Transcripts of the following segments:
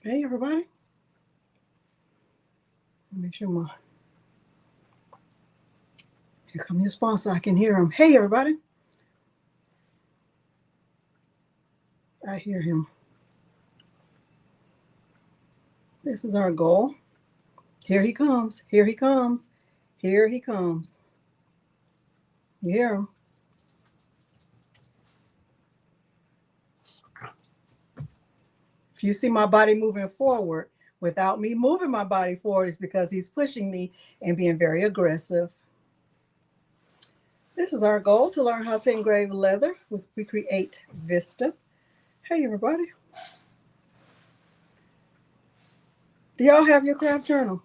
Hey, everybody. Make sure here come your sponsor. I can hear him. Hey, everybody. I hear him. This is our goal. Here he comes. Here he comes. Here he comes. You hear him. If you see my body moving forward without me moving my body forward, it's because he's pushing me and being very aggressive. This is our goal, to learn how to engrave leather with WeCreat Vista. Hey, everybody. Do y'all have your craft journal?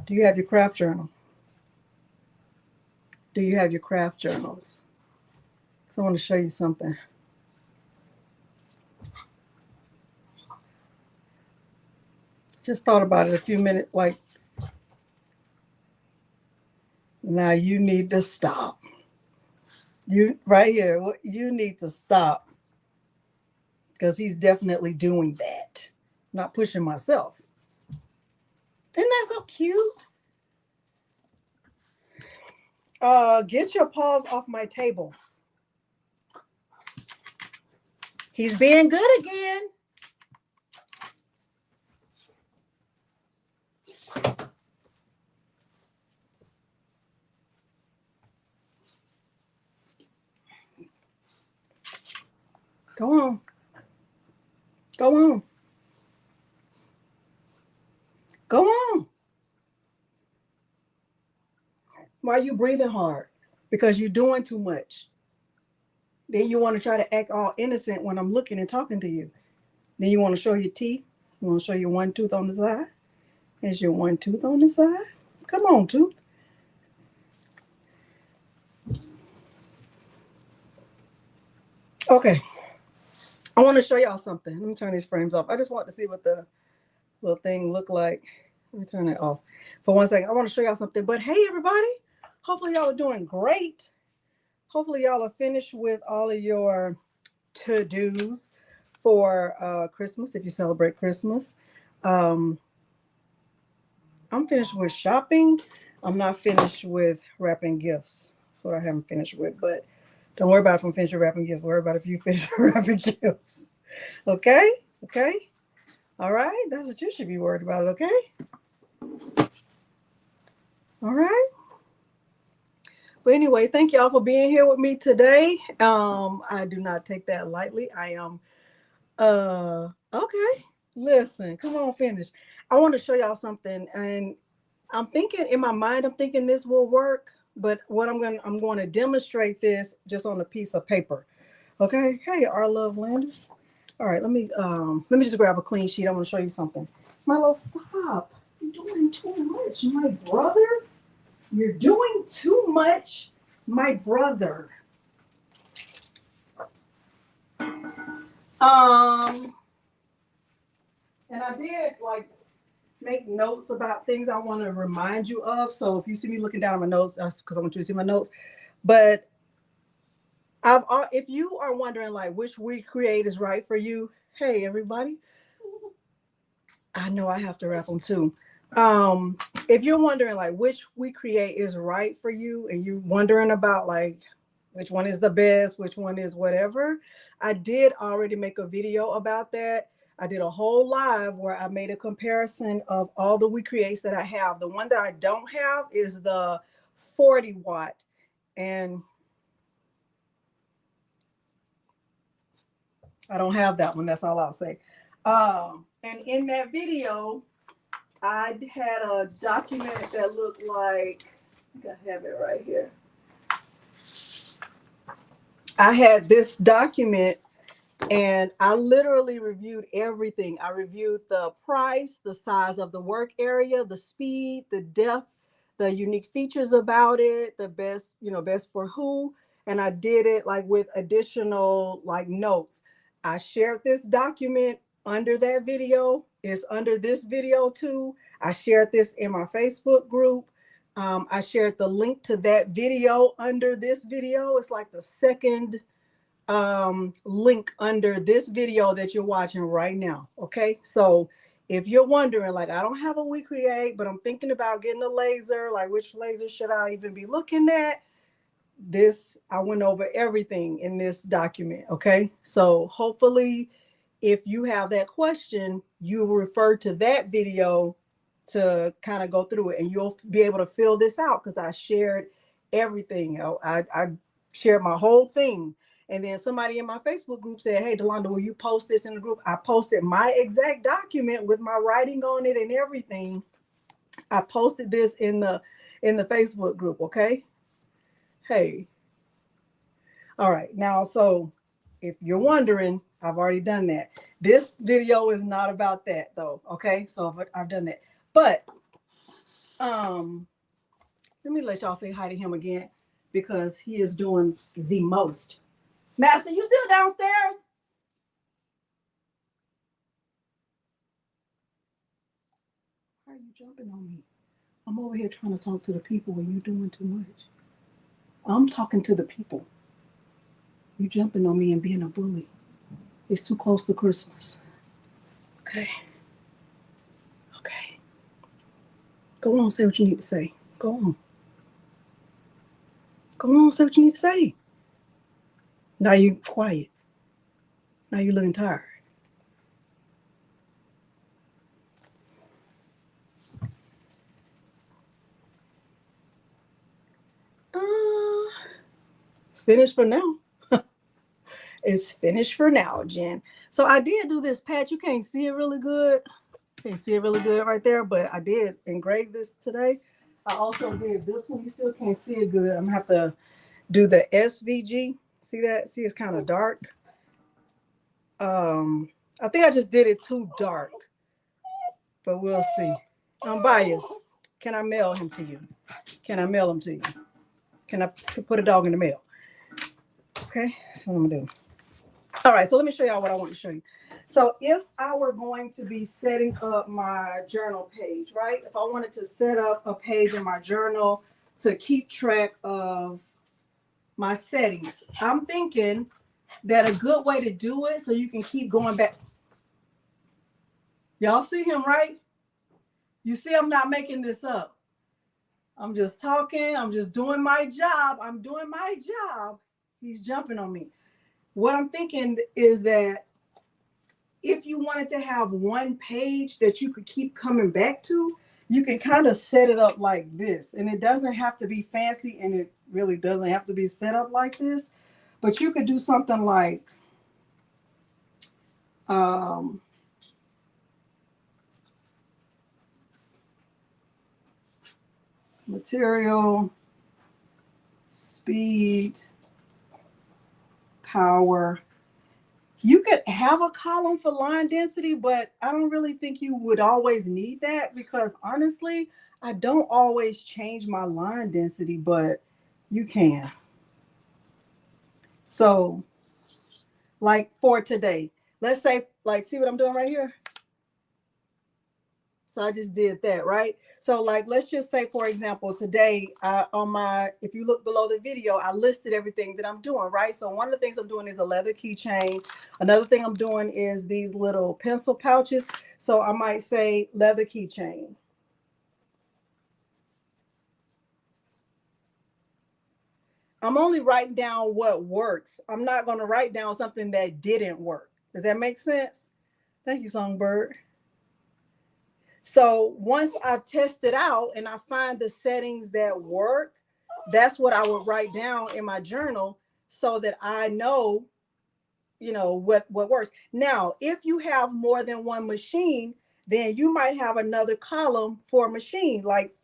Do you have your craft journal? Do you have your craft journals? So I want to show you something. Just thought about it a few minutes, like, now you need to stop. You right here, you need to stop. Because he's definitely doing that. Not pushing myself. Isn't that so cute? Get your paws off my table. He's being good again. Go on. Go on. Go on. Why are you breathing hard? Because you're doing too much. Then you want to try to act all innocent when I'm looking and talking to you. Then you want to show your teeth. You want to show your one tooth on the side. Is your one tooth on the side? Come on, tooth. Okay. I want to show y'all something. Let me turn these frames off. I just want to see what the little thing look like. Let me turn that off for 1 second. I want to show y'all something. But hey, everybody. Hopefully y'all are doing great. Hopefully y'all are finished with all of your to-dos for Christmas, if you celebrate Christmas. I'm finished with shopping. I'm not finished with wrapping gifts. That's what I haven't finished with. But don't worry about if I'm finished wrapping gifts. Worry about if you finish wrapping gifts. Okay? Okay? All right? That's what you should be worried about, okay? All right? But anyway, thank y'all for being here with me today. I do not take that lightly. I am okay. Listen, come on, finish. I want to show y'all something, and I'm thinking in my mind, I'm thinking this will work, but what I'm going to demonstrate this just on a piece of paper. Okay. Hey, our love landers. All right, let me just grab a clean sheet. I want to show you something. Milo, stop. You're doing too much, my brother. You're doing too much, my brother. And I did like make notes about things I want to remind you of. So if you see me looking down at my notes, that's because I want you to see my notes. But if you are wondering like which WeCreat is right for you, hey everybody, I know I have to wrap them too. If you're wondering like which WeCreat is right for you, and you're wondering about like which one is the best, which one is whatever, I did already make a video about that. I did a whole live where I made a comparison of all the WeCreats that I have. The one that I don't have is the 40 watt. And I don't have that one. That's all I'll say. And in that video, I had a document that looked like, I think I have it right here. I had this document and I literally reviewed everything. I reviewed the price, the size of the work area, the speed, the depth, the unique features about it, the best, best for who. And I did it like with additional like notes. I shared this document under that video. It's under this video too. I shared this in my Facebook group. I shared the link to that video under this video. It's like the second link under this video that you're watching right now. Okay, so if you're wondering, like, I don't have a WeCreat, but I'm thinking about getting a laser, like which laser should I even be looking at? This, I went over everything in this document. Okay, so hopefully if you have that question, you will refer to that video to kind of go through it, and you'll be able to fill this out because I shared everything. I shared my whole thing. And then somebody in my Facebook group said, hey, Delonda, will you post this in the group? I posted my exact document with my writing on it and everything. I posted this in the Facebook group. Okay. Hey. All right. Now, so if you're wondering, I've already done that. This video is not about that though. Okay. So I've done that. But let me let y'all say hi to him again because he is doing the most. Master, you still downstairs? Why are you jumping on me? I'm over here trying to talk to the people and you doing too much. I'm talking to the people. You jumping on me and being a bully. It's too close to Christmas. Okay. Okay. Go on, say what you need to say. Go on. Go on, say what you need to say. Now you quiet. Now you're looking tired. It's finished for now. It's finished for now, Jen. So I did do this patch. You can't see it really good. Can't see it really good right there, but I did engrave this today. I also did this one. You still can't see it good. I'm gonna have to do the SVG. See that? See, it's kind of dark. I think I just did it too dark, but we'll see. I'm biased. Can I mail him to you? Can I mail him to you? Can I put a dog in the mail? Okay, that's what I'm gonna do. All right, so let me show y'all what I want to show you. So if I were going to be setting up my journal page, right? If I wanted to set up a page in my journal to keep track of my settings, I'm thinking that a good way to do it so you can keep going back. Y'all see him, right? You see I'm not making this up. I'm just talking. I'm just doing my job. I'm doing my job. He's jumping on me. What I'm thinking is that if you wanted to have one page that you could keep coming back to, you can kind of set it up like this. And it doesn't have to be fancy, and it really doesn't have to be set up like this. But you could do something like material, speed, power. You could have a column for line density, but I don't really think you would always need that because honestly, I don't always change my line density, but you can. So like for today, let's say, like, see what I'm doing right here? So I just did that, right? So like, let's just say, for example, today if you look below the video, I listed everything that I'm doing, right? So one of the things I'm doing is a leather keychain. Another thing I'm doing is these little pencil pouches. So I might say leather keychain. I'm only writing down what works. I'm not going to write down something that didn't work. Does that make sense? Thank you, Songbird. So once I test it out and I find the settings that work, that's what I would write down in my journal so that I know, what works. Now, if you have more than one machine, then you might have another column for machine. Like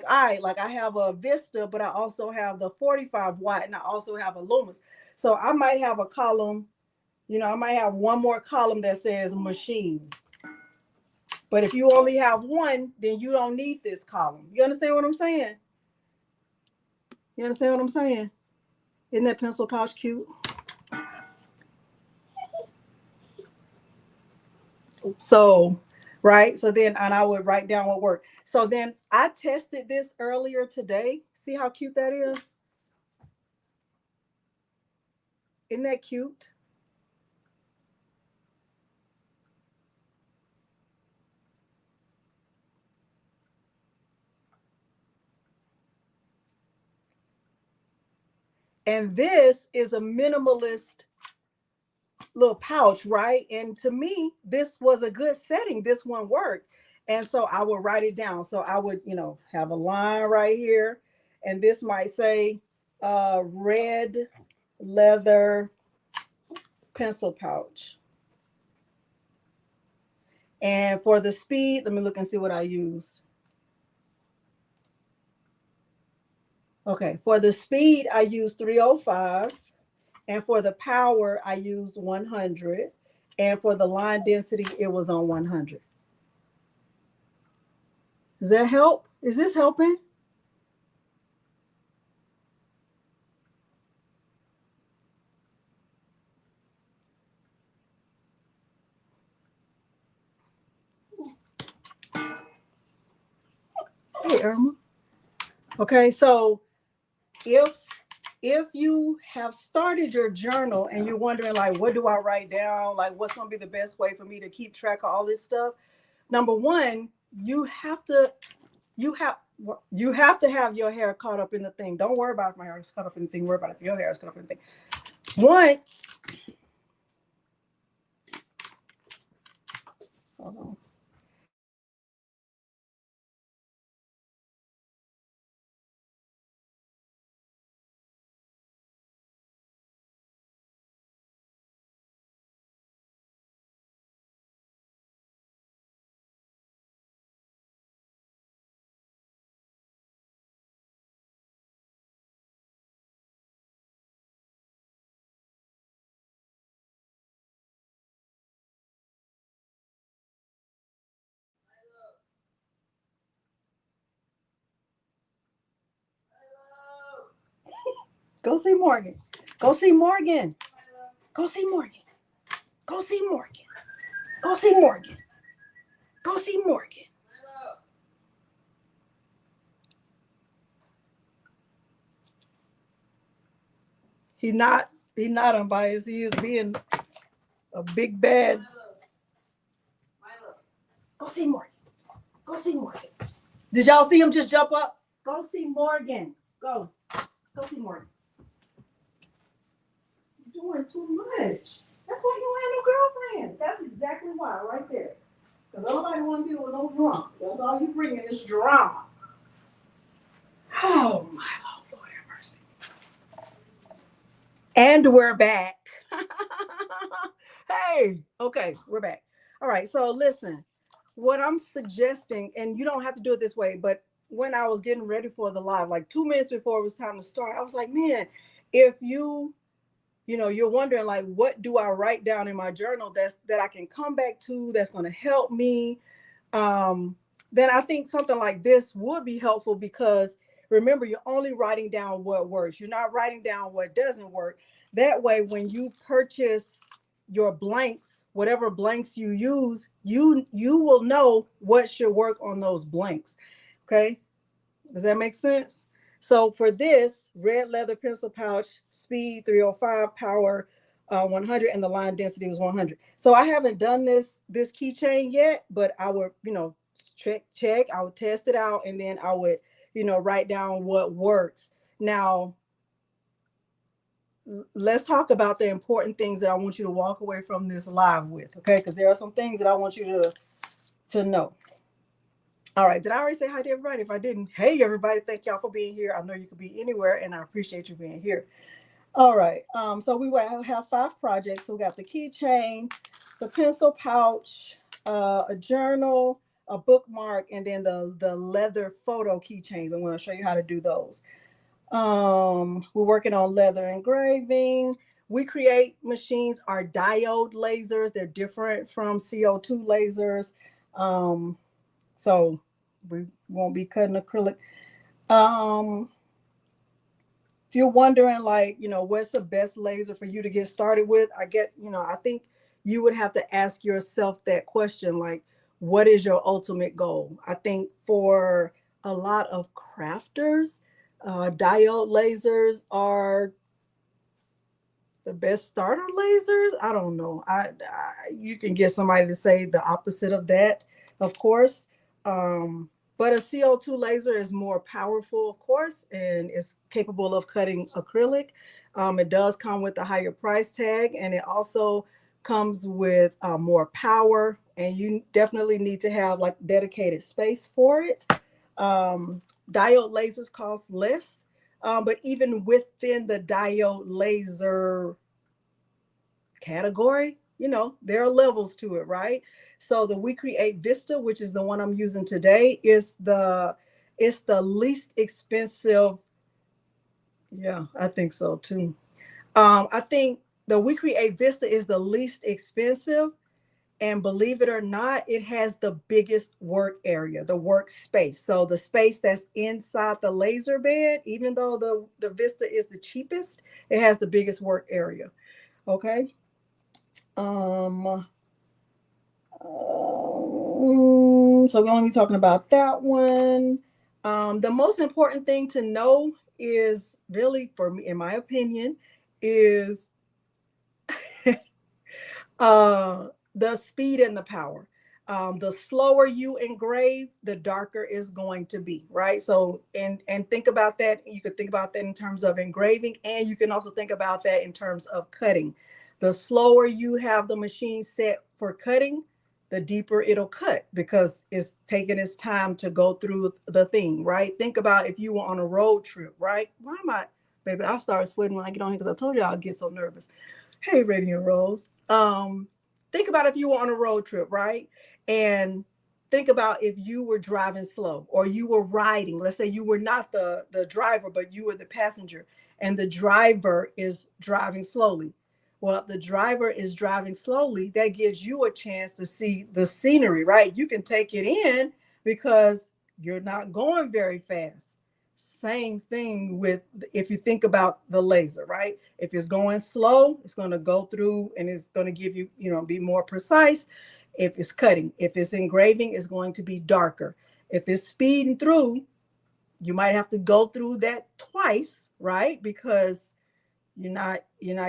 I have a Vista, but I also have the 45 watt and I also have a Lumos. So I might have a column, I might have one more column that says machine. But if you only have one, then you don't need this column. You understand what I'm saying? You understand what I'm saying? Isn't that pencil pouch cute? So, right? So then, and I would write down what worked. So then I tested this earlier today. See how cute that is? Isn't that cute? And this is a minimalist little pouch, right? And to me, this was a good setting. This one worked. And so I would write it down. So I would, have a line right here. And this might say red leather pencil pouch. And for the speed, let me look and see what I used. Okay, for the speed, I used 305. And for the power, I used 100. And for the line density, it was on 100. Does that help? Is this helping? Hey, Irma. Okay, so if you have started your journal and you're wondering, like, what do I write down? Like, what's going to be the best way for me to keep track of all this stuff? Number one, you have to have your hair caught up in the thing. Don't worry about if my hair is caught up in the thing. Worry about if your hair is caught up in the thing. One, hold on. Go see Morgan. Go see Morgan. Go see Morgan. Go see Morgan. Go see Morgan. Go see Morgan. He's not unbiased. He is being a big bad. Go see Morgan. Go see Morgan. Did y'all see him just jump up? Go see Morgan. Go. Go see Morgan. You're doing too much. That's why you don't have no girlfriend. That's exactly why, right there. Because nobody want to deal with no drama. That's all you bring in is drama. Oh my Lord have mercy. And we're back. Hey, okay, we're back. All right, so listen, what I'm suggesting, and you don't have to do it this way, but when I was getting ready for the live, like 2 minutes before it was time to start, I was like, man, if you're wondering, like, what do I write down in my journal that I can come back to, that's going to help me, then I think something like this would be helpful, because remember, you're only writing down what works. You're not writing down what doesn't work. That way, when you purchase your blanks, whatever blanks you use, you will know what should work on those blanks. Okay, does that make sense? So for this red leather pencil pouch, speed 305, power 100, and the line density was 100. So I haven't done this keychain yet, but I would check, I would test it out, and then I would write down what works. Now let's talk about the important things that I want you to walk away from this live with, okay? Because there are some things that I want you to know. All right, did I already say hi to everybody? If I didn't, hey everybody, thank y'all for being here. I know you could be anywhere, and I appreciate you being here. All right, so we will have 5 projects. So we got the keychain, the pencil pouch, a journal, a bookmark, and then the leather photo keychains. I'm going to show you how to do those. We're working on leather engraving. WeCreat machines are diode lasers. They're different from CO2 lasers. So we won't be cutting acrylic. If you're wondering, like, what's the best laser for you to get started with, I think you would have to ask yourself that question, like, what is your ultimate goal? I think for a lot of crafters, diode lasers are the best starter lasers. I don't know. You can get somebody to say the opposite of that, of course. But a CO2 laser is more powerful, of course, and it's capable of cutting acrylic. It does come with a higher price tag, and it also comes with more power, and you definitely need to have like dedicated space for it. Diode lasers cost less, but even within the diode laser category, there are levels to it, right? So the WeCreat Vista, which is the one I'm using today, is the least expensive. Yeah, I think so too. I think the WeCreat Vista is the least expensive, and believe it or not, it has the biggest work area, the workspace. So the space that's inside the laser bed, even though the Vista is the cheapest, it has the biggest work area. Okay. So we're going to be talking about that one. The most important thing to know is really, for me, in my opinion, is the speed and the power. The slower you engrave, the darker it's going to be, right? So, and think about that. You could think about that in terms of engraving, and you can also think about that in terms of cutting. The slower you have the machine set for cutting, the deeper it'll cut because it's taking its time to go through the thing, right? Think about if you were on a road trip, right? Why am I, baby? I'll start sweating when I get on here because I told you I'll get so nervous. Hey, Radiant Rose. Think about if you were on a road trip, right? And think about if you were driving slow or you were riding. Let's say you were not the driver, but you were the passenger, and the driver is driving slowly. Well, if the driver is driving slowly, that gives you a chance to see the scenery, right? You can take it in because you're not going very fast. Same thing with if you think about the laser, right? If it's going slow, it's going to go through and it's going to give you, be more precise. If it's cutting, if it's engraving, it's going to be darker. If it's speeding through, you might have to go through that twice, right? Because you're not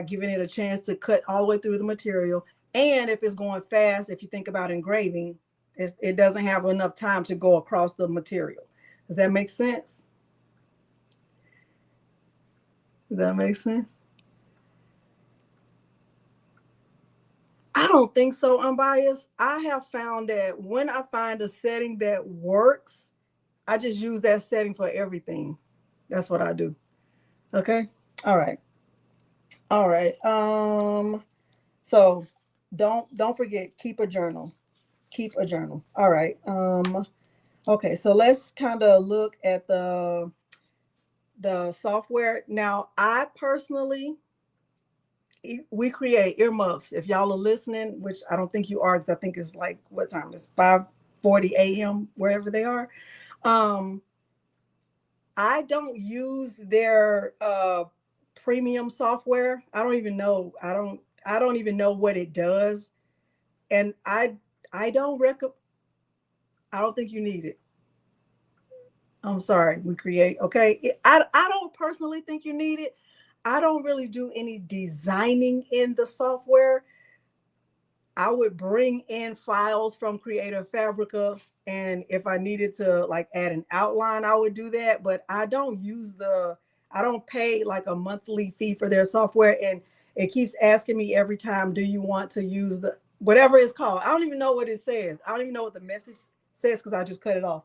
giving it a chance to cut all the way through the material. And if it's going fast, if you think about engraving, it doesn't have enough time to go across the material. Does that make sense? Does that make sense? I don't think so, Unbiased. I have found that when I find a setting that works, I just use that setting for everything. That's what I do. Okay. All right. All right. So don't forget, keep a journal. Keep a journal. All right. Okay, so let's kind of look at the software. Now, I personally, WeCreat earmuffs. If y'all are listening, which I don't think you are, because I think it's like what time? It's 5:40 a.m. wherever they are. I don't use their premium software. I don't even know. I don't even know what it does, and I don't recommend. I don't think you need it. I'm sorry, WeCreat. Okay, I don't personally think you need it. I don't really do any designing in the software. I would bring in files from Creative Fabrica, and if I needed to like add an outline, I would do that. But I don't I don't pay like a monthly fee for their software, and it keeps asking me every time, do you want to use the whatever it's called? I don't even know what it says. I don't even know what the message says because I just cut it off.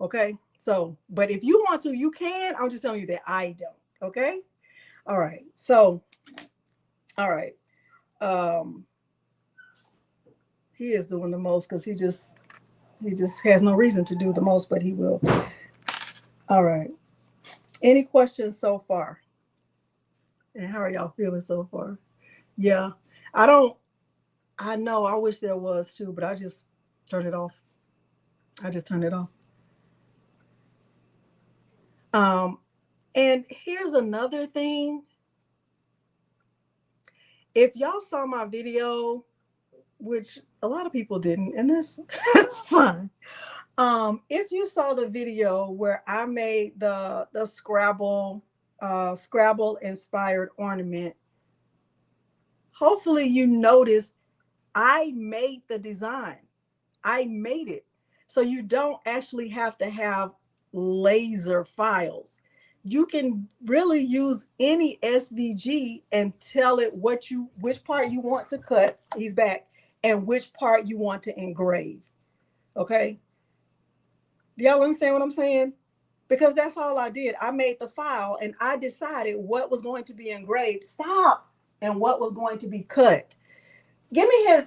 Okay, so but if you want to, you can. I'm just telling you that I don't. Okay, all right. So, all right. He is doing the most because he just has no reason to do the most, but he will. All right. Any questions so far? And how are y'all feeling so far? Yeah. I know, I wish there was too, but I just turned it off. I just turned it off. And here's another thing. If y'all saw my video, which a lot of people didn't, and that's fine. If you saw the video where I made the Scrabble inspired ornament, hopefully you noticed I made the design. I made it. So you don't actually have to have laser files. You can really use any SVG and tell it which part you want to cut. He's back. And which part you want to engrave. Okay. Do y'all understand what I'm saying? Because that's all I did. I made the file and I decided what was going to be engraved. Stop. And what was going to be cut. Give me his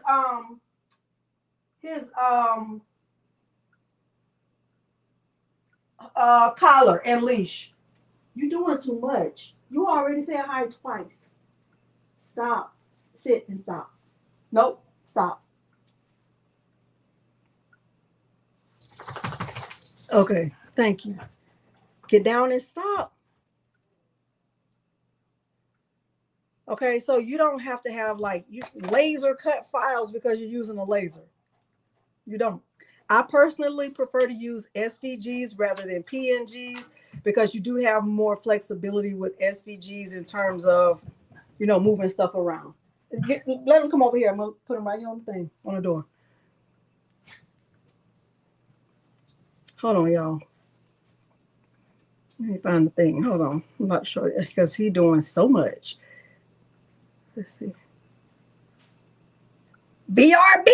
collar and leash. You're doing too much. You already said hi twice. Stop. Sit and stop. Nope. Stop. Okay. Thank you. Get down and stop. Okay, so you don't have to have like laser cut files because you're using a laser. You don't. I personally prefer to use SVGs rather than PNGs because you do have more flexibility with SVGs in terms of, moving stuff around. Let them come over here. I'm going to put them right here on the thing, on the door. Hold on, y'all. Let me find the thing. Hold on. I'm about to show you because he's doing so much. Let's see. BRB.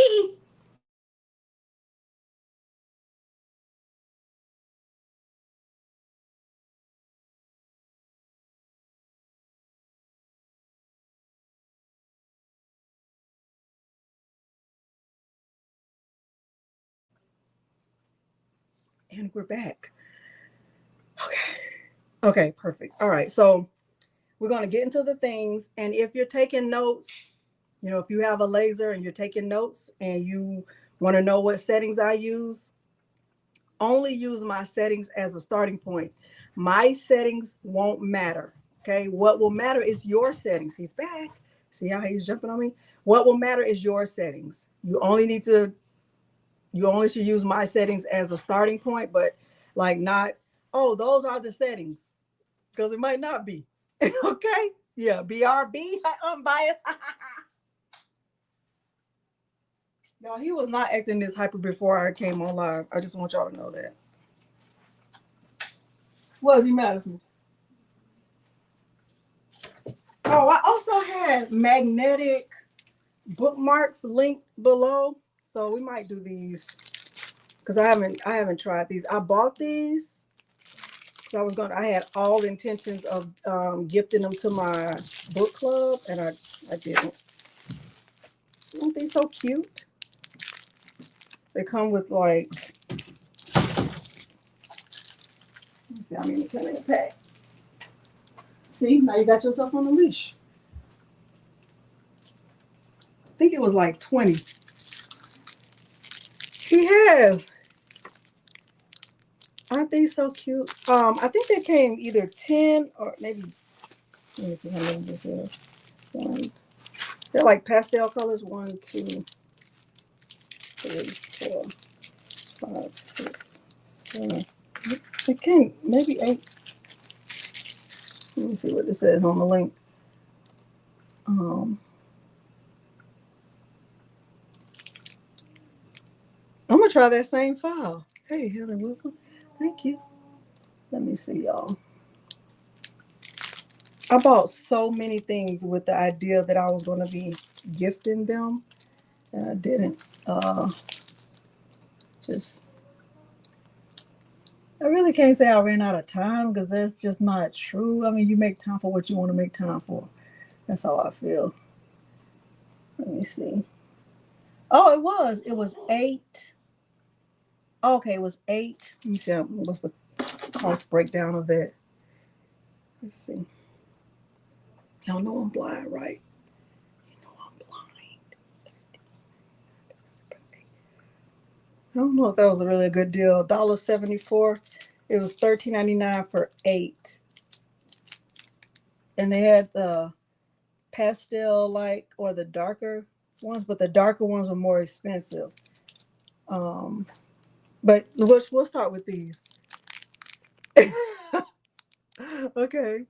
And we're back. Okay, perfect. All right, so we're going to get into the things. And if you're taking notes, if you have a laser and you're taking notes and you want to know what settings I use, only use my settings as a starting point. My settings won't matter. Okay, what will matter is your settings. He's back. See how he's jumping on me? What will matter is your settings. You only should use my settings as a starting point, but like not, oh, those are the settings, because it might not be. Okay? Yeah, BRB, unbiased. Y'all, he was not acting this hyper before I came on live. I just want y'all to know that. Was he mad at me? Oh, I also had magnetic bookmarks linked below. So we might do these because I haven't tried these. I bought these because I had all intentions of gifting them to my book club, and I didn't. Aren't they so cute? They come with like, let me see how many come in a pack. See, now you got yourself on a leash. I think it was like 20. He has. Aren't they so cute? I think they came either 10 or maybe, let me see how many this is. They're like pastel colors. 1, 2, 3, 4, 5, 6, 7. It came maybe 8. Let me see what this says on the link. I'm gonna try that same file. Hey, Heather Wilson, thank you. Let me see, y'all. I bought so many things with the idea that I was going to be gifting them, and I didn't. I really can't say I ran out of time because that's just not true. I mean, you make time for what you want to make time for. That's how I feel. Let me see. Oh, it was 8. Okay, it was 8. Let me see. What's the cost breakdown of that? Let's see. Y'all know I'm blind, right? You know I'm blind. I don't know if that was a really good deal. $1.74. It was $13.99 for 8. And they had the pastel like or the darker ones, but the darker ones were more expensive. But we'll start with these. Okay.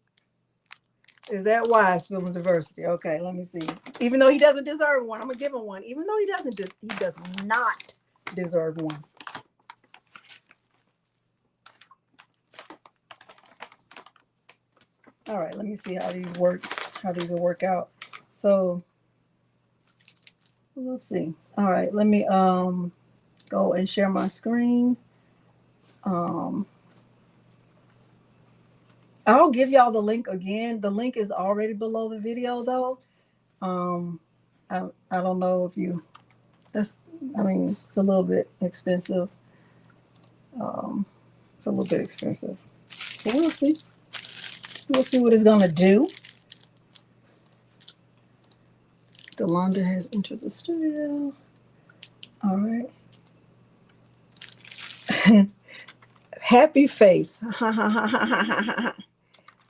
Is that wise, film diversity? Okay, let me see. Even though he doesn't deserve one, I'm gonna give him one. Even though he does not deserve one. All right, let me see how these work. How these will work out. So we'll see. All right, let me go and share my screen. I'll give y'all the link again. The link is already below the video though. I don't know if you I mean it's a little bit expensive. It's a little bit expensive. But we'll see. We'll see what it's gonna do. Delonda has entered the studio. All right. Happy face.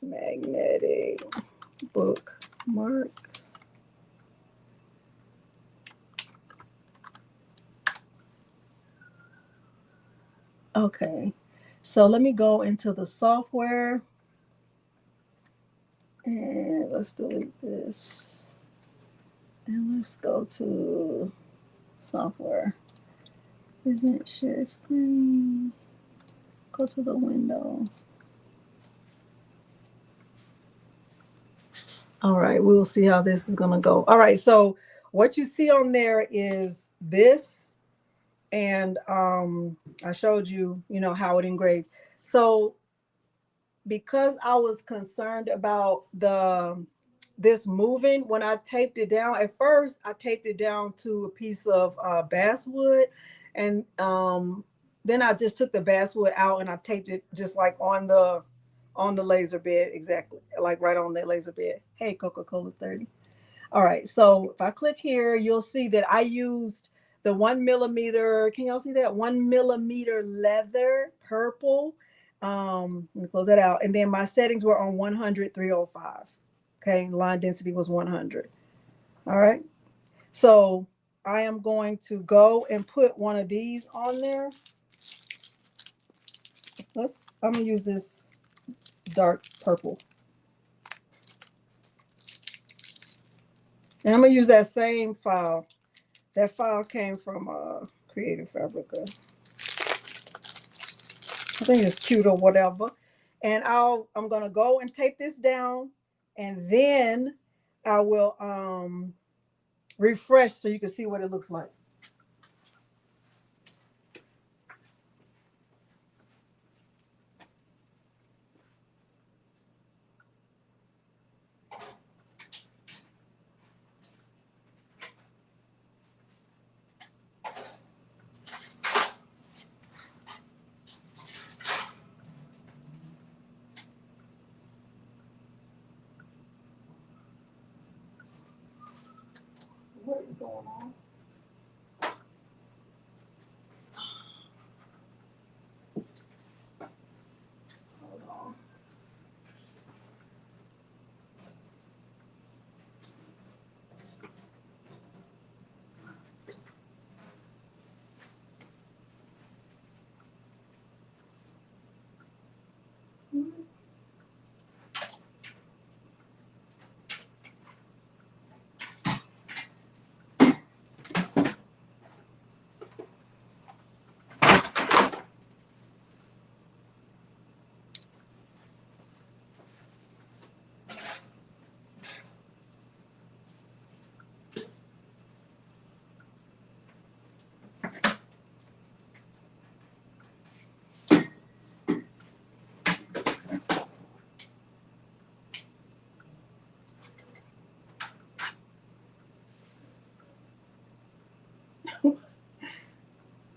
Magnetic bookmarks. Okay, so let me go into the software and let's delete this. And let's go to software. Isn't share screen? Go to the window. All right, we'll see how this is gonna go. All right, so what you see on there is this, and I showed you, how it engraved. So because I was concerned about this moving, when I taped it down, at first I taped it down to a piece of basswood, and then I just took the basswood out and I taped it just like on the laser bed, exactly like right on that laser bed. Hey, Coca-Cola 30. All right, so if I click here, you'll see that I used the 1mm. Can y'all see that 1mm leather purple? Let me close that out. And then my settings were on 100 305. Okay, line density was 100. All right, so I am going to go and put one of these on there. I'm gonna use this dark purple. And I'm gonna use that same file. That file came from Creative Fabrica. I think it's cute or whatever. And I'm gonna go and tape this down, and then I will refresh so you can see what it looks like. What is going on? Hold on.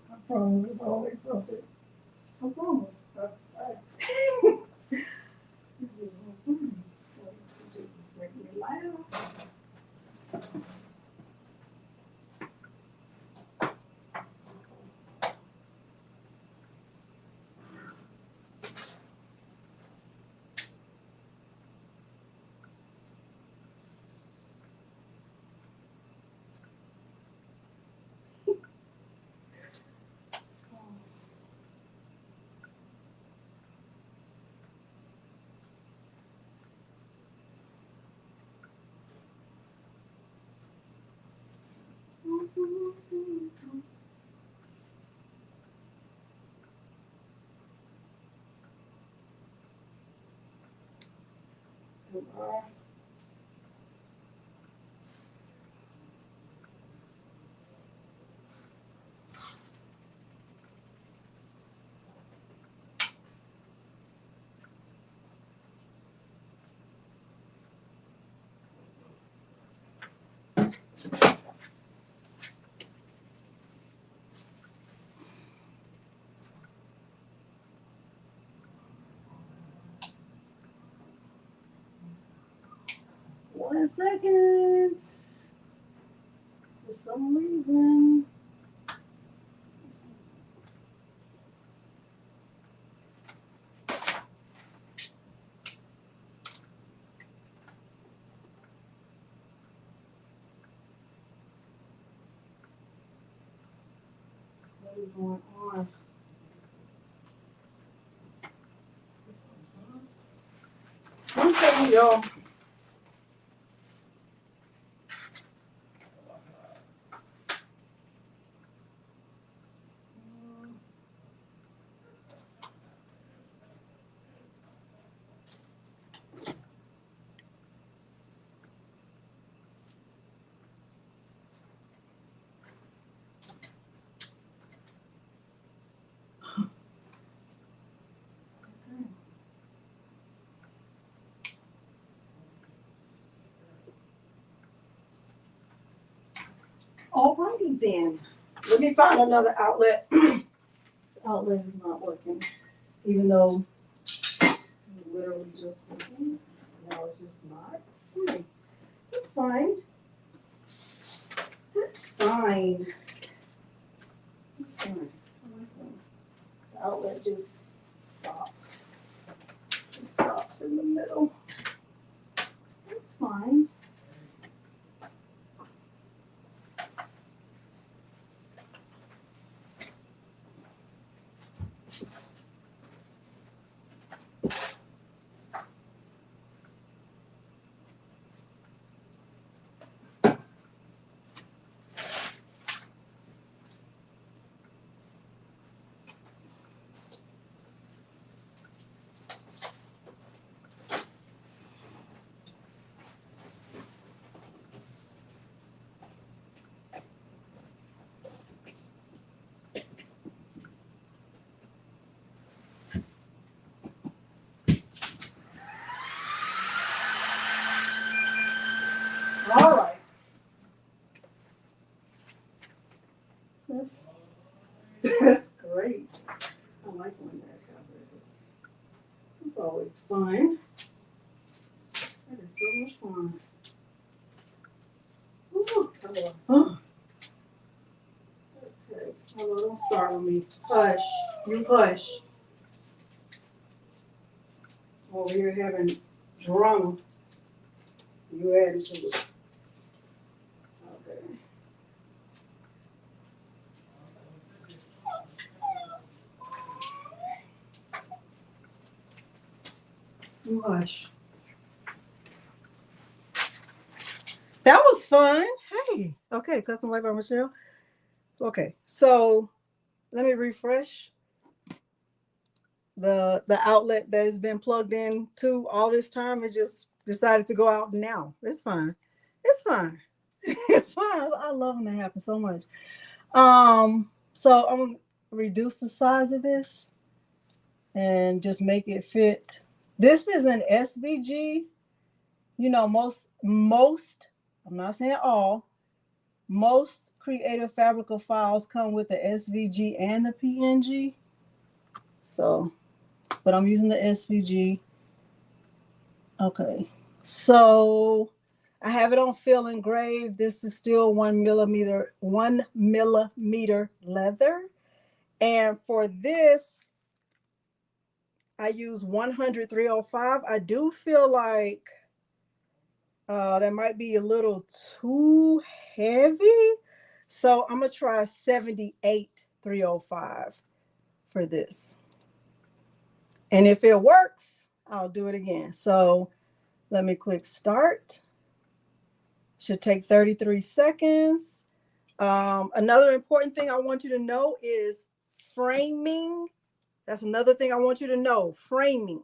I promise there's always something. I promise. You just make me laugh. 1 second. For some reason. What is going on? One second, y'all. Alrighty then. Let me find another outlet. This outlet is not working, even though it was literally just working. No, it's just not. It's fine. It's fine. It's fine. The outlet just stops. It stops in the middle. It's fine. All right. That's great. I like when that happens. It's always fun. That is so much fun. Ooh, hello. Okay. Hello, don't start with me. Hush. You hush. Over here having drama. You added to it. Okay. You hush. That was fun. Hey. Okay, custom light by Michelle. Okay, so let me refresh the outlet that has been plugged in to all this time. It just decided to go out now. It's fine. It's fine. It's fine. I love when that happens so much. So I'm gonna reduce the size of this and just make it fit. This is an SVG. You know, most, I'm not saying all, most Creative Fabrica files come with the SVG and the PNG. So, but I'm using the SVG. Okay. So I have it on fill engrave. This is still 1 millimeter leather. And for this, I use 100 305. I do feel like that might be a little too heavy. So I'm going to try 78 305 for this. And if it works, I'll do it again. So let me click start. Should take 33 seconds. Another important thing I want you to know is framing. That's another thing I want you to know. Framing.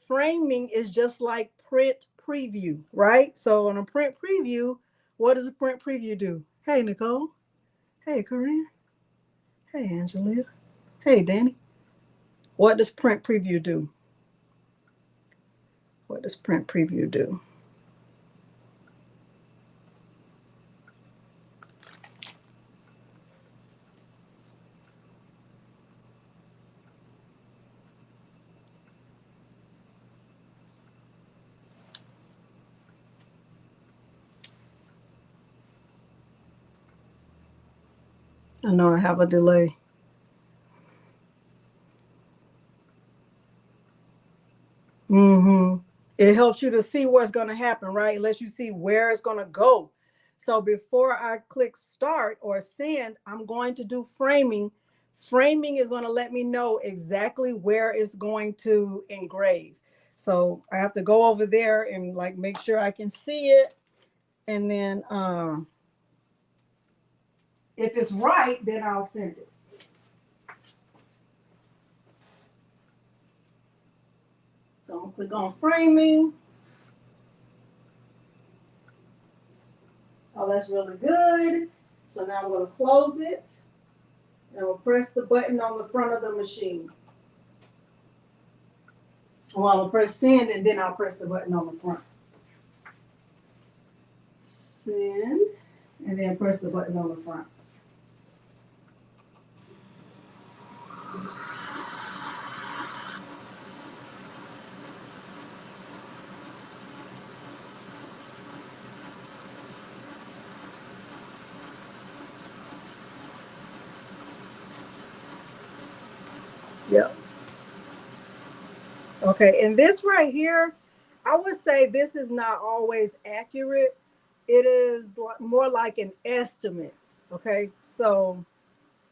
Framing is just like print preview, right? So on a print preview, what does a print preview do? Hey, Nicole. Hey, Corinne. Hey, Angela. Hey, Danny. What does print preview do? What does print preview do? I know I have a delay. It helps you to see what's going to happen, right? It lets you see where it's going to go. So before I click start or send, I'm going to do framing. Framing is going to let me know exactly where it's going to engrave. So I have to go over there and like make sure I can see it. And then if it's right, then I'll send it. So I'm going to click on framing. Oh, that's really good. So now I'm going to close it. And we'll press the button on the front of the machine. Well, I'll press send and then I'll press the button on the front. Send and then press the button on the front. Yep. Okay, and this right here, I would say this is not always accurate. It is more like an estimate. Okay, so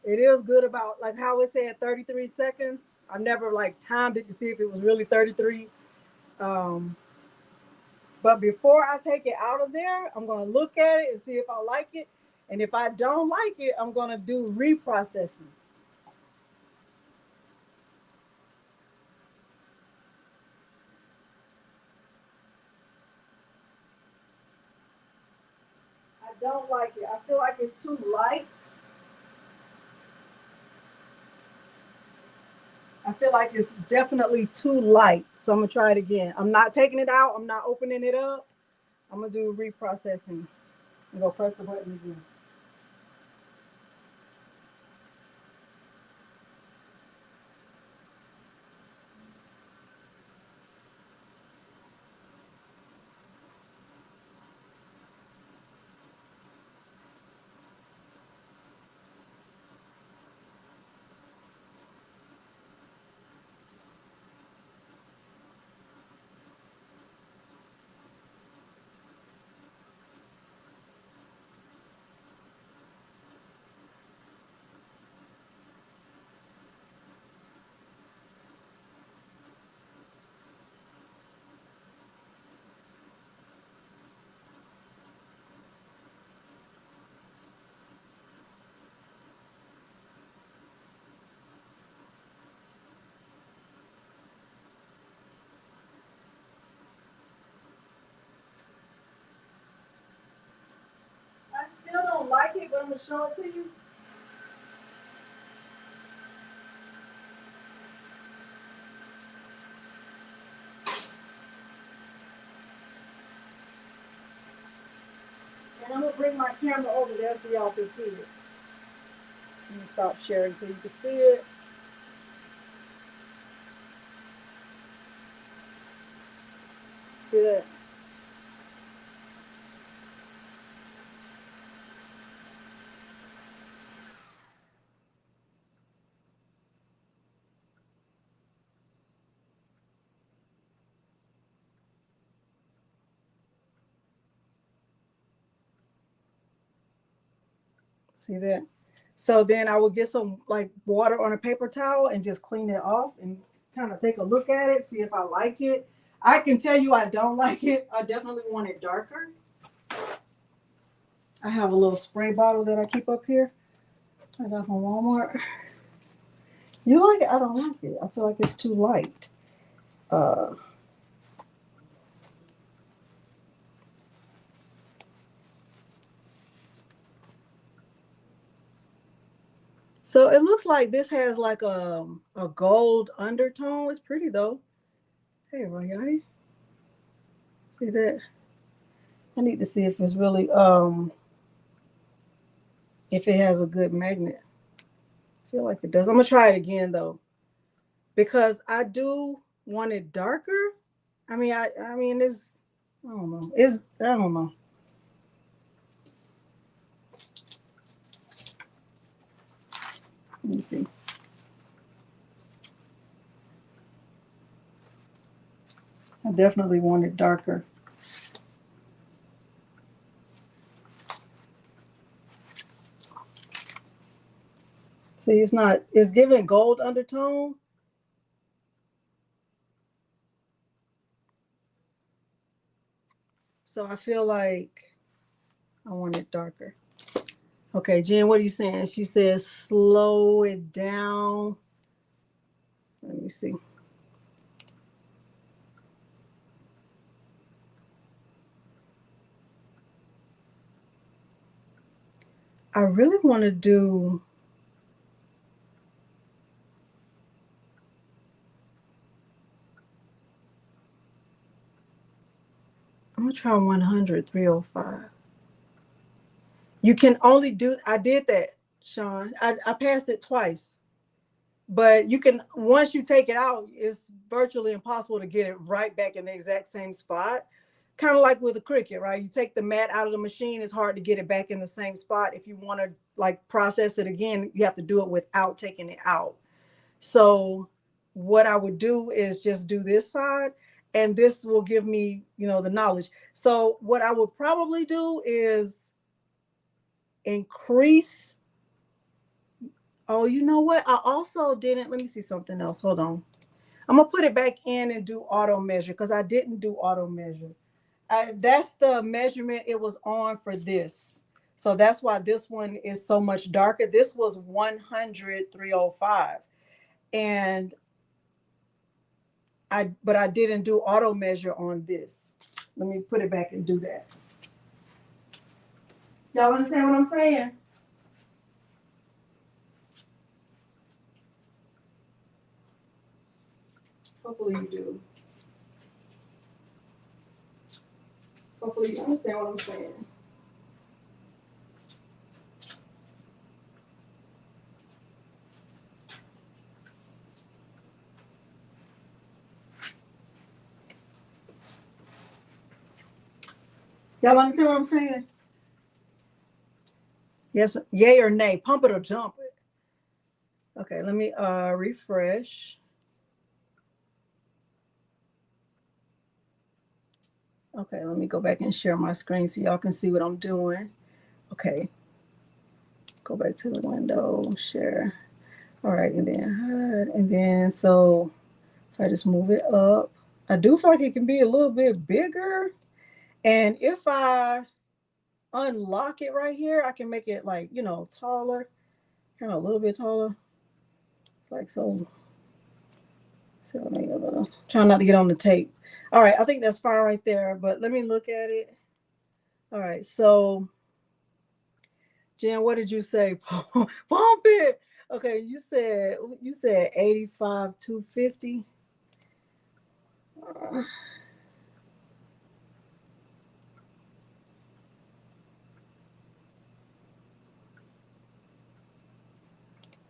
it is good about like how it said 33 seconds. I never like timed it to see if it was really 33. But before I take it out of there, I'm going to look at it and see if I like it. And if I don't like it, I'm going to do reprocessing. I don't like it. I feel like it's too light. I feel like it's definitely too light. So I'm going to try it again. I'm not taking it out. I'm not opening it up. I'm going to do reprocessing. I'm going to press the button again. I still don't like it, but I'm going to show it to you. And I'm going to bring my camera over there so y'all can see it. Let me stop sharing so you can see it. See that? See that? So then I will get some like water on a paper towel and just clean it off and kind of take a look at it, see if I like it. I can tell you I don't like it. I definitely want it darker. I have a little spray bottle that I keep up here. I got from Walmart. You like it? I don't like it. I feel like it's too light. So it looks like this has like a gold undertone. It's pretty though. Hey, Royale. See that? I need to see if it's really if it has a good magnet. I feel like it does. I'm gonna try it again though, because I do want it darker. I mean it's, I don't know. I don't know. Let me see. I definitely want it darker. See, it's giving gold undertone. So I feel like I want it darker. Okay, Jen, what are you saying? She says slow it down. Let me see. I really want to do, I'm going to try 100, 305. You can only do, I did that, Sean. I passed it twice. But you can, once you take it out, it's virtually impossible to get it right back in the exact same spot. Kind of like with a Cricut, right? You take the mat out of the machine, it's hard to get it back in the same spot. If you want to like process it again, you have to do it without taking it out. So what I would do is just do this side, and this will give me, the knowledge. So what I would probably do is increase. Oh, you know what? I also didn't, let me see something else. Hold on. I'm gonna put it back in and do auto measure because I didn't do auto measure. That's the measurement it was on for this. So that's why this one is so much darker. This was 100, 305. And but I didn't do auto measure on this. Let me put it back and do that. Y'all understand what I'm saying? Hopefully you do. Hopefully you understand what I'm saying. Y'all understand what I'm saying? Yes, yay or nay, pump it or jump it. Okay, let me refresh. Okay, let me go back and share my screen so y'all can see what I'm doing. Okay, go back to the window, share. All right, and then hide. And then, so if I just move it up, I do feel like it can be a little bit bigger. And if I unlock it right here, I can make it like, taller, kind of a little bit taller, like so. So trying not to get on the tape. All right, I think that's fine right there, but let me look at it. All right, so Jen, what did you say? Pump it. Okay, you said 85, 250.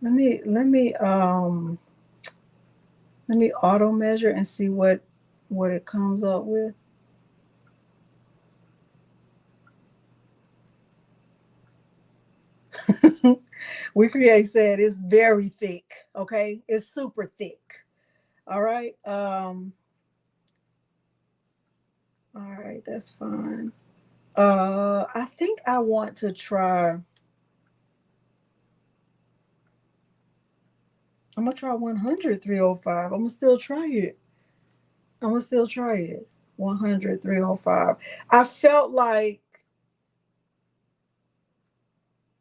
Let me auto measure and see what it comes up with. WeCreat said it's very thick. Okay, it's super thick. All right. All right, that's fine. I think I want to try. I'm gonna try 100, 305. I'm gonna still try it. 100, 305. I felt like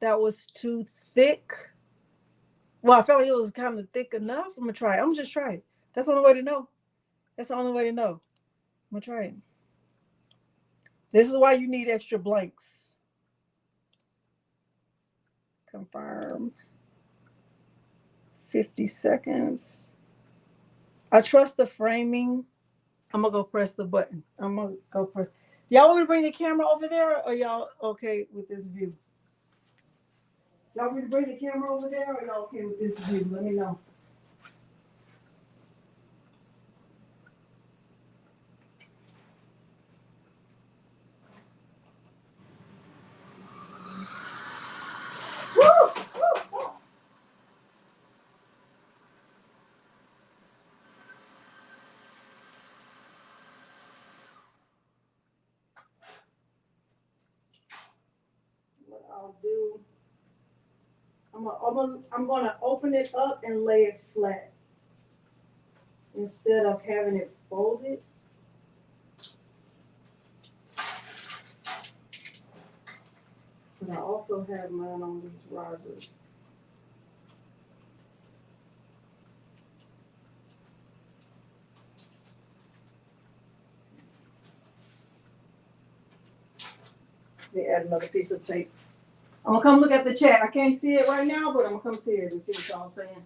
that was too thick. Well, I felt like it was kind of thick enough. I'm gonna try it. I'm gonna just try it. That's the only way to know. That's the only way to know. I'm gonna try it. This is why you need extra blanks. Confirm. 50 seconds. I trust the framing. I'm gonna go press the button. I'm gonna go press. Y'all want me to bring the camera over there, or y'all okay with this view? Y'all want me to bring the camera over there, or y'all okay with this view? Let me know. What I'll do, I'm gonna open it up and lay it flat instead of having it folded. But I also have mine on these risers. Let me add another piece of tape. I'm gonna come look at the chat. I can't see it right now, but I'm gonna come see it and see what y'all saying.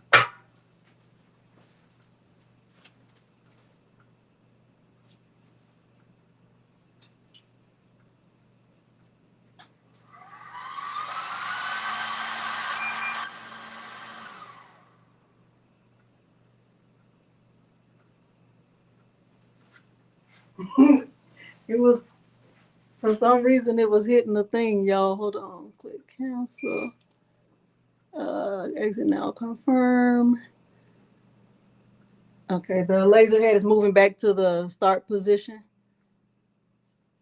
It was, for some reason, it was hitting the thing, y'all. Hold on. Click cancel. Exit now, confirm. Okay, the laser head is moving back to the start position.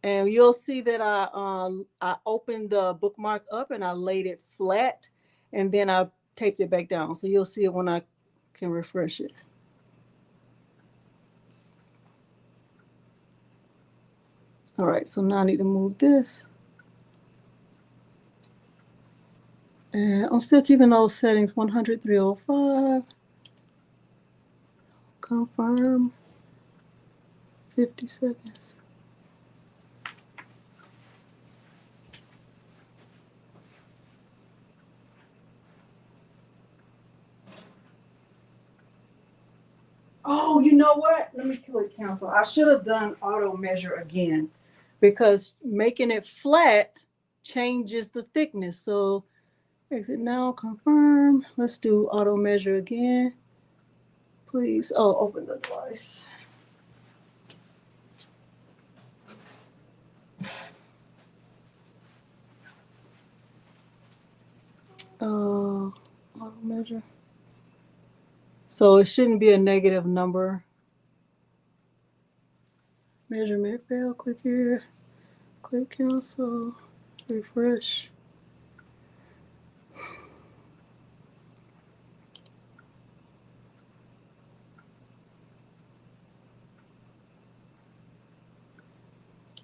And you'll see that I opened the bookmark up and I laid it flat, and then I taped it back down. So you'll see it when I can refresh it. All right, so now I need to move this. And I'm still keeping those settings, 100, 305. Confirm. 50 seconds. Oh, you know what? Let me click cancel. I should have done auto measure again, because making it flat changes the thickness. So exit now, confirm. Let's do auto measure again. Please. Oh, open the device. Auto measure. So it shouldn't be a negative number. Measurement failed. Click here. Click cancel. Refresh.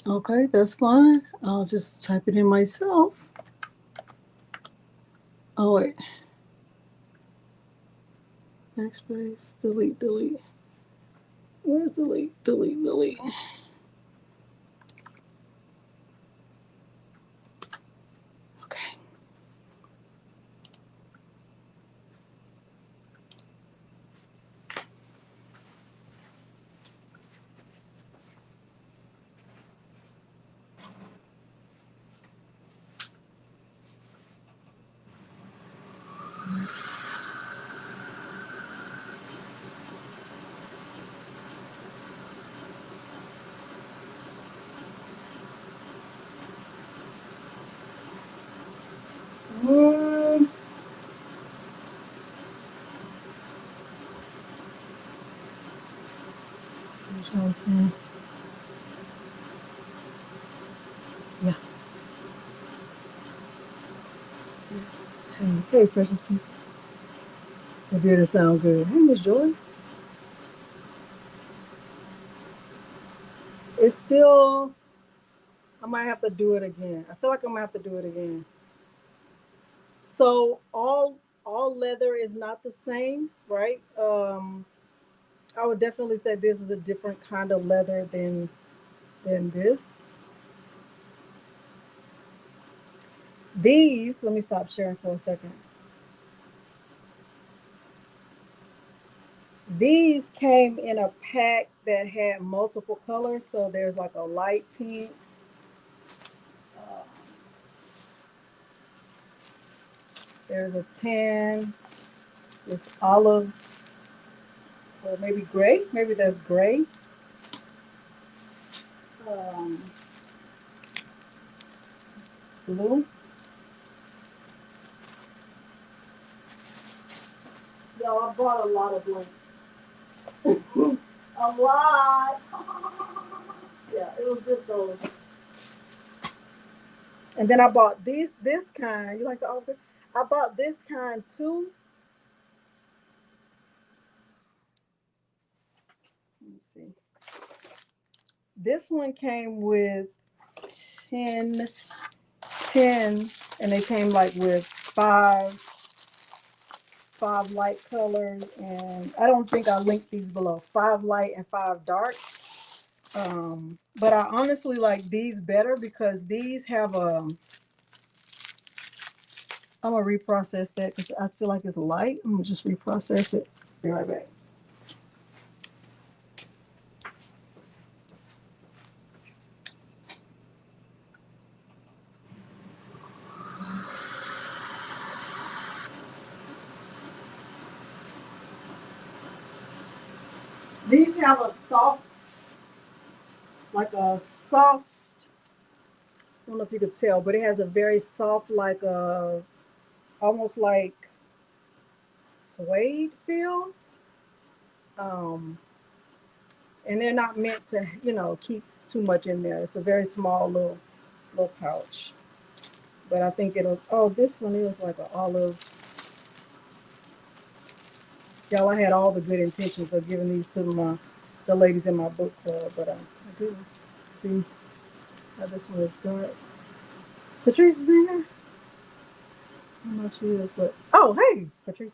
Okay, that's fine. I'll just type it in myself. Oh, wait. Backspace, delete, delete. Where's delete, delete, delete? Okay. Yeah. Hey, precious piece. It didn't sound good. Hey, Miss Joyce. It's still, I might have to do it again. I feel like I'm gonna have to do it again. So all leather is not the same, right? I would definitely say this is a different kind of leather than this. These, let me stop sharing for a second. These came in a pack that had multiple colors. So there's like a light pink. Uh, there's a tan. This olive, or maybe gray. Maybe that's gray. Um, Blue. Yo, I bought a lot of blanks. A lot. Yeah, it was just those. And then I bought this kind. You like the olive? I bought this kind too. Let me see. This one came with 10, 10, and they came like with five light colors, and I don't think I linked these below. 5 light and 5 dark. But I honestly like these better because these have a. I'm gonna reprocess that because I feel like it's light. I'm gonna just reprocess it. Be right back. These have a soft, like a soft. I don't know if you could tell, but it has a very soft, like a, almost like suede feel. Um, and they're not meant to, keep too much in there. It's a very small little pouch. But I think it'll. Oh, this one is like an olive. Y'all, I had all the good intentions of giving these to the ladies in my book club, but I didn't. See how this one is dark. Patrice is in here. I don't know if she is, but oh, hey, Patrice,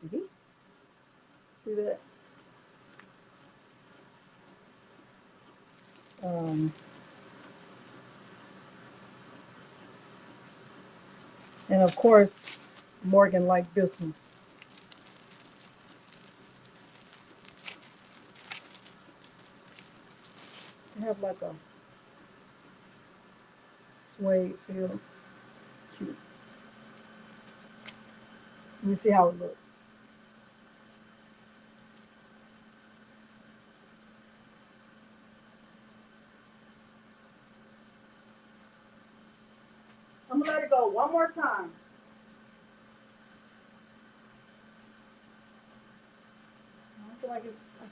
see that? Um, and of course, Morgan liked this one. They have like a suede feel. Cute. Let me see how it looks. I'm gonna let it go one more time. I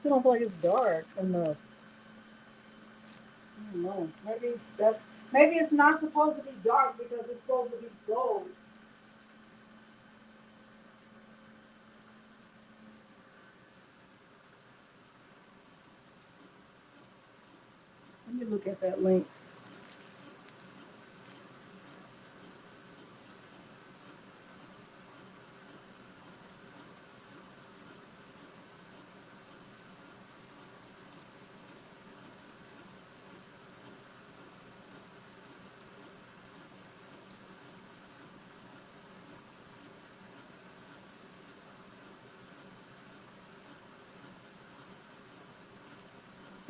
still don't feel like it's dark enough. I don't know. Maybe it's not supposed to be dark because it's supposed to be gold. Let me look at that link.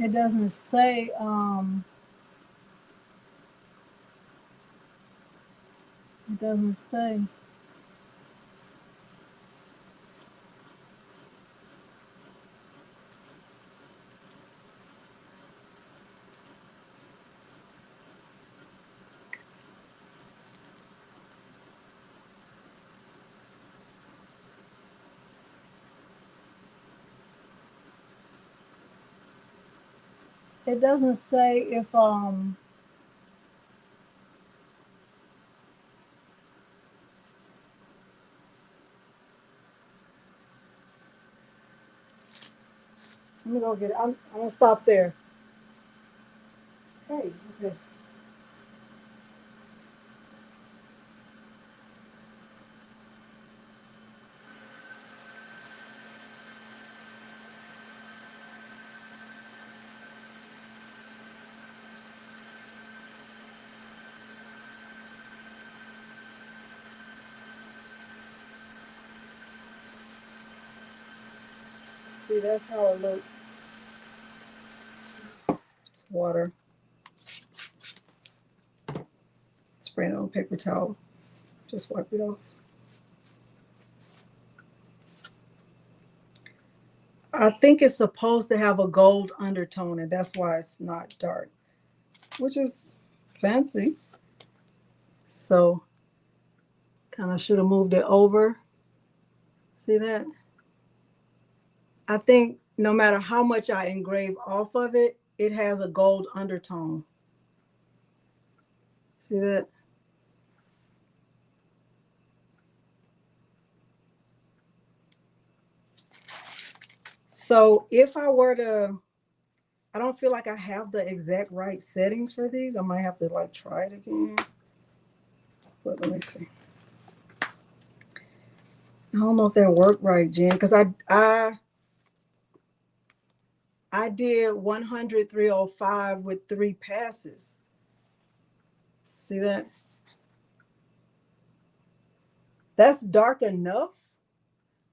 It doesn't say. It doesn't say. It doesn't say if Let me go get it. I'm gonna stop there. Hey, okay. See, that's how it looks. Just water. Spray it on paper towel. Just wipe it off. I think it's supposed to have a gold undertone, and that's why it's not dark, which is fancy. So kind of should have moved it over. See that? I think no matter how much I engrave off of it, it has a gold undertone. See that? So if I were to, I don't feel like I have the exact right settings for these. I might have to like try it again. But let me see. I don't know if that worked right, Jen, because I did 100 305 with 3 passes. See that? That's dark enough,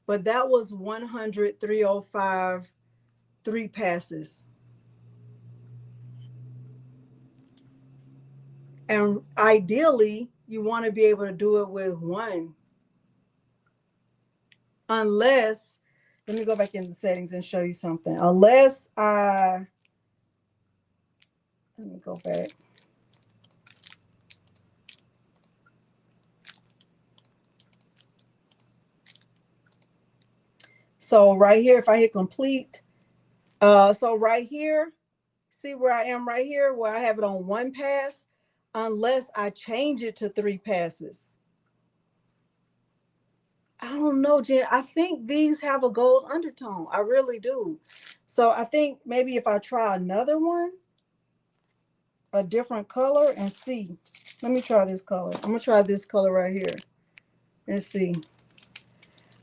but that was 100 305 3 passes. And ideally, you want to be able to do it with 1. Unless, let me go back into settings and show you something. Unless let me go back. So right here, if I hit complete, so right here, see where I am right here, where I have it on 1 pass, unless I change it to 3 passes. I don't know, Jen. I think these have a gold undertone. I really do. So I think maybe if I try another one, a different color, and see. Let me try this color. I'm going to try this color right here and see.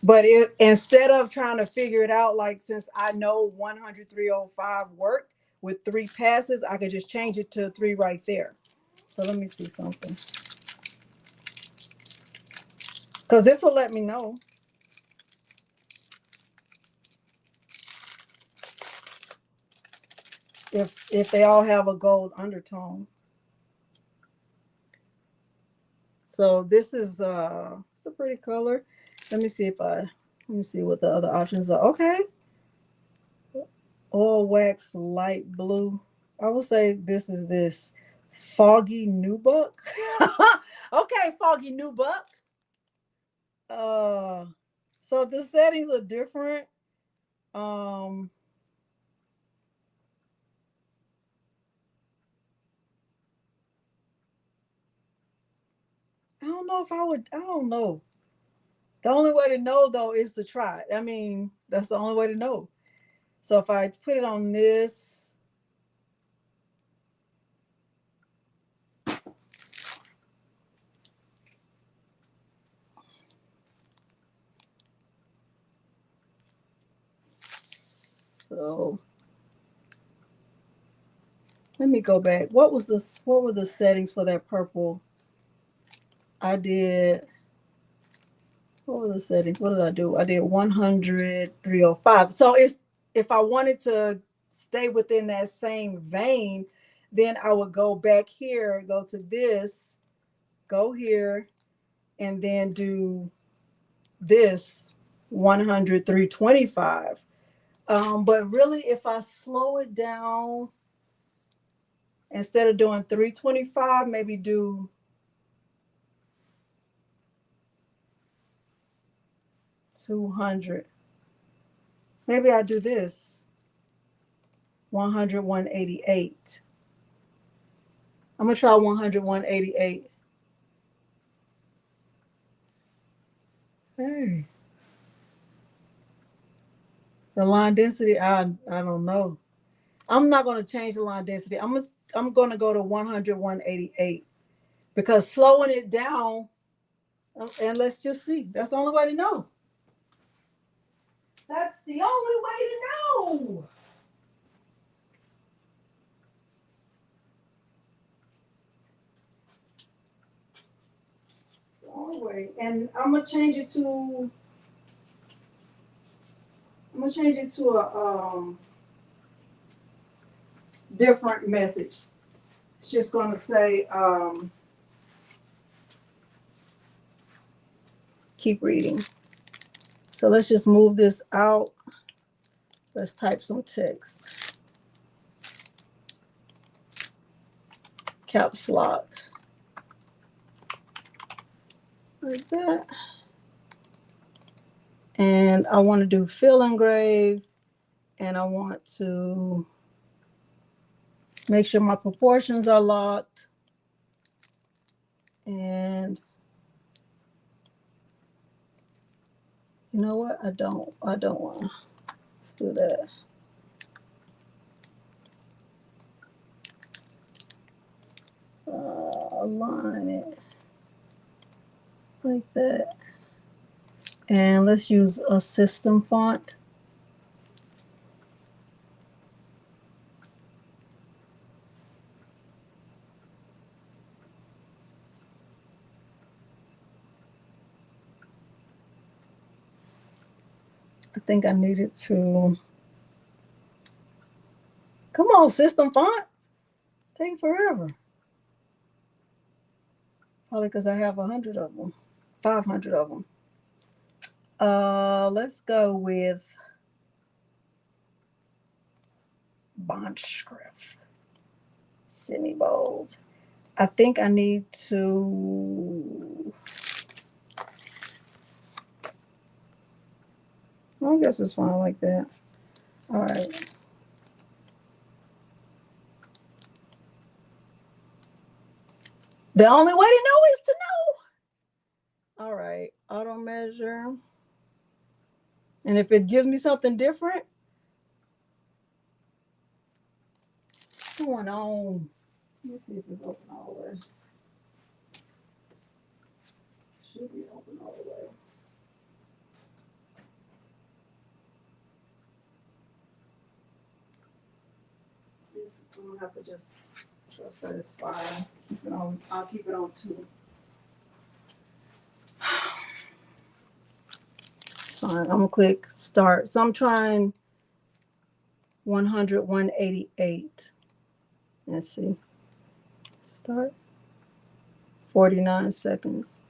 But instead of trying to figure it out, like since I know 100 305 worked with 3 passes, I could just change it to 3 right there. So let me see something. Because this will let me know. If they all have a gold undertone. So this is it's a pretty color. Let me see let me see what the other options are. Okay. Oil wax light blue. I will say this is this foggy nubuck. Okay, foggy nubuck. So the settings are different. I don't know if I would, I don't know. The only way to know though is to try. I mean, that's the only way to know. So if I put it on this, so let me go back. What were the settings for that purple? I did, what were the settings? What did I do? I did 100 305. So it's, if I wanted to stay within that same vein, then I would go back here, go to this, go here, and then do this 100 325. But really, if I slow it down, instead of doing 325, maybe do 200. Maybe I do this 100 188. I'm gonna try 100 188. Hey, the line density, I don't know. I'm not gonna change the line density. I'm gonna go to 100 188 because slowing it down, and let's just see. That's the only way to know. That's the only way to know. The only way. And I'm gonna change it to, I'm gonna change it to a different message. It's just gonna say keep reading. So let's just move this out. Let's type some text. Caps lock. Like that. And I want to do fill engrave, and I want to make sure my proportions are locked. And you know what? I don't want to. Let's do that. Align it like that. And let's use a system font. I think I needed to. Come on, system font. Take forever. Probably because I have 100 of them, 500 of them. Let's go with bond script, semi-bold. I think I need to. I guess it's fine like that. All right. The only way to know is to know. All right, auto measure. And if it gives me something different, what's going on? Let's see if it's open all the way. Should be open all the way. I'm gonna have to just trust that it's fine. Keep it on. I'll keep it on 2. It's fine. I'm gonna click start. So I'm trying 100, 188. Let's see. Start. 49 seconds.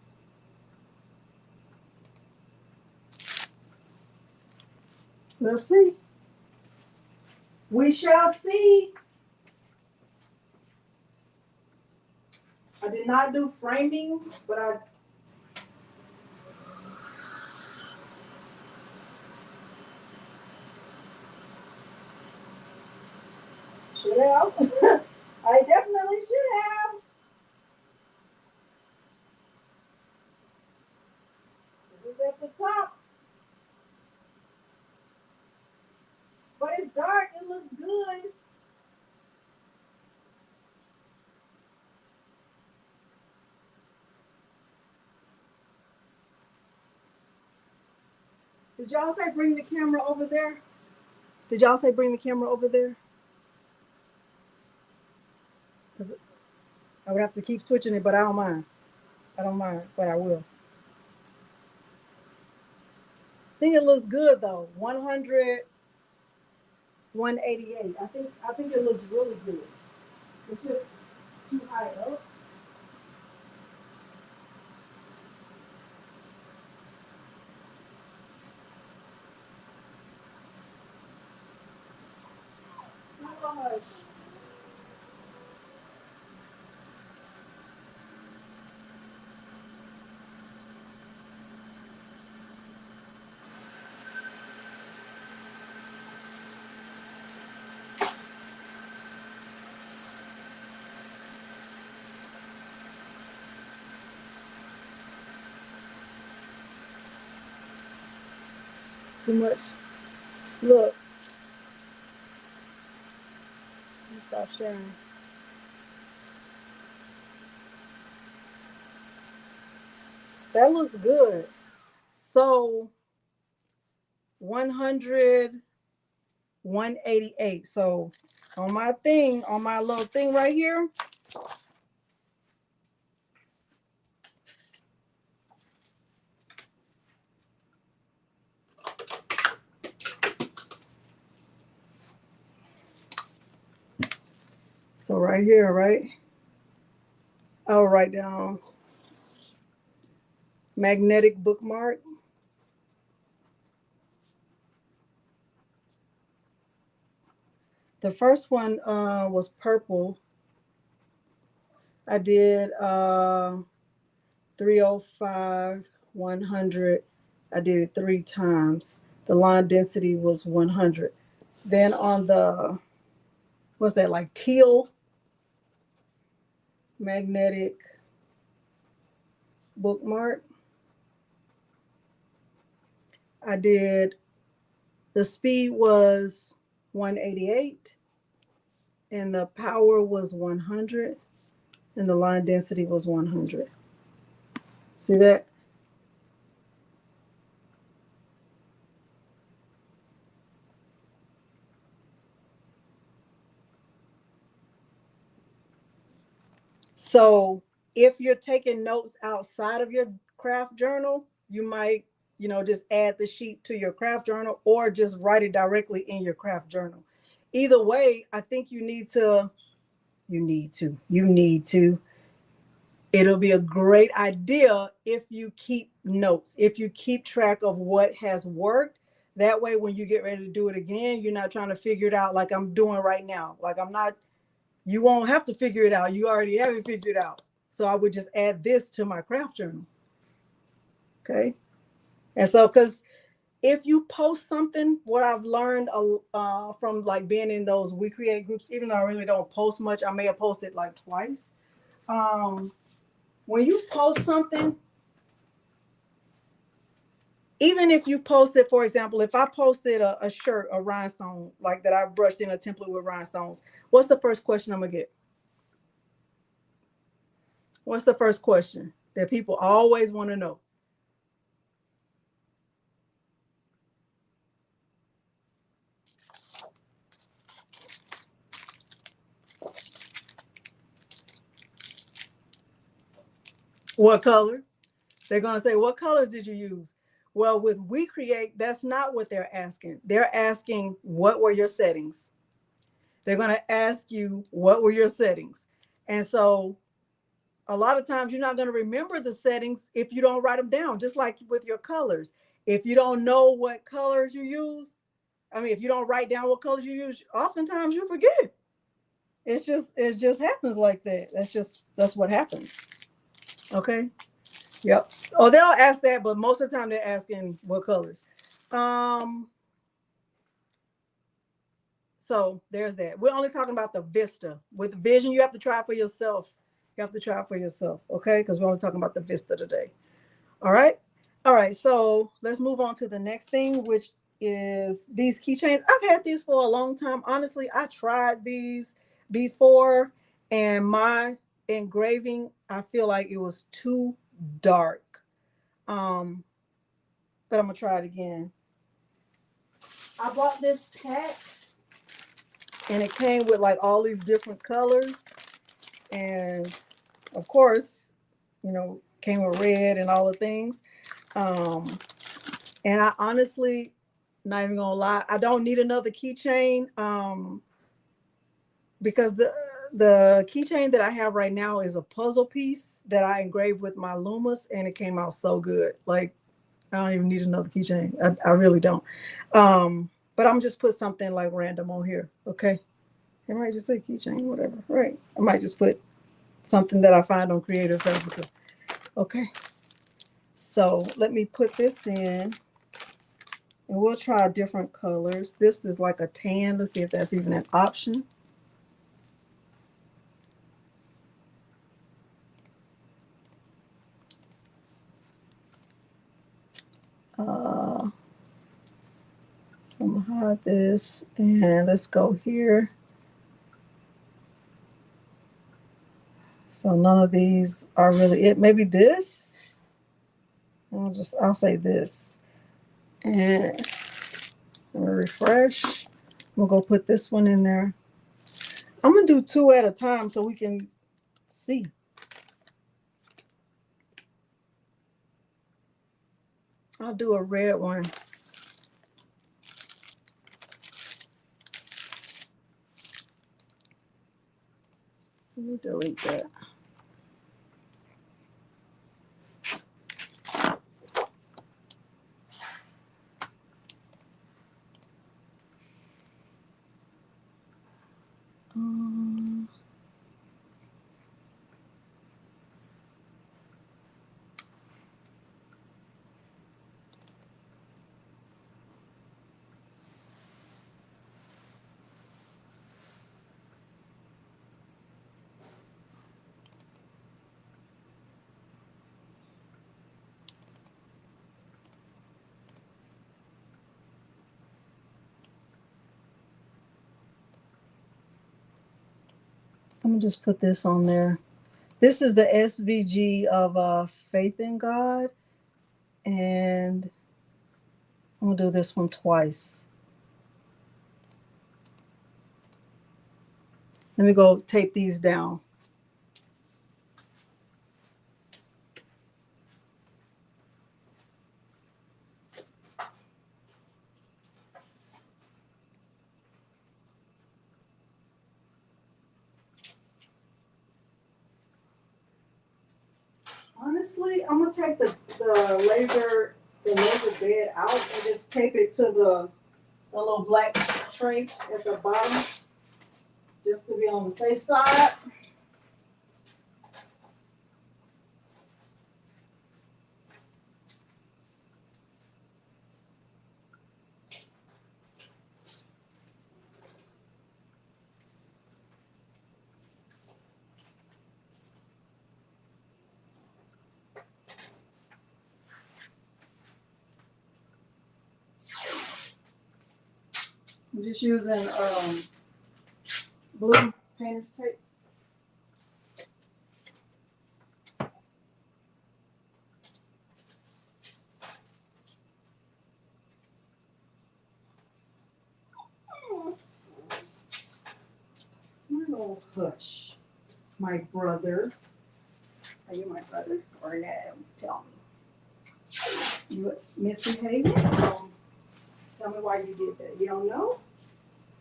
We'll see. We shall see. I did not do framing, but I should have. I definitely should have. This is at the top. But it's dark. It looks good. Did y'all say bring the camera over there? Did y'all say bring the camera over there? Because I would have to keep switching it, but I don't mind. I don't mind, but I will. I think it looks good though. 100, 188. I think it looks really good. It's just too high up. Gosh. Too much. Look. Let me stop sharing. That looks good. So 100, 188. So on my thing, on my little thing right here, So right here, right, I'll write down magnetic bookmark. The first one was purple. I did 305, 100. I did it 3 times. The line density was 100. Then on the, what's that, like teal magnetic bookmark, I did, the speed was 188 and the power was 100 and the line density was 100. See that? So if you're taking notes outside of your craft journal, you might, just add the sheet to your craft journal or just write it directly in your craft journal. Either way, I think you need to. It'll be a great idea if you keep notes, if you keep track of what has worked. That way, when you get ready to do it again, you're not trying to figure it out like I'm doing right now. Like I'm not, you won't have to figure it out. You already have it figured out. So I would just add this to my craft journal. Okay. And so, because if you post something, what I've learned from like being in those WeCreat groups, even though I really don't post much, I may have posted like twice. When you post something, even if you posted, for example, if I posted a shirt, a rhinestone, like that I brushed in a template with rhinestones, what's the first question I'm gonna get? What's the first question that people always want to know? What color? They're going to say, what colors did you use? Well, with WeCreat, that's not what they're asking. They're asking, what were your settings? They're going to ask you, what were your settings? And so a lot of times you're not going to remember the settings if you don't write them down, just like with your colors. If you don't know what colors you use, if you don't write down what colors you use, oftentimes you forget. It just happens like that. That's what happens. Okay. Yep. Oh, they'll ask that, but most of the time they're asking what colors. So there's that. We're only talking about the Vista. With Vision, you have to try it for yourself. You have to try it for yourself, okay? Because we're only talking about the Vista today. All right. All right. So let's move on to the next thing, which is these keychains. I've had these for a long time. Honestly, I tried these before, and my engraving, I feel like it was too dark. But I'm gonna try it again. I bought this pack and it came with like all these different colors, and of course, came with red and all the things. And I honestly, not even gonna lie, I don't need another keychain because the keychain that I have right now is a puzzle piece that I engraved with my Lumas, and it came out so good. Like, I don't even need another keychain. I really don't. But I'm just put something like random on here. Okay. It might just say keychain, whatever. Right. I might just put something that I find on Creative Fabrica. Okay. So let me put this in and we'll try different colors. This is like a tan. Let's see if that's even an option. So I'm gonna hide this and let's go here. So none of these are really it. Maybe this. I'll say this. And I'm gonna refresh. I'm gonna go put this one in there. I'm gonna do 2 at a time so we can see. I'll do a red one. Delete that. I'm gonna just put this on there. This is the SVG of Faith in God, and I'm gonna do this one twice. Let me go tape these down. Honestly, I'm gonna take the laser bed out and just tape it to the little black tray at the bottom, just to be on the safe side. I'm just using blue painter's tape. Oh, hush, my brother. Are you my brother or no? Tell me. You misbehaving? Tell me why you did that. You don't know?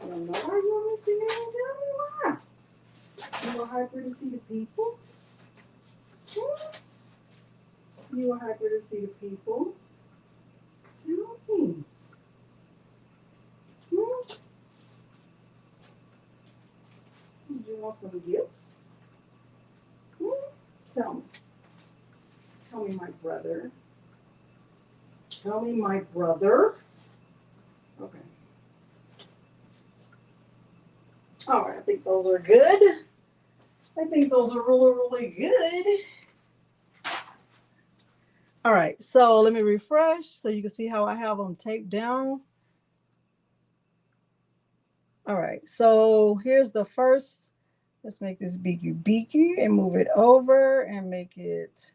You don't know why you were misbehaving? Tell me why. You were hyper to see the people? You were hyper to see the people? Tell me. You want some gifts? Tell me. Tell me, my brother. Tell me, my brother. Okay. All right, I think those are good. I think those are really, really good. All right, so let me refresh so you can see how I have them taped down. All right, so here's the first. Let's make this beaky and move it over and make it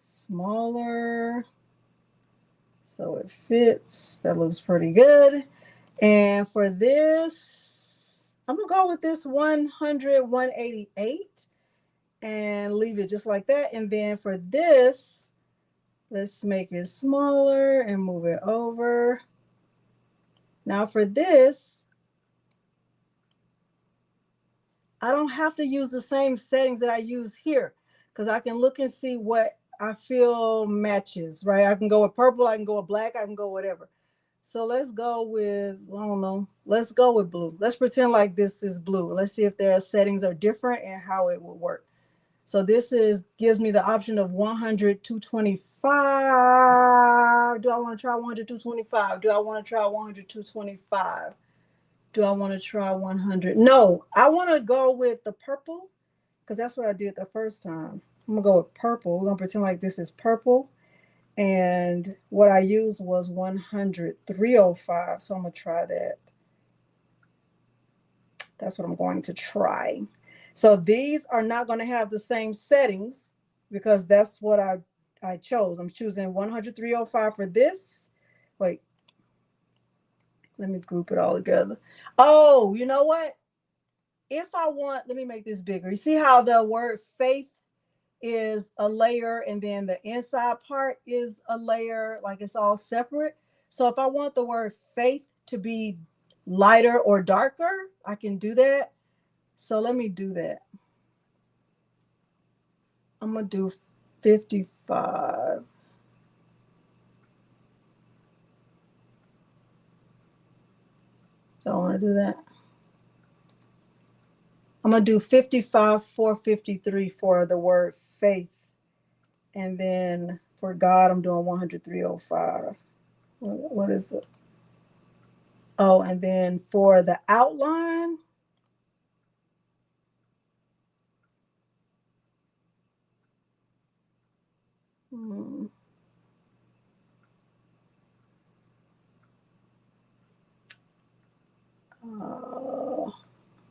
smaller so it fits. That looks pretty good. And for this, I'm gonna go with this 100, 188 and leave it just like that. And then for this, let's make it smaller and move it over. Now for this, I don't have to use the same settings that I use here because I can look and see what I feel matches, right? I can go with purple, I can go with black, I can go whatever. So let's go with, I don't know, let's go with blue. Let's pretend like this is blue. Let's see if their settings are different and how it will work. So this gives me the option of 100, 225. Do I want to try 100, 225? Do I want to try 100, 225? Do I want to try 100? No, I want to go with the purple because that's what I did the first time. I'm going to go with purple. We're going to pretend like this is purple. And what I used was 100, 305. So I'm going to try that. That's what I'm going to try. So these are not going to have the same settings because that's what I chose. I'm choosing 100, 305 for this. Wait. Let me group it all together. Oh, you know what? If I want, let me make this bigger. You see how the word faith is a layer and then the inside part is a layer, like it's all separate. So if I want the word faith to be lighter or darker, I can do that. So let me do that. I'm gonna do 55. Don't want to do that. I'm gonna do 55, 453 for the word faith, and then for God, I'm doing 103.05. What is it? Oh, and then for the outline,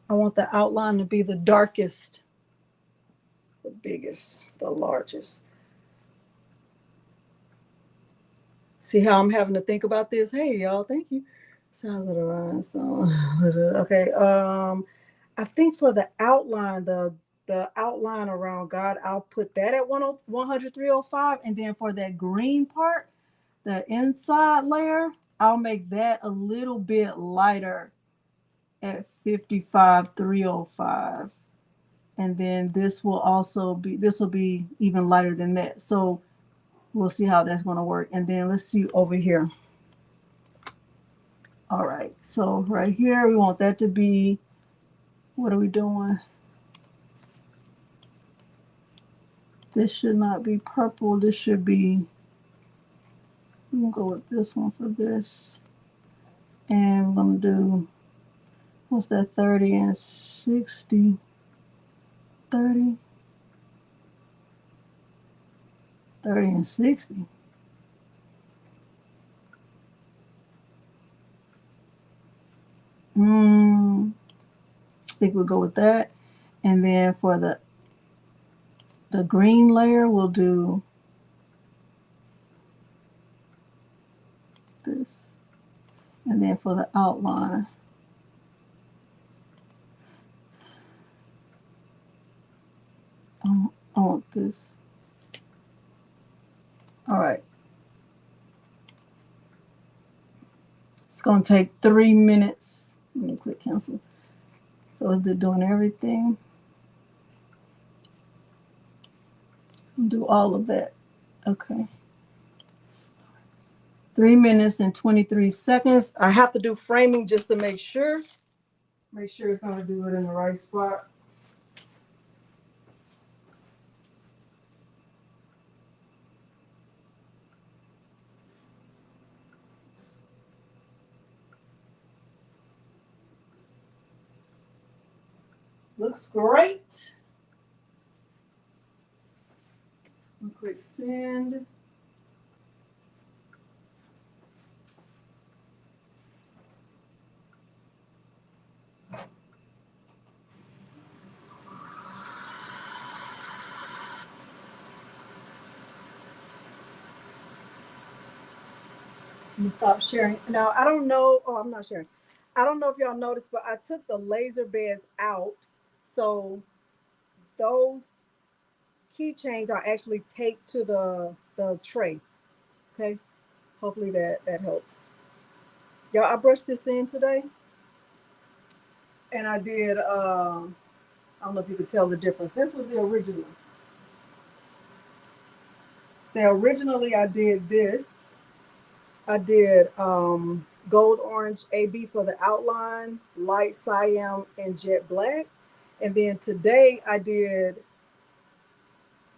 I want the outline to be the darkest, the biggest, the largest. See how I'm having to think about this? Hey, y'all, thank you. Sounds of the rhinestone. Okay. I think for the outline, the outline around God, I'll put that at 103.05, and then for that green part, the inside layer, I'll make that a little bit lighter at 55.305. And then this will be even lighter than that. So we'll see how that's going to work. And then let's see over here. All right, so right here, we want that to be, what are we doing? This should not be purple. This should be, I'm going to go with this one for this. And we're going to do, what's that, 30 and 60? 30? 30 and 60. I think we'll go with that. And then for the green layer, we'll do this. And then for the outline, I want this. All right. It's going to take 3 minutes. Let me click cancel. So it's doing everything. It's going to do all of that. Okay. 3 minutes and 23 seconds. I have to do framing just to make sure. Make sure it's going to do it in the right spot. Looks great. I'll click send. Let me stop sharing. Now, I don't know. Oh, I'm not sharing. I don't know if y'all noticed, but I took the laser beds out. So those keychains are actually taped to the tray. Okay. Hopefully that helps. Y'all, I brushed this in today. And I did, I don't know if you could tell the difference. This was the original. So originally I did this. I did gold orange AB for the outline, light cyan, and jet black. And then today I did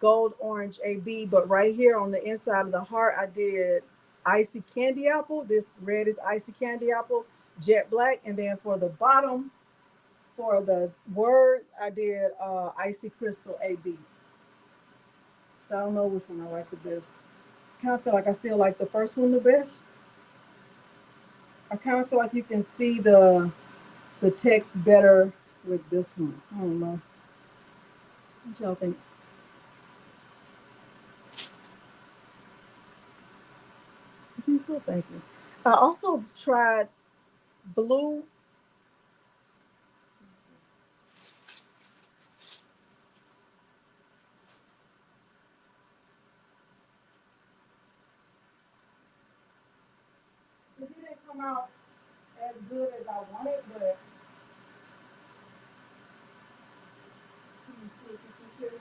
gold orange AB, but right here on the inside of the heart, I did icy candy apple. This red is icy candy apple, jet black. And then for the bottom, for the words, I did icy crystal AB. So I don't know which one I like the best. I kind of feel like I still like the first one the best. I kind of feel like you can see the text better with this one. I don't know. What y'all think? I think so. Thank you. I also tried blue. It didn't come out as good as I wanted, but let me see if you see here.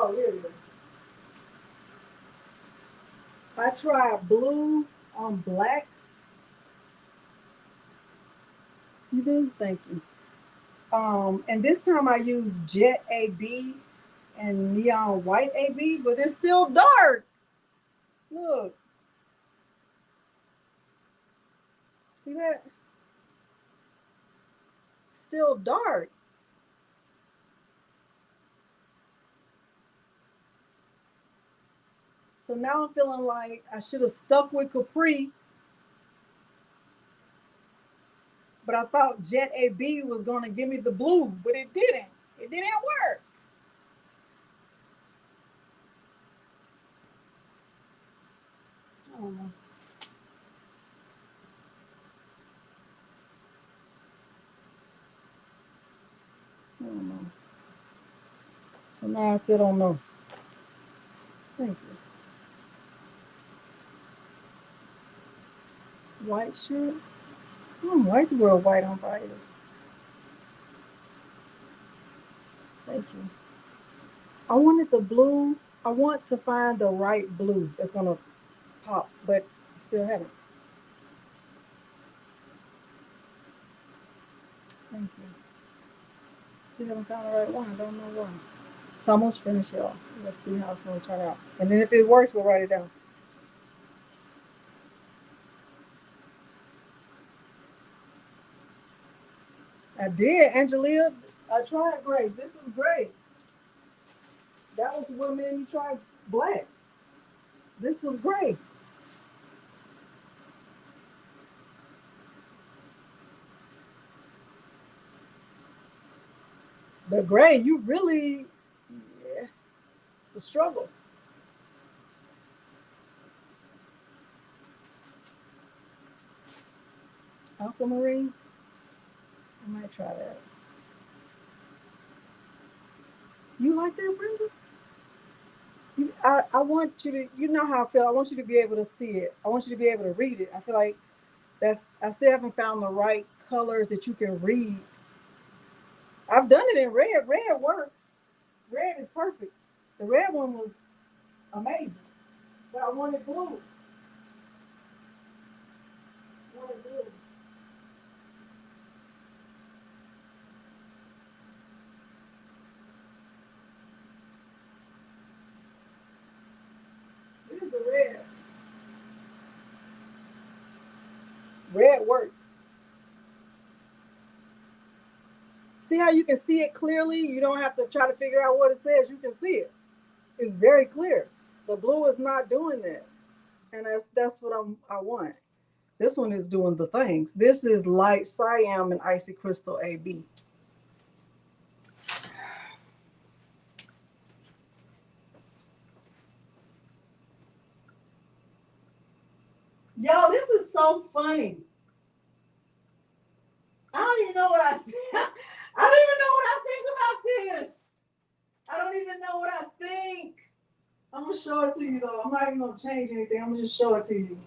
Oh, here it is. I tried blue on black. You did? Thank you. And this time I used jet AB and neon white AB, but it's still dark. Look. See that? Still dark. So now I'm feeling like I should have stuck with Capri, but I thought Jet AB was going to give me the blue, but it didn't. It didn't work. I don't know. I don't know. So now I still don't know. Thank you. White shirt. I don't like to wear white on bias. Thank you. I wanted the blue. I want to find the right blue that's gonna pop, but I still haven't. Thank you. Still haven't found the right one. I don't know why. It's almost finished, y'all. Let's see how it's gonna turn out. And then if it works, we'll write it down. I did, Angelia. I tried gray. This is gray. That was what made me try black. This was gray. The gray, you really, yeah, it's a struggle. Aquamarine, I might try that. You like that, Brenda? I want you to, you know how I feel. I want you to be able to see it. I want you to be able to read it. I feel like I still haven't found the right colors that you can read. I've done it in red. Red works. Red is perfect. The red one was amazing. But I wanted blue. I wanted blue. Here's the red. Red worked. See how you can see it clearly? You don't have to try to figure out what it says. You can see it. It's very clear. The blue is not doing that. And that's what I want. This one is doing the things. This is light cyan and icy crystal AB. Yo, this is so funny. I don't even know what I I don't even know what I think about this. I don't even know what I think. I'm gonna show it to you though. I'm not even gonna change anything. I'm gonna just show it to you.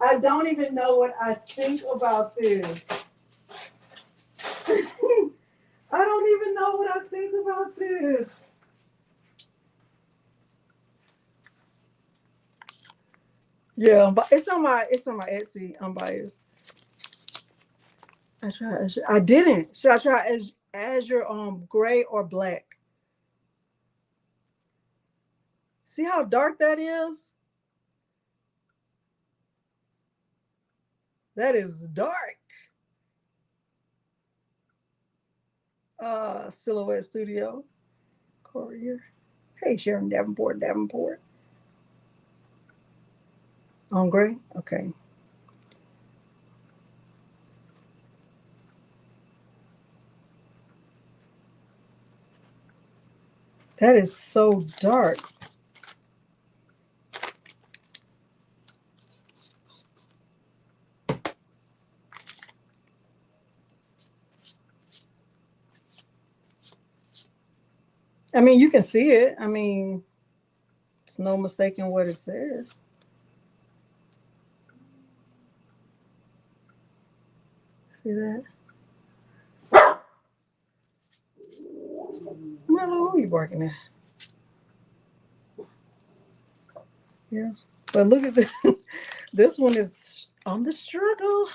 I don't even know what I think about this. I don't even know what I think about this. Yeah, but it's on my Etsy unbiased. I didn't. Should I try Azure gray or black? See how dark that is? That is dark. Silhouette Studio. Courier. Hey, Sharon Davenport. On gray? Okay. That is so dark. I mean, you can see it. I mean, it's no mistaking what it says. See that? Milo, who are you barking at? Yeah. But look at this. This one is on the struggle.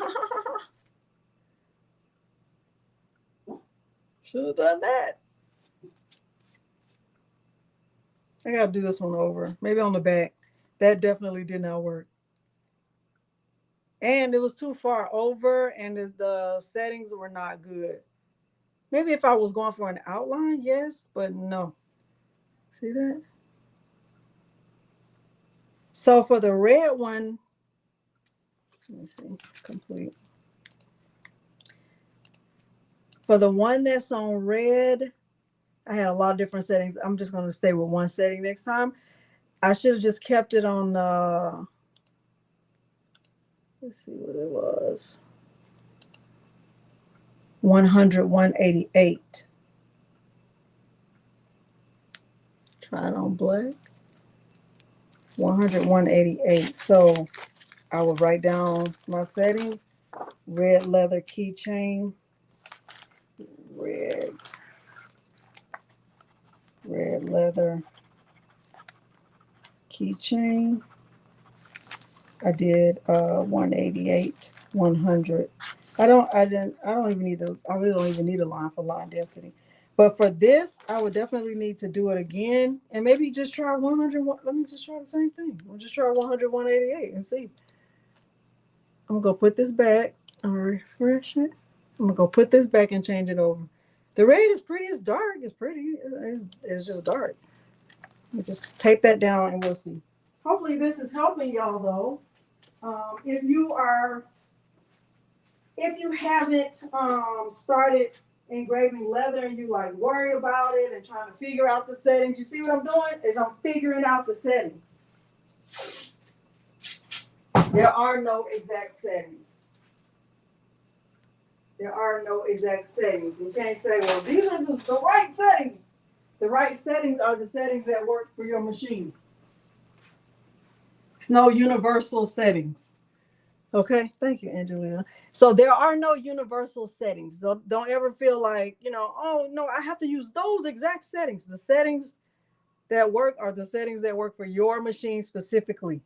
Should have done that. I gotta do this one over. Maybe on the back. That definitely did not work. And it was too far over, and the settings were not good. Maybe if I was going for an outline, yes, but no. See that? So for the red one, let me see, complete. For the one that's on red, I had a lot of different settings. I'm just going to stay with one setting next time. I should have just kept it on the, let's see what it was. 100, 188. Try it on black. 100, 188. So I will write down my settings. Red leather keychain. Red leather keychain. I did 188, 100. I don't even need I really don't even need a line for line density. But for this, I would definitely need to do it again and maybe just try 100. Let me just try the same thing. We'll just try 100, 188 and see. I'm gonna go put this back. I'm gonna refresh it. I'm gonna go put this back and change it over. The red is pretty. It's dark. It's pretty. It's just dark. Let me just tape that down and we'll see. Hopefully this is helping y'all though. If you haven't started engraving leather and you like worried about it and trying to figure out the settings, you see what I'm doing is I'm figuring out the settings. There are no exact settings. There are no exact settings. You can't say, well, these are the right settings. The right settings are the settings that work for your machine. It's no universal settings. Okay, thank you, Angelina. So there are no universal settings. So don't ever feel like, oh no, I have to use those exact settings. The settings that work are the settings that work for your machine specifically.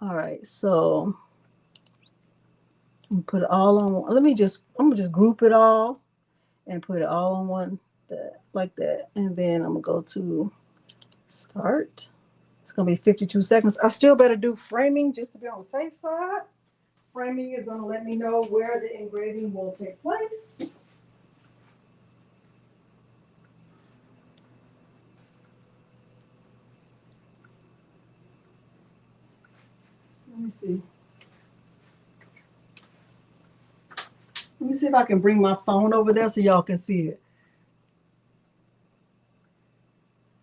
All right, so I'm gonna put it all on. I'm gonna just group it all and put it all on one like that, and then I'm gonna go to start. It's gonna be 52 seconds. I still better do framing just to be on the safe side. Framing is gonna let me know where the engraving will take place. Let me see. Let me see if I can bring my phone over there so y'all can see it.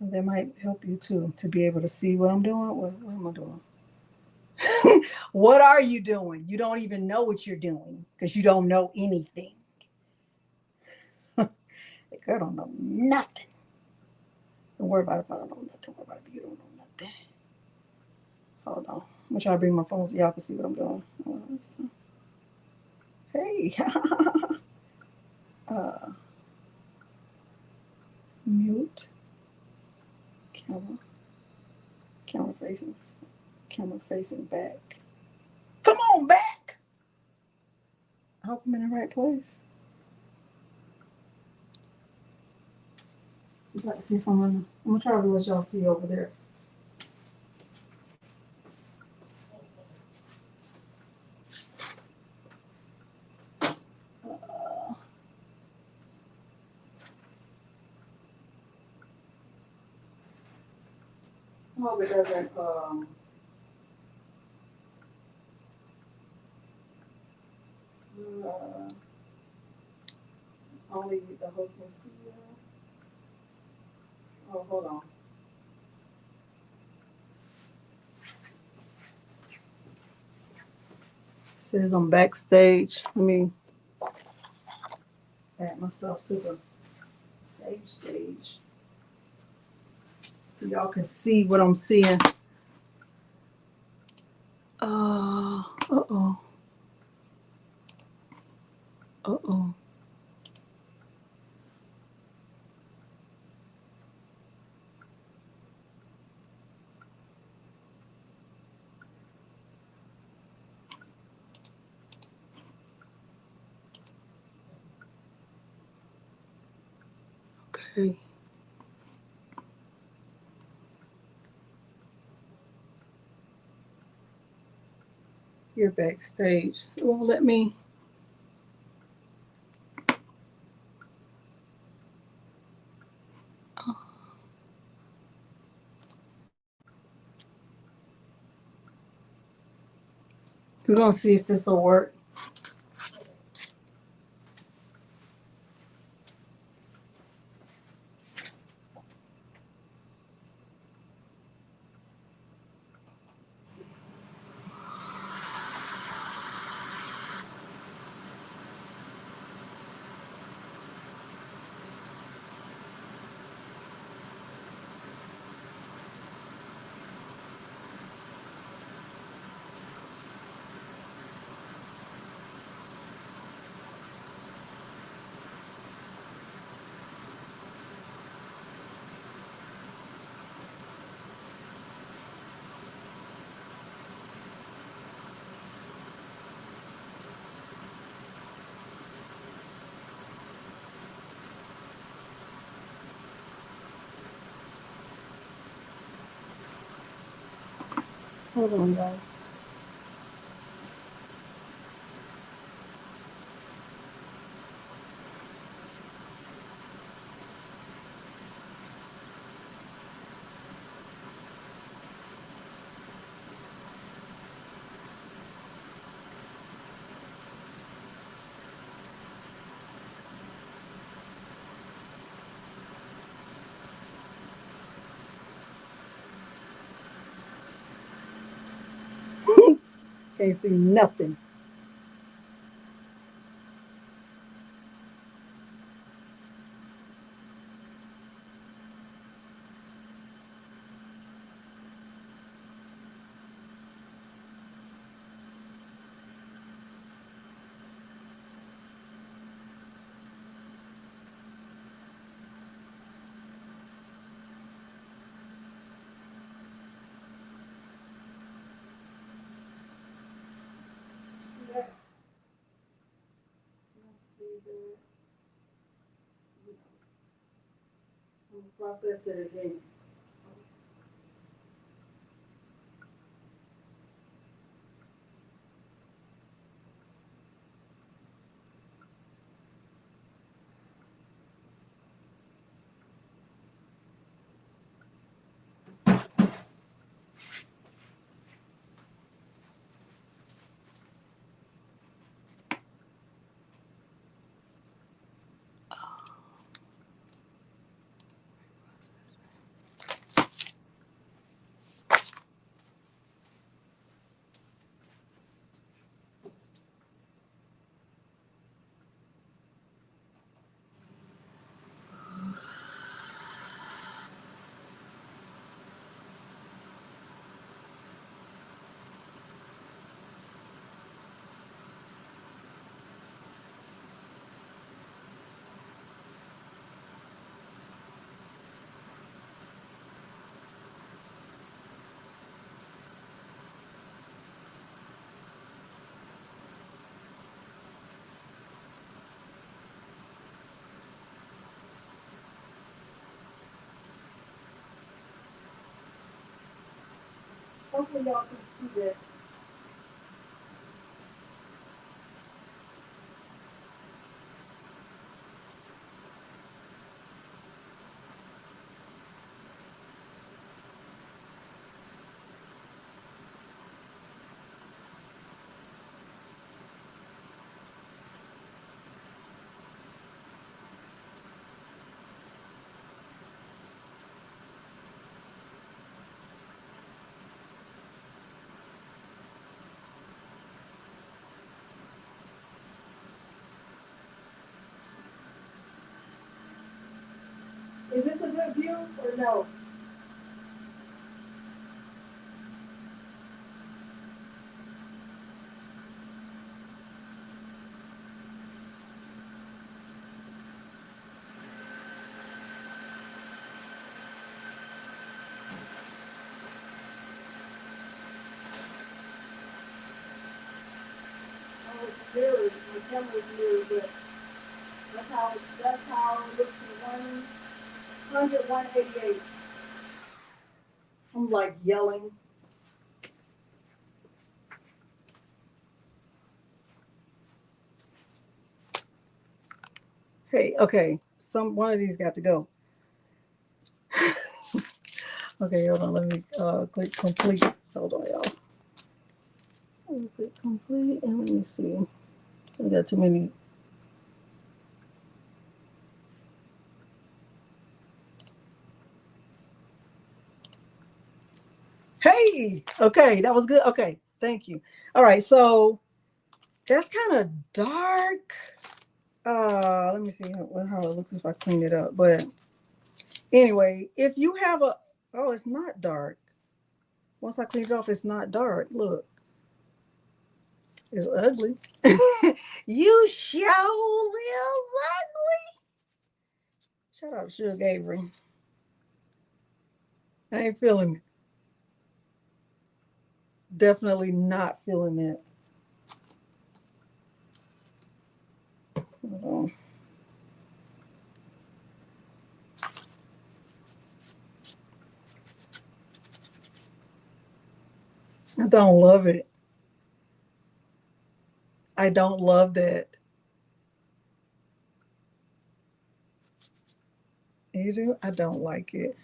And that might help you too, to be able to see what I'm doing. What am I doing? What are you doing? You don't even know what you're doing because you don't know anything. The girl don't know nothing. Don't worry about it if I don't know nothing. Worry about it if you don't know nothing. Hold on. I'm gonna try to bring my phone so y'all can see what I'm doing. Hey. Mute. Camera facing back. Come on back. I hope I'm in the right place. I'd like to see if I'm gonna try to let y'all see over there. I hope it doesn't only the host can see. Oh, hold on. It says I'm backstage. Let me add myself to the stage. So y'all can see what I'm seeing. Uh-oh. Okay. You're backstage. It won't let me. We're gonna see if this will work. Hold on, guys. Can't see nothing. Process it again. Hopefully y'all can see that. Is this a good view or no? Oh, it's mirrored. The camera's mirrored, but that's how it looks in one. 100, 188. I'm like yelling. Hey, okay. One of these got to go. Okay, hold on. Let me click complete. Hold on, y'all. Let me click complete and let me see. We got too many. Hey, okay, that was good. Okay, thank you. All right, so that's kind of dark. Let me see how it looks if I clean it up. But anyway, if you have it's not dark. Once I clean it off, it's not dark. Look, it's ugly. You sure is ugly. Shut up, Sugar Avery. I ain't feeling it. Definitely not feeling it. Hold on. I don't love it. I don't love that. You do? I don't like it.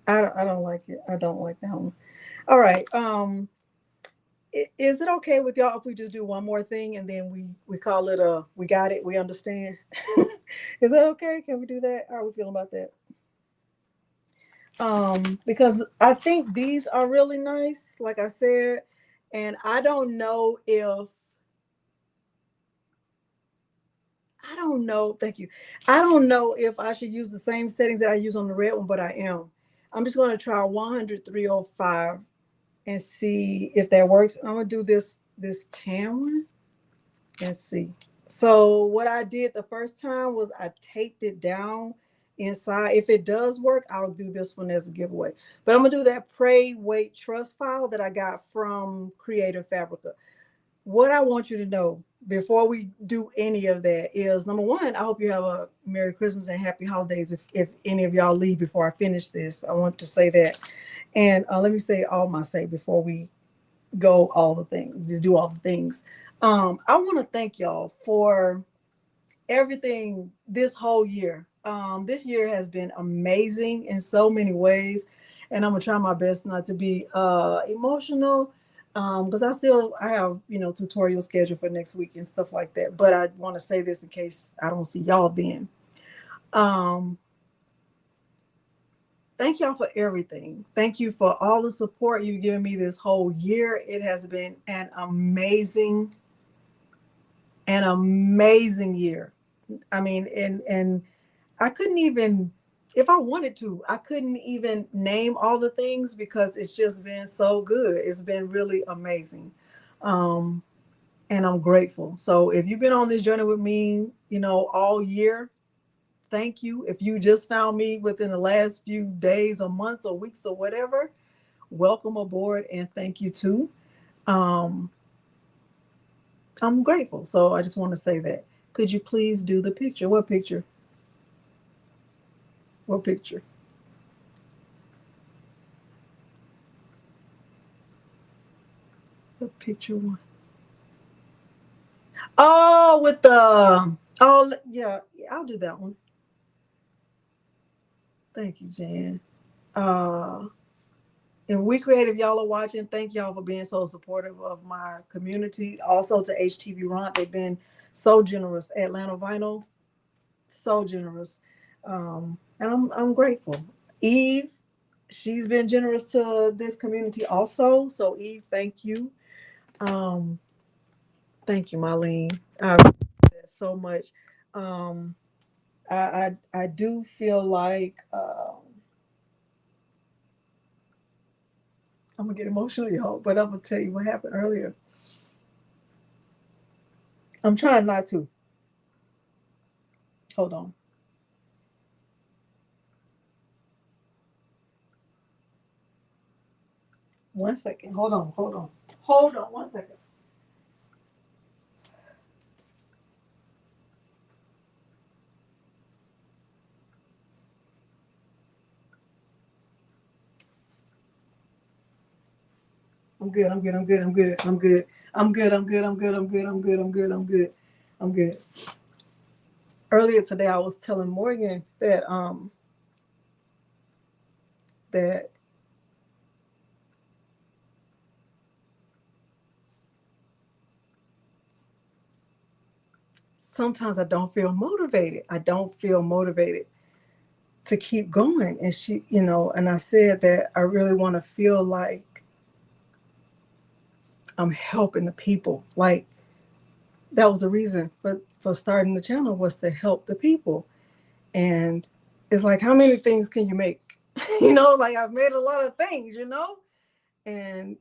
I don't like it. I don't like that one. All right. Is it okay with y'all if we just do one more thing and then we call it we got it, we understand? Is that okay? Can we do that? How are we feeling about that? Because I think these are really nice, like I said, and I don't know if I don't know. Thank you. I don't know if I should use the same settings that I use on the red one, but I am. I'm just going to try 100 305 and see if that works. I'm gonna do this tan one and see. So what I did the first time was I taped it down inside. If it does work, I'll do this one as a giveaway. But I'm gonna do that Pray, Wait, Trust file that I got from Creative Fabrica. What I want you to know before we do any of that is, number one, I hope you have a Merry Christmas and Happy Holidays. If any of y'all leave before I finish this, I want to say that. And let me say all my say before we go all the things, to do all the things. I want to thank y'all for everything this whole year. This year has been amazing in so many ways, and I'm gonna try my best not to be emotional, because I have tutorial schedule for next week and stuff like that. But I want to say this in case I don't see y'all then. Thank y'all for everything. Thank you for all the support you've given me this whole year. It has been an amazing year. I mean, and I couldn't even, if I wanted to, I couldn't even name all the things because it's just been so good. It's been really amazing. And I'm grateful. So if you've been on this journey with me, all year, thank you. If you just found me within the last few days or months or weeks or whatever, welcome aboard and thank you too. I'm grateful. So I just want to say that. Could you please do the picture? What picture? What picture? The picture one. Oh, with the, oh, yeah, I'll do that one. Thank you, Jan. And WeCreat, if y'all are watching, thank y'all for being so supportive of my community. Also to HTV Ron, they've been so generous. Atlanta Vinyl, so generous. And I'm grateful. Eve, she's been generous to this community also. So Eve, thank you. Thank you, Marlene. I appreciate that so much. Um, I do feel like I'm gonna get emotional, y'all, but I'm gonna tell you what happened earlier. I'm trying not to. Hold on. One second. Hold on. Hold on. Hold on. 1 second. I'm good. I'm good. I'm good. I'm good. I'm good. I'm good. I'm good. I'm good. I'm good. I'm good. I'm good. I'm good. I'm good. Earlier today, I was telling Morgan that sometimes I don't feel motivated. I don't feel motivated to keep going. And she, and I said that I really want to feel like I'm helping the people. Like that was the reason for starting the channel, was to help the people. And it's like, how many things can you make? Like I've made a lot of things, and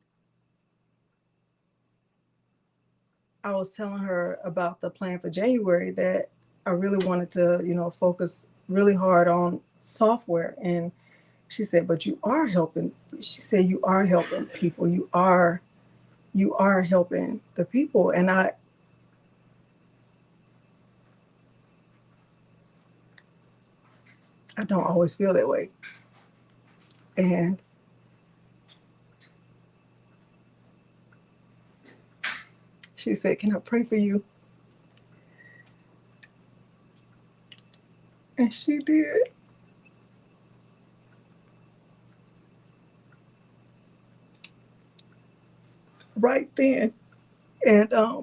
I was telling her about the plan for January, that I really wanted to, focus really hard on software. And she said, but you are helping. She said, you are helping people. You are helping the people. And I don't always feel that way. And she said, can I pray for you? And she did. Right then. And I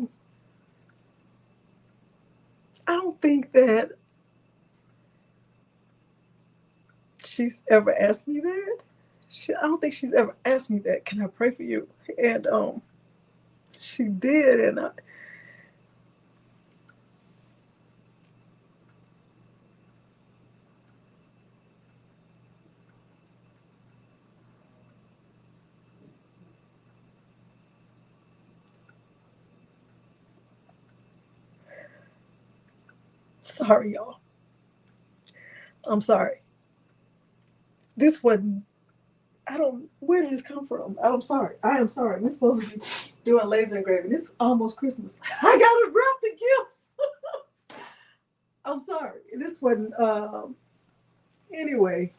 don't think that she's ever asked me that. I don't think she's ever asked me that. Can I pray for you? And she did. And sorry, y'all. I'm sorry. This wasn't, where did this come from? I'm sorry. I am sorry. We're supposed to be doing laser engraving. It's almost Christmas. I gotta wrap the gifts. I'm sorry. This wasn't, anyway,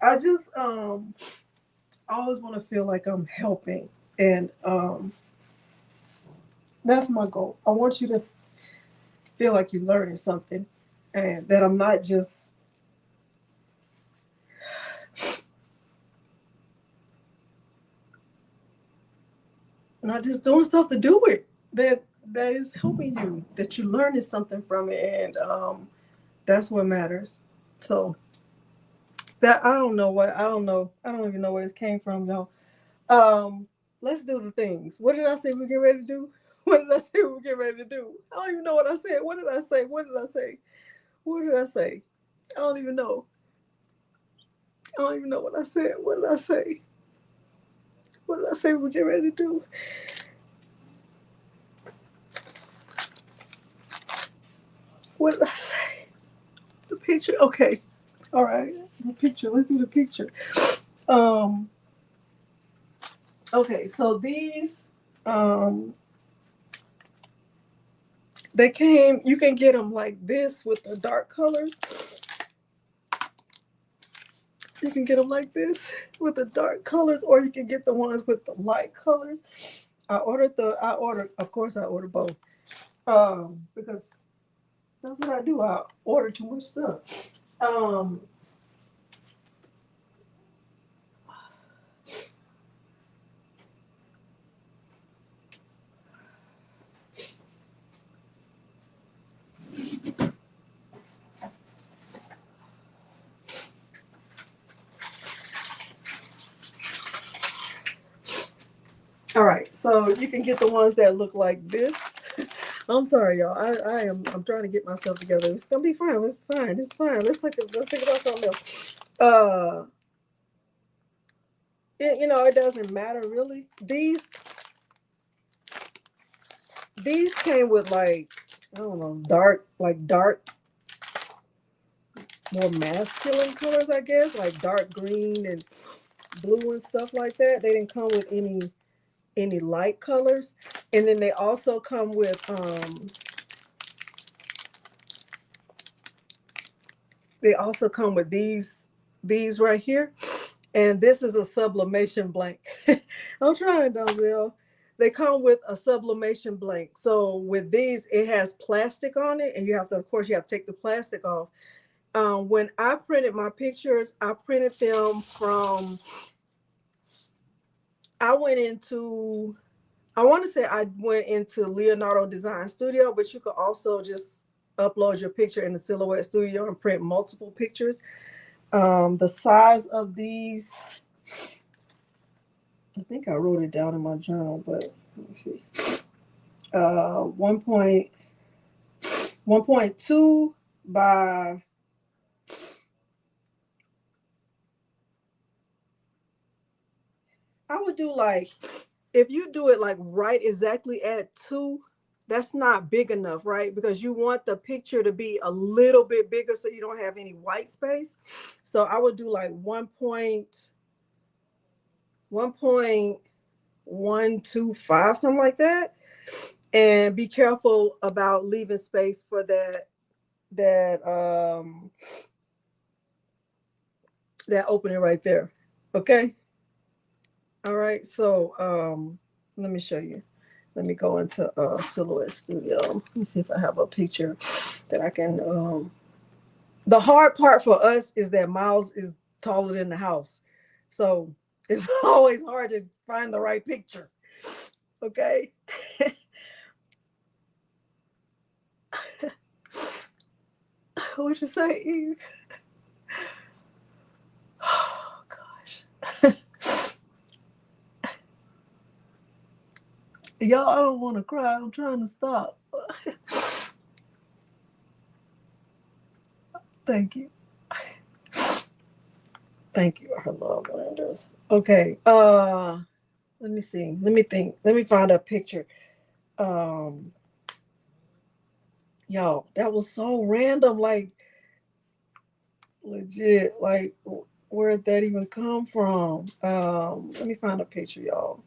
I just, always want to feel like I'm helping. And, that's my goal. I want you to feel like you're learning something, and that I'm not just doing stuff to do it. That is helping you, that you're learning something from it. And that's what matters. So that, I don't even know where this came from, y'all. Let's do the things. What did I say we're getting ready to do? What did I say we're getting ready to do? I don't even know what I said. What did I say? What did I say? What did I say? I don't even know. I don't even know what I said. What did I say? What did I say we're getting ready to do? What did I say? The picture. Okay. All right. The picture. Let's do the picture. Okay. So these, they came. You can get them like this with the dark colors. You can get them like this with the dark colors, or you can get the ones with the light colors. Of course, I ordered both. Because that's what I do. I order too much stuff. All right, so you can get the ones that look like this. I'm sorry, y'all. I'm trying to get myself together. It's gonna be fine. It's fine. It's fine. Let's think about something else. It doesn't matter really. These came with, like, I don't know, dark, more masculine colors, I guess, like dark green and blue and stuff like that. They didn't come with any light colors. And then they also come with these right here. And this is a sublimation blank. I'm trying, Donzel. They come with a sublimation blank. So with these, it has plastic on it, and you have to, of course, you have to take the plastic off. When I printed my pictures, I printed them from, I want to say I went into Leonardo Design Studio, but you could also just upload your picture in the Silhouette Studio and print multiple pictures. The size of these, I think I wrote it down in my journal, but let me see. 1.2 by, I would do like, if you do it like right exactly at 2, that's not big enough, right? Because you want the picture to be a little bit bigger so you don't have any white space. So I would do like 1.125, something like that. And be careful about leaving space for that opening right there. Okay. All right. So let me show you. Let me go into Silhouette Studio. Let me see if I have a picture that I can. The hard part for us is that Miles is taller than the house. So it's always hard to find the right picture. Okay. What'd you say, Eve? Oh, gosh. Y'all, I don't want to cry. I'm trying to stop. Thank you. Thank you, our love landers. Okay. Let me see. Let me think. Let me find a picture. Y'all, that was so random. Like, legit. Like, where'd that even come from? Let me find a picture, y'all.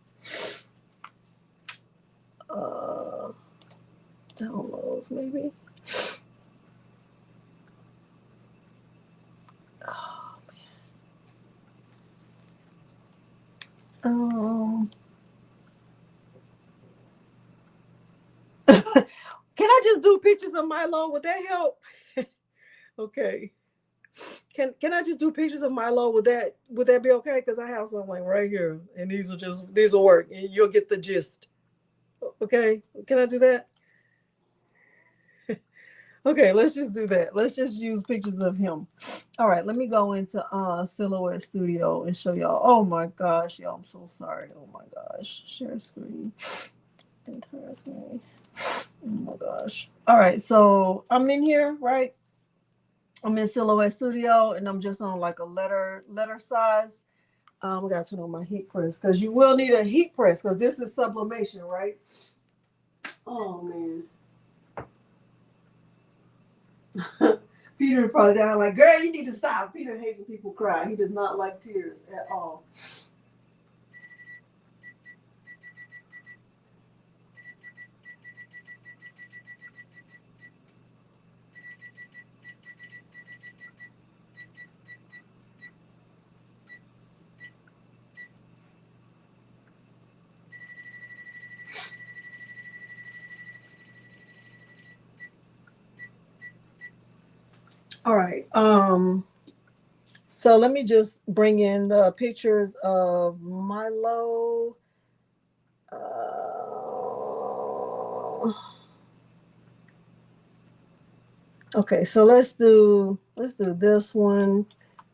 Downloads, maybe. Oh man. Can I just do pictures of Milo? Would that help? Okay. Can I just do pictures of Milo? Would that be okay? Because I have some like right here, and these will work, and you'll get the gist. Okay. Can I do that? Okay, let's just do that. Let's just use pictures of him. All right, let me go into Silhouette Studio and show y'all. Oh my gosh, y'all, I'm so sorry. Oh my gosh. Share screen. Entire screen. Oh my gosh. All right, so I'm in here, right? I'm in Silhouette Studio, and I'm just on like a letter size. I got to turn on my heat press because you will need a heat press because this is sublimation, right? Oh man. Peter probably down like, girl, you need to stop. Peter hates when people cry. He does not like tears at all. All right. So let me just bring in the pictures of Milo. Okay, so let's do this one.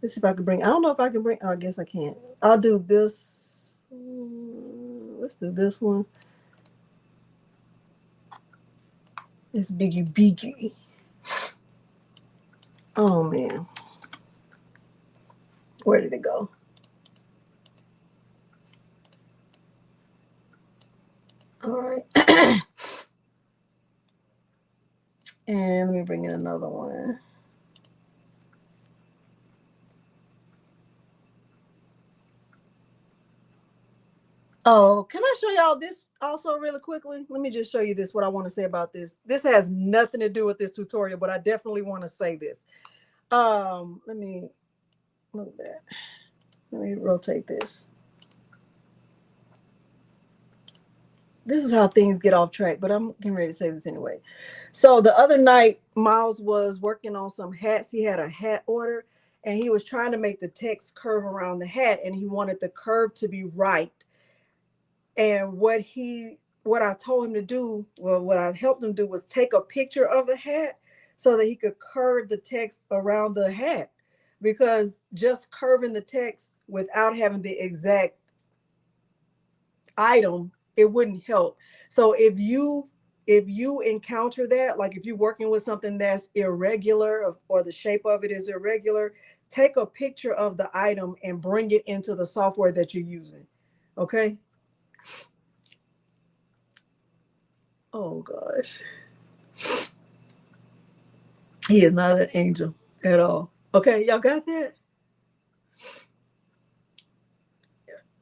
Let's see if I can bring. I don't know if I can bring. Oh, I guess I can't. I'll do this. Let's do this one. It's Biggie. Oh man, where did it go? All right. And let me bring in another one. Oh, can I show y'all this also really quickly? Let me just show you this, what I want to say about this. This has nothing to do with this tutorial, but I definitely want to say this. Let me move that. Let me rotate this. This is how things get off track, but I'm getting ready to say this anyway. So the other night, Miles was working on some hats. He had a hat order, and he was trying to make the text curve around the hat, and he wanted the curve to be right. And what I told him to do, well, what I helped him do was take a picture of the hat so that he could curve the text around the hat. Because just curving the text without having the exact item, it wouldn't help. So if you encounter that, like if you're working with something that's irregular or the shape of it is irregular, take a picture of the item and bring it into the software that you're using. Okay. Oh gosh. He is not an angel at all. Okay, y'all got that?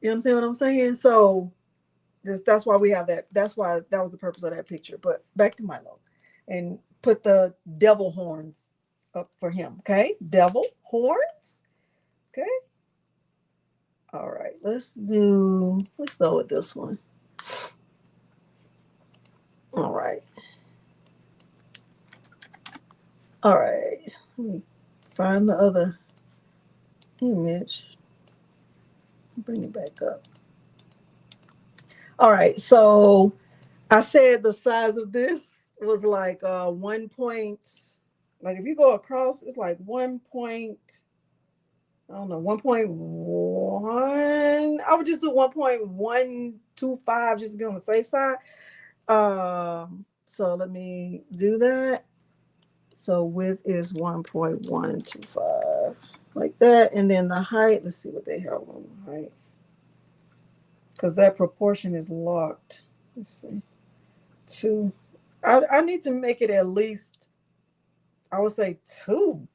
You understand what I'm saying? So that's why we have that. That's why that was the purpose of that picture. But back to Milo, and put the devil horns up for him. Okay, devil horns. Okay. All right. Let's go with this one. All right. All right. Let me find the other image. Bring it back up. All right. So I said the size of this was like 1 point. Like if you go across, it's like 1 point. I don't know, 1.1. I would just do 1.125 just to be on the safe side. So let me do that. So width is 1.125, like that. And then the height, let's see what they have on the height. Because that proportion is locked. Let's see. 2. I need to make it at least, I would say 2.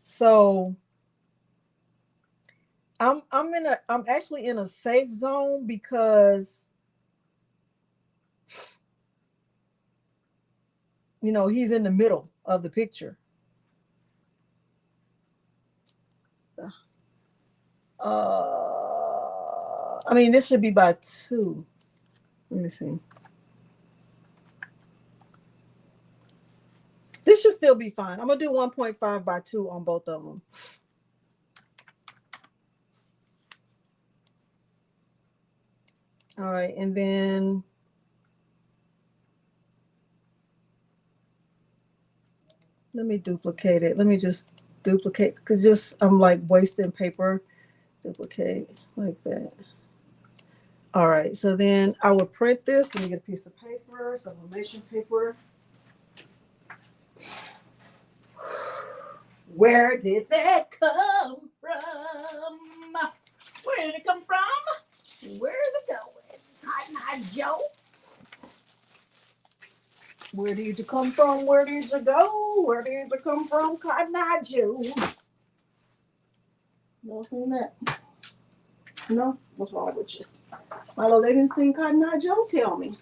So I'm actually in a safe zone because he's in the middle of the picture. I mean, this should be by 2. Let me see. This should still be fine. I'm gonna do 1.5 by 2 on both of them. All right, and then let me duplicate it. Let me just duplicate, because I'm like wasting paper. Duplicate like that. All right, so then I would print this. Let me get a piece of paper, sublimation paper. Where did that come from? Where did it come from? Where is it going? Cotton Eye Joe. Where did you come from? Where did you go? Where did you come from, Cotton Eye Joe? You ever seen that? No? What's wrong with you? Milo, they didn't sing Cotton Eye Joe? Tell me.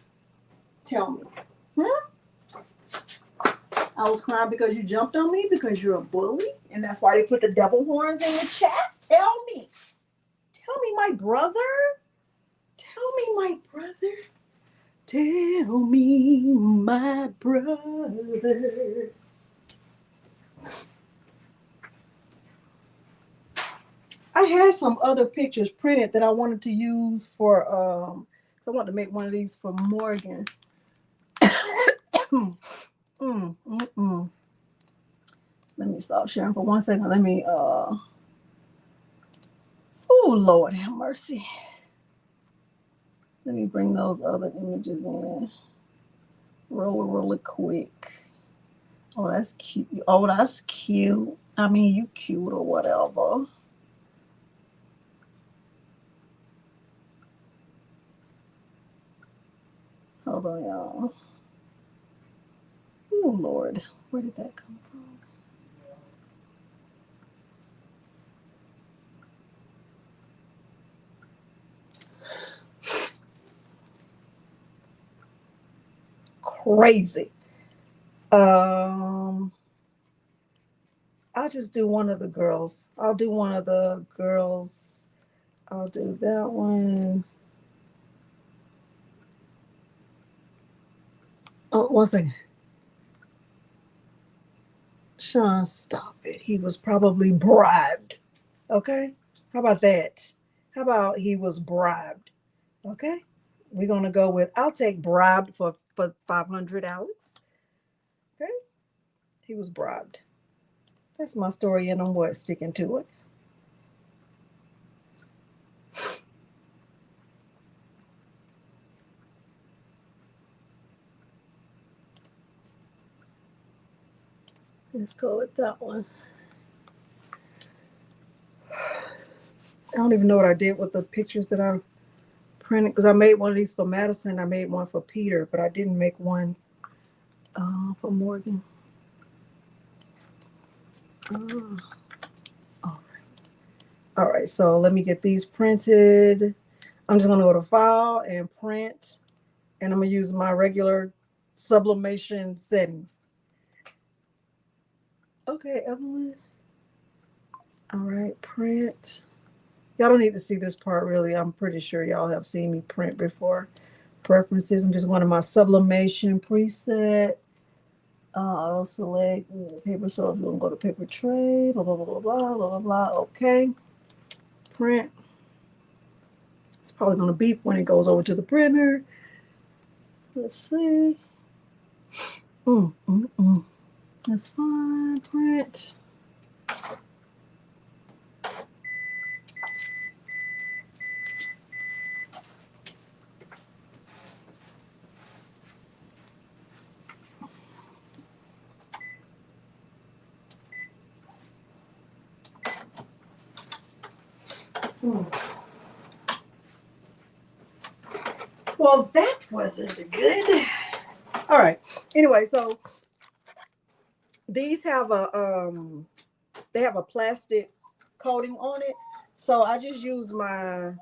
Huh? I was crying because you jumped on me because you're a bully, and that's why they put the devil horns in the chat. Tell me, my brother. Tell me, my brother. Tell me, my brother. I had some other pictures printed that I wanted to use for so I wanted to make one of these for Morgan. Let me stop sharing for 1 second. Let me oh Lord have mercy. Let me bring those other images in really quick. Oh, that's cute. Oh, that's cute. I mean, you cute or whatever. Hold on, y'all. Oh Lord, where did that come from? Crazy. I'll just do one of the girls. I'll do one of the girls. I'll do that one. Oh, one second. Sean, stop it. He was probably bribed. Okay? How about that? How about he was bribed? Okay? We're going to go with, I'll take bribed for 500, Alex. Okay? He was bribed. That's my story, and I'm what? Sticking to it. Let's go with that one. I don't even know what I did with the pictures that I printed, because I made one of these for Madison. I made one for Peter, but I didn't make one for Morgan. All right, so let me get these printed. I'm just going to go to File and Print, and I'm going to use my regular Sublimation settings. Okay, Evelyn. All right, print. Y'all don't need to see this part, really. I'm pretty sure y'all have seen me print before. Preferences. I'm just going to my Sublimation preset. I'll select paper, so I'm going to go to paper tray, blah, blah, blah, blah, blah, blah, blah, blah. Okay. Print. It's probably going to beep when it goes over to the printer. Let's see. That's fine. Print. Well, that wasn't good. All right. Anyway, so these have they have a plastic coating on it. So I just use my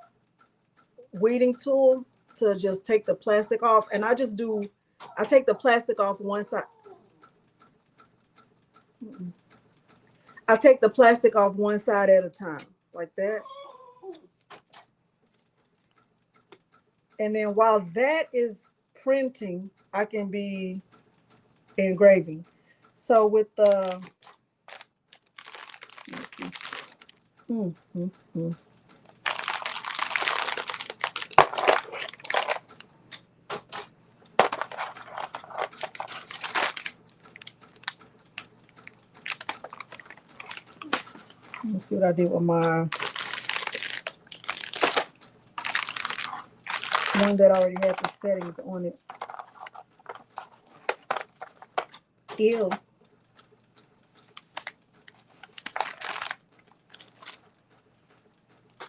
weeding tool to just take the plastic off, and I take the plastic off one side. I take the plastic off one side at a time, like that. And then while that is printing, I can be engraving. So with the, let's see. Let's see what I did with my one that already had the settings on it. Ew.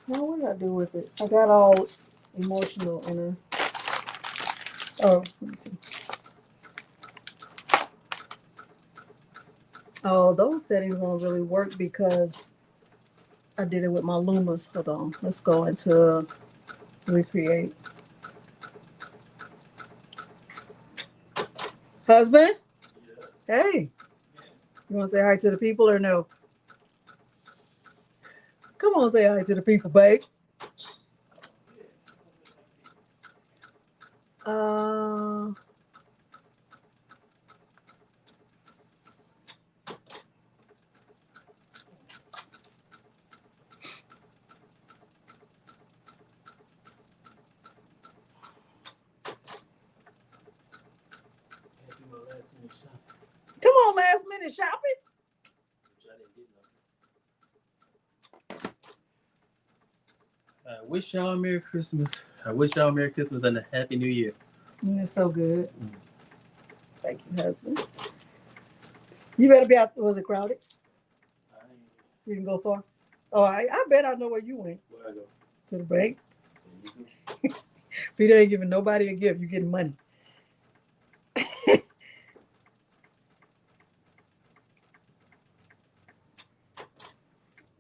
Now what did I do with it? I got all emotional in it. Oh, let me see. Oh, those settings won't really work because I did it with my Lumas. Hold on. Let's go into Re-create. Husband? Yes. Hey. You want to say hi to the people or no? Come on, say hi to the people, babe. Come on, last minute shopping. I wish y'all a Merry Christmas. I wish y'all a Merry Christmas and a Happy New Year. That's so good. Thank you, husband. You better be out. Was it crowded? You didn't go far? Oh, I bet I know where you went. Where I go? To the bank. Peter ain't giving nobody a gift. You getting money.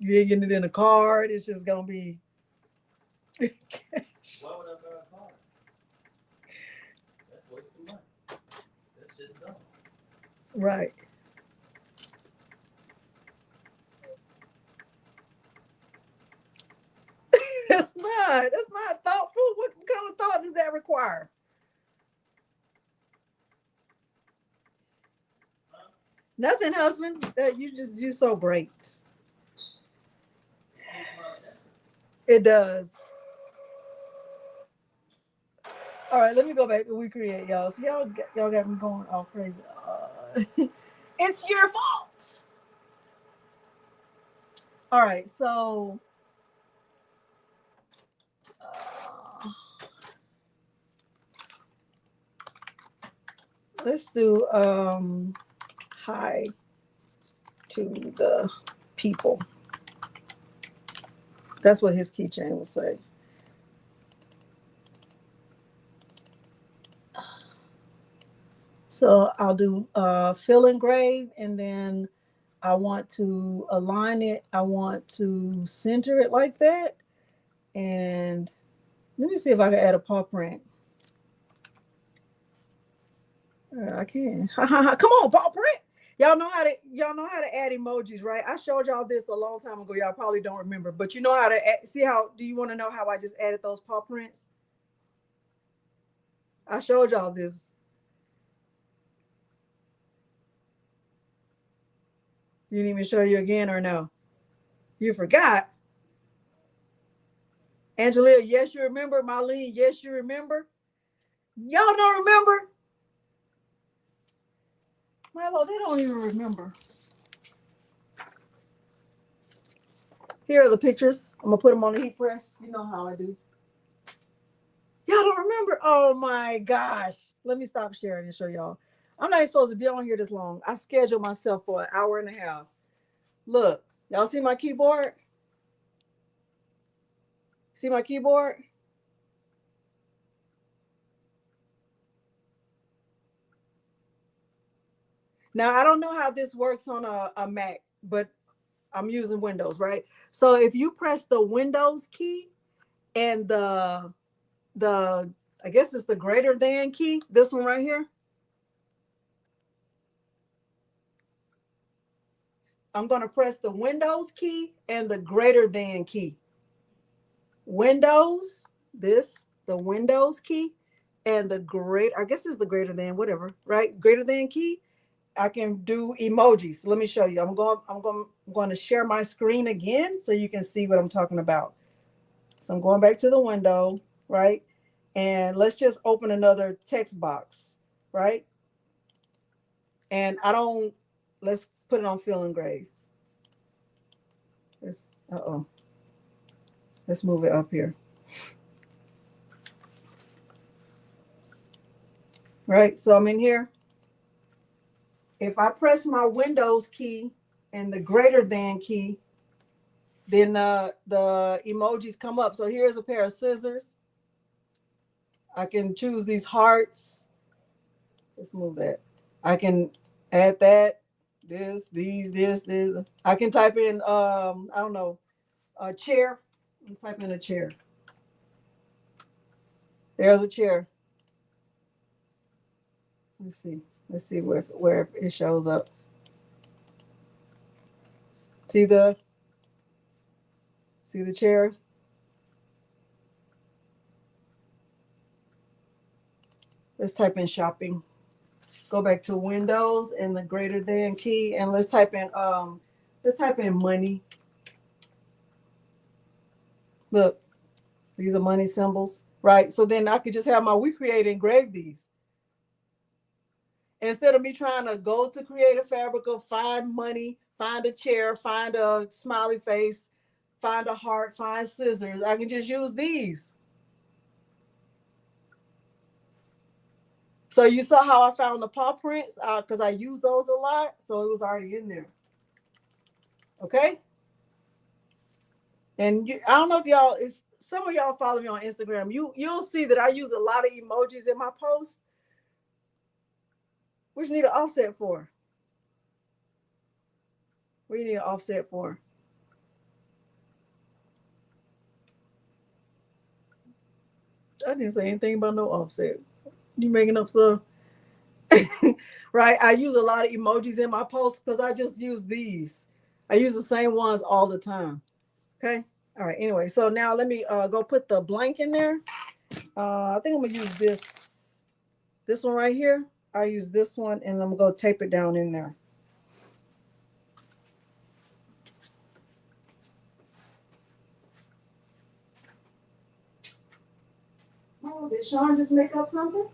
You ain't getting it in a card. It's just gonna be cash. Why would I buy a card? That's wasting money. That's just dumb. Right. That's not. That's not thoughtful. What kind of thought does that require? Nothing, husband. You so great. It does. All right, let me go back to WeCreat, y'all. So y'all got me going all crazy. It's your fault. All right, so let's do hi to the people. That's what his keychain will say. So I'll do fill engrave, and then I want to align it. I want to center it like that. And let me see if I can add a paw print. I can. Come on, paw print. Y'all know how to add emojis, right? I showed y'all this a long time ago. Y'all probably don't remember, but you know how to see how. Do you want to know how I just added those paw prints? I showed y'all this. You need me to show you again or no? You forgot. Angelia, yes, you remember. Marlene, yes, you remember. Y'all don't remember? Milo, they don't even remember. Here are the pictures. I'm going to put them on the heat press. You know how I do. Y'all don't remember? Oh, my gosh. Let me stop sharing and show y'all. I'm not even supposed to be on here this long. I scheduled myself for an hour and a half. Look, y'all see my keyboard? See my keyboard? Now, I don't know how this works on a Mac, but I'm using Windows, right? So if you press the Windows key and the I guess it's the greater than key, this one right here. I'm going to press the Windows key and the greater than key. Windows, the Windows key, and the I guess it's the greater than, whatever, right? Greater than key. I can do emojis. So let me show you. I'm going to share my screen again so you can see what I'm talking about. So I'm going back to the window, right? And let's just open another text box, right? And let's put it on fill engrave. Let's move it up here. Right, so I'm in here. If I press my Windows key and the greater than key, then the emojis come up. So here's a pair of scissors. I can choose these hearts. Let's move that. I can add that, this. I can type in, I don't know, a chair. Let's type in a chair. There's a chair. Let's see where it shows up. See the chairs? Let's type in shopping. Go back to Windows and the greater than key, and let's type in money. Look, these are money symbols, right? So then I could just have my WeCreat engrave these. Instead of me trying to go to Creative Fabrica, find money, find a chair, find a smiley face, find a heart, find scissors, I can just use these. So you saw how I found the paw prints because I use those a lot. So it was already in there. Okay. And I don't know if some of y'all follow me on Instagram, you'll see that I use a lot of emojis in my posts. What you need an offset for? What you need an offset for? I didn't say anything about no offset. You making up stuff. Right? I use a lot of emojis in my posts because I just use these. I use the same ones all the time. Okay. All right, anyway, so now let me go put the blank in there. I think I'm gonna use this one right here. I'll use this one and I'm gonna go tape it down in there. Oh, did Sean just make up something?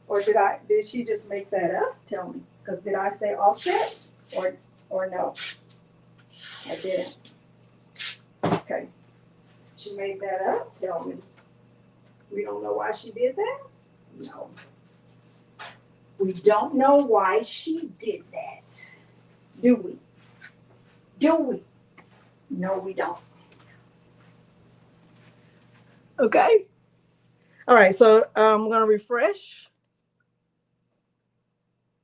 Or did she just make that up? Tell me. Because did I say offset? Or no? I didn't. Okay. She made that up? Tell me. We don't know why she did that? No. We don't know why she did that. Do we? Do we? No, we don't. Okay. All right, so I'm going to refresh.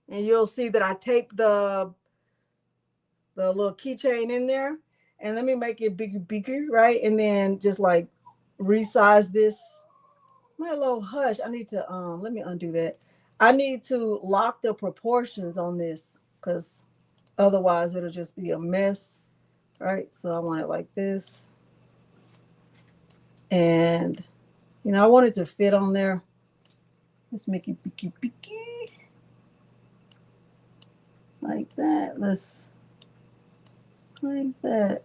And you'll see that I taped the little keychain in there. And let me make it bigger, right? And then just like resize this. My little hush. I need to let me undo that. I need to lock the proportions on this because otherwise it'll just be a mess. Right? So I want it like this. And you know, I want it to fit on there. Let's make it picky. Like that. Let's like that.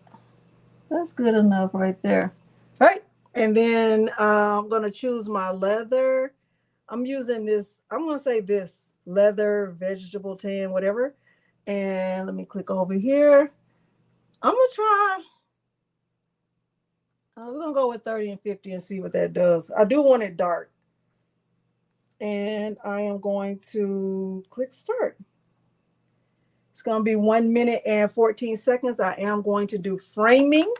That's good enough right there. Right? And then I'm going to choose my leather. I'm using this, I'm going to say this leather, vegetable tan, whatever. And let me click over here. I'm going to try, we're going to go with 30 and 50 and see what that does. I do want it dark. And I am going to click start. It's going to be 1 minute and 14 seconds. I am going to do framing.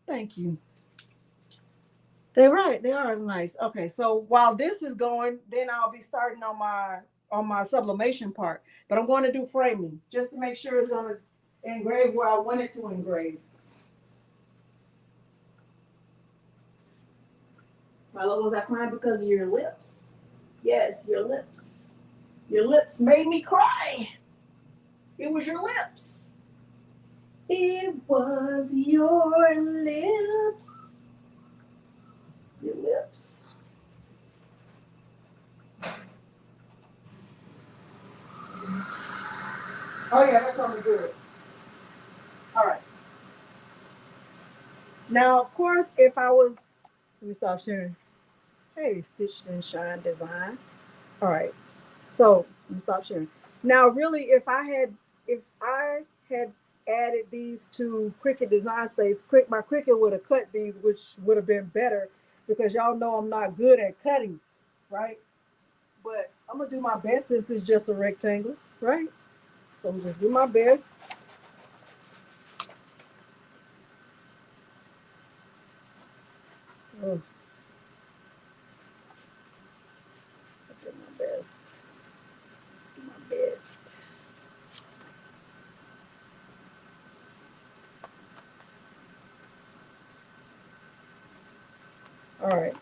Thank you. They're right. They are nice. Okay, so while this is going, then I'll be starting on my sublimation part. But I'm going to do framing just to make sure it's going to engrave where I want it to engrave. My love, was I crying because of your lips? Yes, your lips. Your lips made me cry. It was your lips. It was your lips. Your lips. Oh yeah, that's something good. All right. Now, of course, if I was, let me stop sharing. Hey, Stitched and Shine Design. All right. So let me stop sharing. Now, really, if I had added these to Cricut Design Space, my Cricut would have cut these, which would have been better because y'all know I'm not good at cutting, right? But I'm gonna do my best since it's just a rectangle, right? So I'm just do my best. Oh. I did my best. Do my best. All right.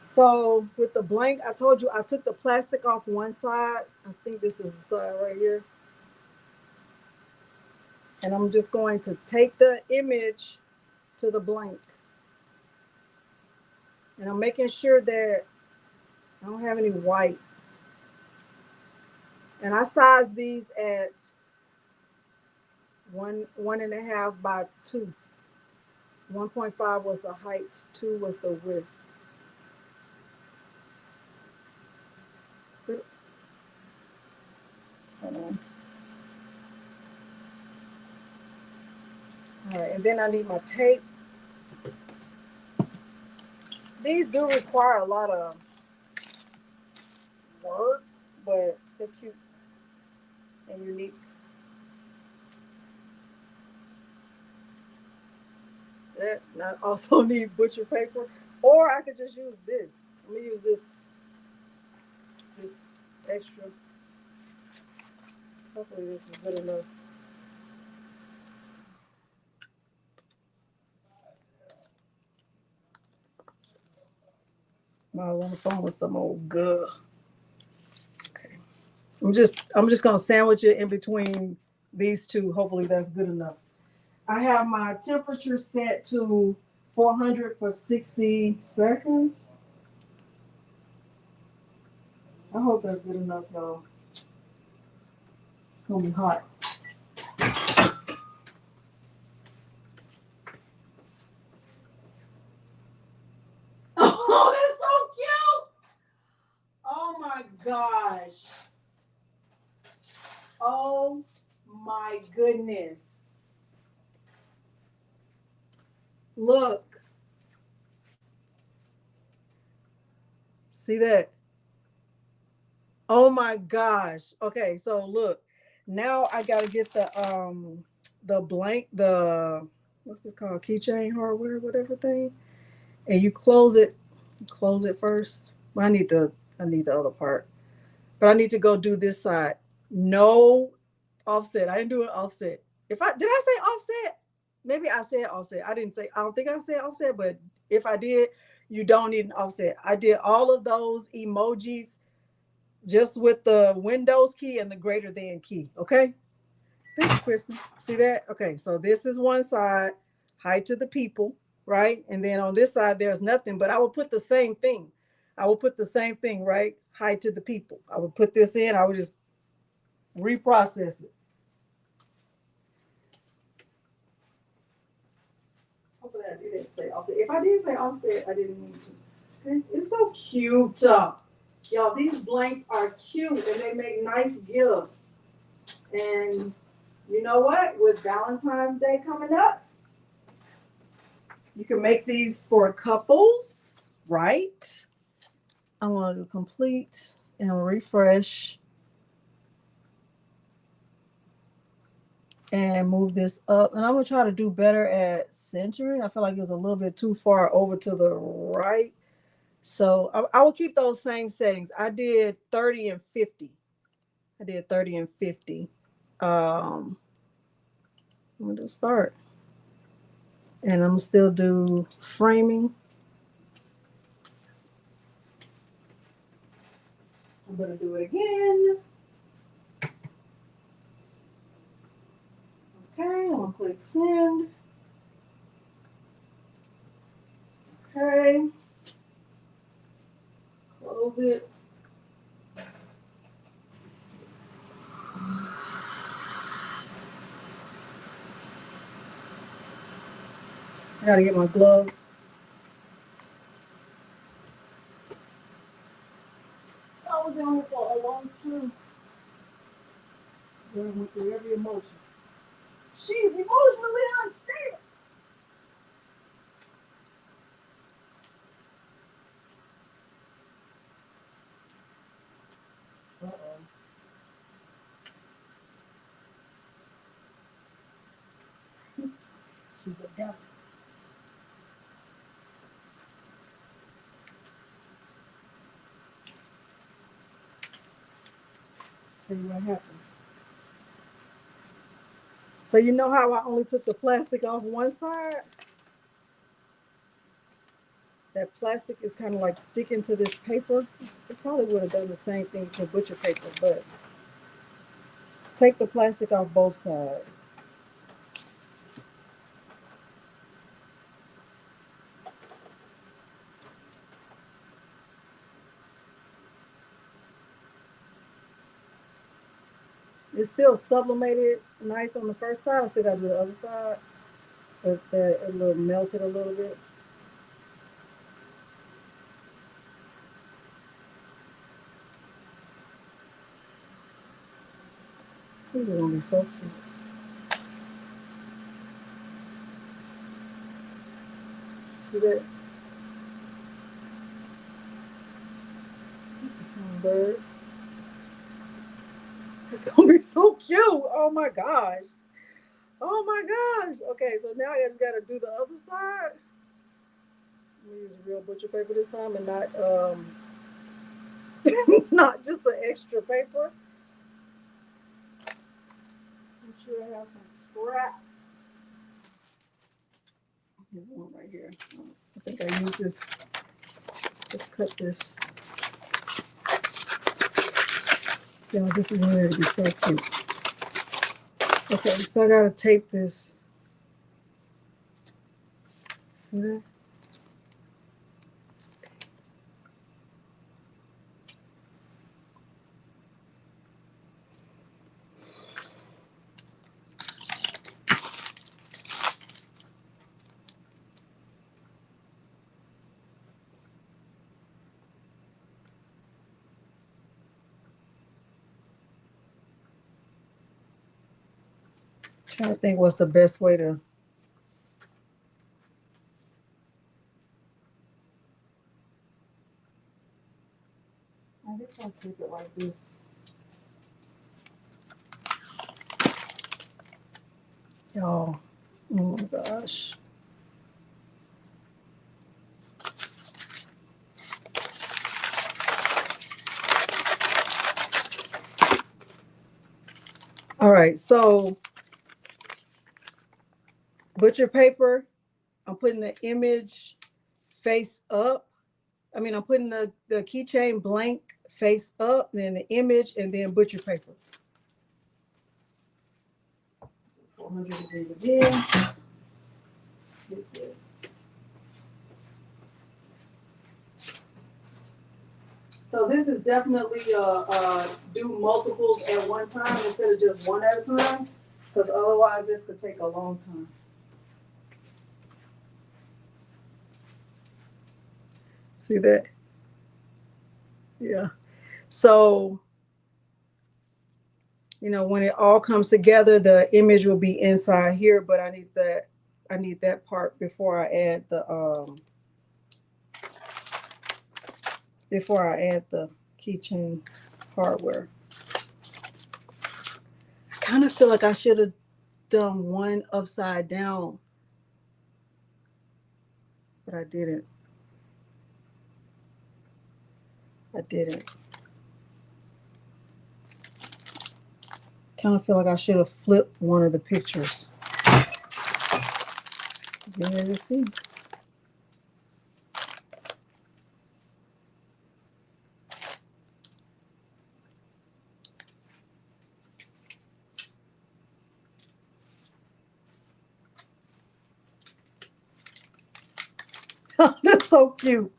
So with the blank, I told you I took the plastic off one side. I think this is the side right here. And I'm just going to take the image to the blank. And I'm making sure that I don't have any white. And I size these at 1.5 by 2. 1.5 was the height, 2 was the width. Hold on. All right, and then I need my tape. These do require a lot of work, but they're cute and unique. That I also need butcher paper, or I could just use this. Let me use this extra. Hopefully this is good enough. I'm on the phone with some old girl. Okay. I'm just gonna sandwich it in between these two. Hopefully that's good enough. I have my temperature set to 400 for 60 seconds. I hope that's good enough, y'all. It's gonna be hot. Oh, that's so cute! Oh my gosh. Oh my goodness. Look. See that? Oh my gosh. Okay, so look. Now I gotta get the blank, the what's this called? Keychain hardware, whatever thing. And you close it first. Well, I need the other part. But I need to go do this side. No offset. I didn't do an offset. Did I say offset? Maybe I said offset. I didn't say, I don't think I said offset, but if I did, you don't need an offset. I did all of those emojis just with the Windows key and the greater than key. Okay. Thanks, Kristen. See that? Okay. So this is one side, hi to the people, right? And then on this side, there's nothing, but I will put the same thing. I will put the same thing, right? Hi to the people. I would put this in. I would just reprocess it. Hopefully I didn't say offset. If I did say offset, I didn't mean to. Okay. It's so cute. Y'all, these blanks are cute and they make nice gifts. And you know what? With Valentine's Day coming up, you can make these for couples, right? I want to complete and refresh and move this up. And I'm going to try to do better at centering. I feel like it was a little bit too far over to the right. So I will keep those same settings. I did 30 and 50. I did 30 and 50. I'm going to start. And I'm going to still do framing. I'm going to do it again. Okay, I'm going to click send. Okay. Close it. I got to get my gloves. I was on it for a long time. I went through every emotion. She's emotionally unstable. Uh-oh. She's a devil. Tell you what happened. So you know how I only took the plastic off one side? That plastic is kind of like sticking to this paper. It probably would have done the same thing to butcher paper, but take the plastic off both sides. It's still sublimated nice on the first side. I still got to do the other side. But it little melted a little bit. This is going to be so cute. See that? Songbird. It's going to be so cute. Oh my gosh. Oh my gosh. Okay, so now I just got to do the other side. I'm going to use real butcher paper this time and not not just the extra paper. I'm sure I have some scraps. Here's one right here. I think I use this. Just cut this. Yeah, this is going to be so cute. Okay, so I gotta tape this See that? Trying to think what's the best way to. I guess I'll take it like this. Y'all, oh my gosh. All right, so butcher paper, I'm putting the image face up. I mean, I'm putting the keychain blank face up, then the image, and then butcher paper. 400 degrees again. Get this. So this is definitely do multiples at one time instead of just one at a time, because otherwise this could take a long time. See that? Yeah. So, you know, when it all comes together, the image will be inside here, but I need that part before I add the keychain hardware. I kind of feel like I should have done one upside down, but I didn't. Kind of feel like I should have flipped one of the pictures. Get ready to see. That's so cute.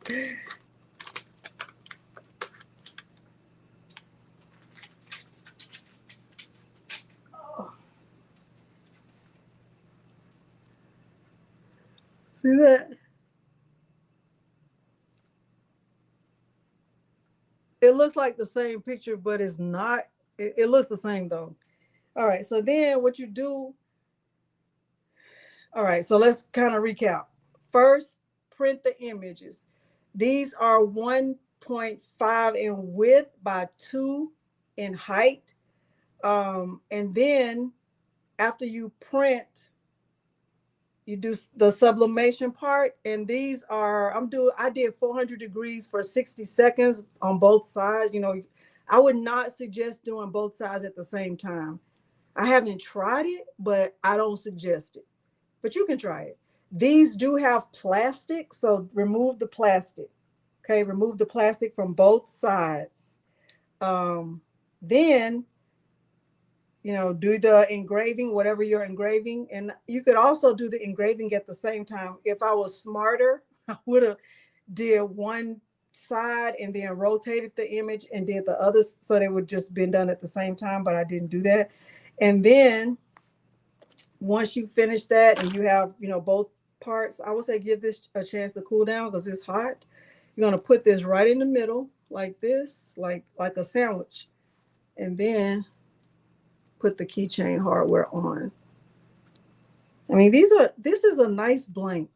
See that? It looks like the same picture, but it's not. It looks the same though. All right, so then what you do, all right, so let's kind of recap. First, print the images. These are 1.5 in width by 2 in height. And then after you print, you do the sublimation part, and these are I did 400 degrees for 60 seconds on both sides. You know, I would not suggest doing both sides at the same time. I haven't tried it, but I don't suggest it. But you can try it. These do have plastic, so remove the plastic. Okay, remove the plastic from both sides. Then you know, do the engraving, whatever you're engraving. And you could also do the engraving at the same time. If I was smarter, I would have did one side and then rotated the image and did the other, so they would just been done at the same time, but I didn't do that. And then once you finish that and you have, you know, both parts, I would say give this a chance to cool down because it's hot. You're going to put this right in the middle like this, like a sandwich. And then put the keychain hardware on. I mean, this is a nice blank.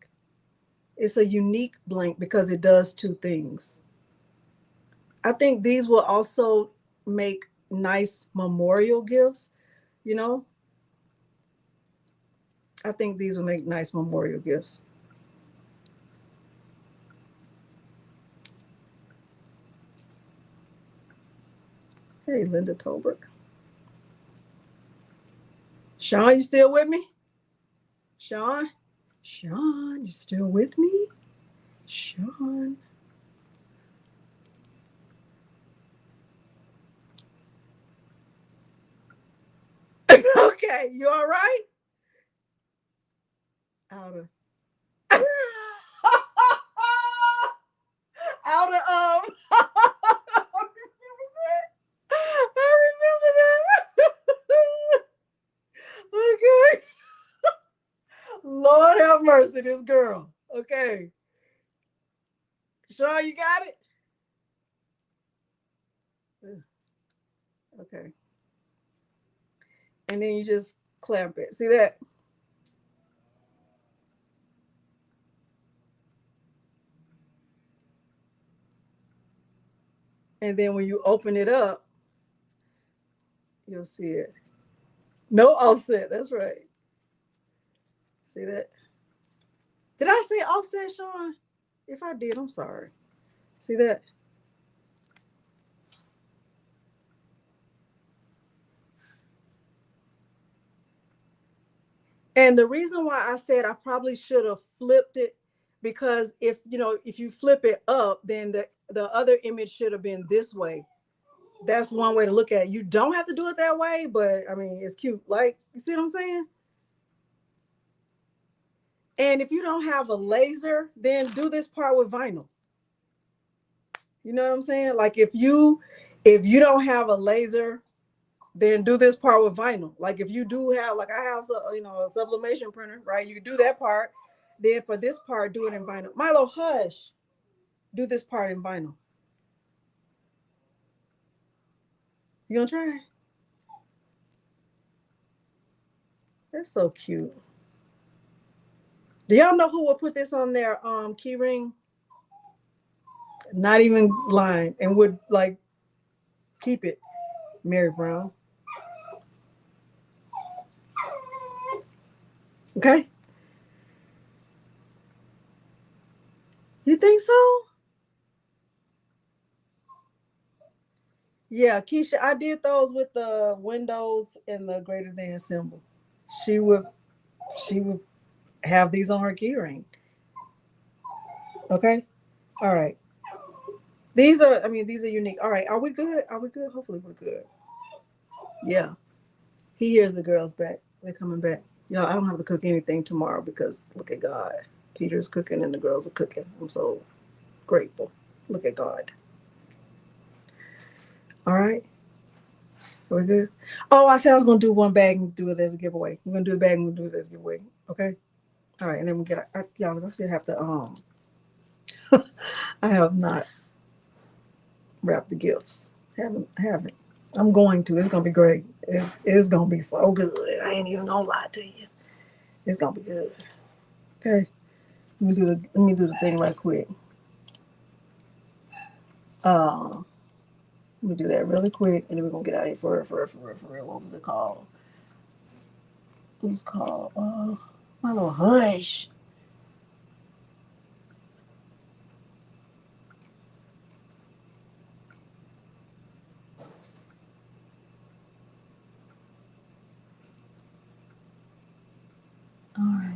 It's a unique blank because it does two things. I think these will also make nice memorial gifts, you know. I think these will make nice memorial gifts. Hey, Linda Tolbert. Sean, you still with me? Sean, you still with me? Sean. Okay, you all right? Out of. to this girl. Okay. Sean, you got it? Okay. And then you just clamp it. See that? And then when you open it up, you'll see it. No offset. That's right. See that? Did I say offset, Sean? If I did, I'm sorry. See that? And the reason why I said I probably should have flipped it, because if you flip it up, then the other image should have been this way. That's one way to look at it. You don't have to do it that way, but I mean, it's cute. Like, you see what I'm saying? And if you don't have a laser, then do this part with vinyl. You know what I'm saying? Like if you don't have a laser, then do this part with vinyl. Like if you do have, like I have a sublimation printer, right? You do that part. Then for this part, do it in vinyl. Milo, hush. Do this part in vinyl. You gonna try? That's so cute. Do y'all know who would put this on their key ring? Not even lying, and would like keep it. Mary Brown. Okay. You think so? Yeah, Keisha, I did those with the windows and the greater than symbol. She would have these on her key ring. Okay. All right. These are unique. All right. Are we good? Are we good? Hopefully we're good. Yeah. He hears the girls back. They're coming back. Y'all, I don't have to cook anything tomorrow because look at God. Peter's cooking and the girls are cooking. I'm so grateful. Look at God. All right. Are we good? Oh, I said I was going to do one bag and do it as a giveaway. We're going to do the bag and we'll do it as a giveaway. Okay. All right. And then we get, y'all, I still have to, I have not wrapped the gifts. Haven't. I'm going to. It's going to be great. It's going to be so good. I ain't even going to lie to you. It's going to be good. Okay. Let me do the thing right quick. Let me do that really quick, and then we're gonna get out of here for real. What was it called? It was called my little hush. All right.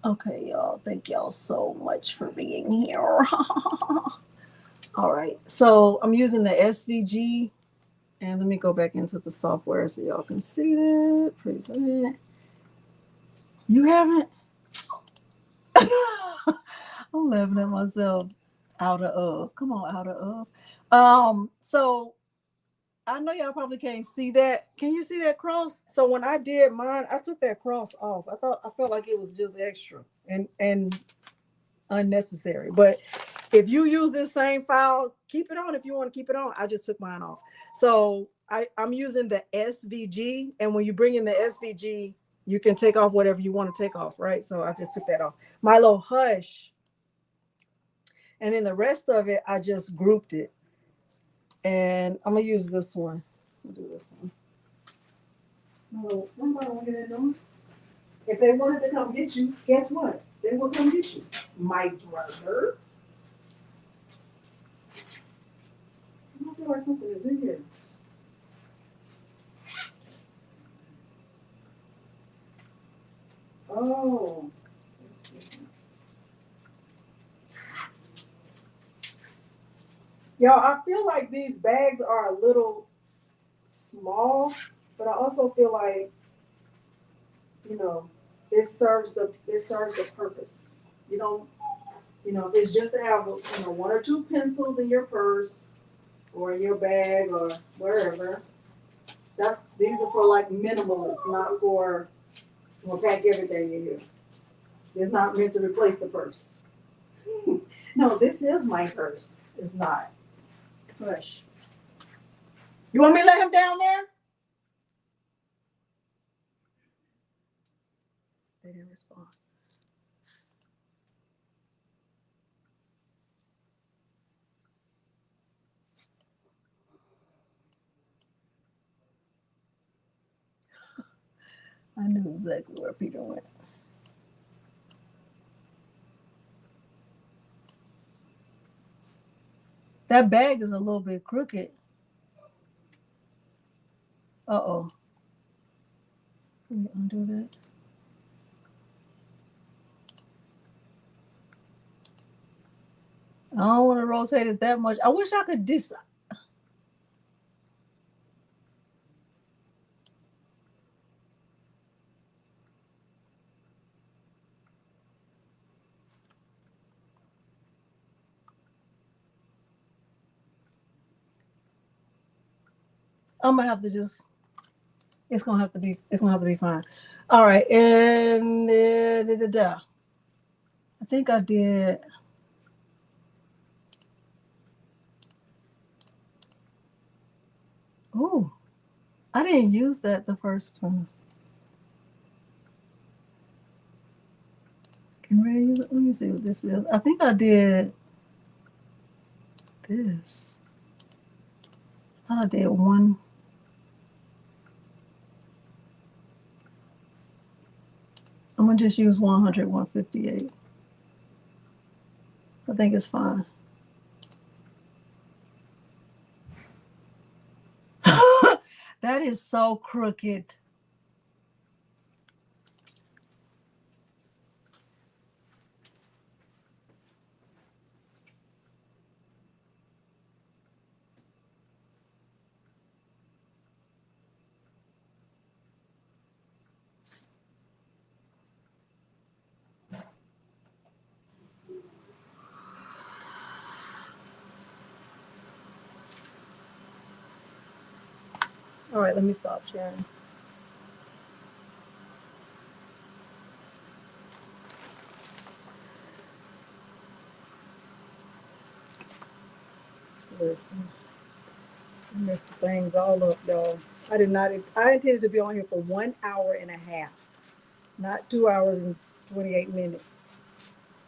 Okay, y'all. Thank y'all so much for being here. All right. So I'm using the SVG, and let me go back into the software so y'all can see that. Present. You haven't? I'm laughing at myself. Out of. Come on, out of. So I know y'all probably can't see that. Can you see that cross? So when I did mine, I took that cross off. I felt like it was just extra and unnecessary. But if you use this same file, keep it on if you want to keep it on. I just took mine off. So I'm using the SVG, and when you bring in the SVG, you can take off whatever you want to take off, right? So I just took that off. Milo, hush. And then the rest of it, I just grouped it. And I'm going to use this one. I'll do this one. No, if they wanted to come get you, guess what? They will come get you. My brother. I feel like something is in here. Oh. Y'all, I feel like these bags are a little small, but I also feel like, it serves the purpose. If it's just to have one or two pencils in your purse or in your bag or wherever, that's These are for like minimalists, not for, we'll pack everything in here. It's not meant to replace the purse. No, this is my purse. It's not. Hush. You want me to let him down there? They didn't respond. I knew exactly where Peter went. That bag is a little bit crooked. Uh-oh. Let me undo that. I don't want to rotate it that much. I wish I could I'm gonna have to just, it's gonna have to be fine. All right, and I think I did. Oh, I didn't use that the first time. Can we use it? Let me see what this is. I think I did this. I thought I did one. I'm gonna just use 100, 158. I think it's fine. That is so crooked. All right, let me stop sharing. Listen, I messed the things all up, y'all. I intended to be on here for 1 hour and a half, not 2 hours and 28 minutes.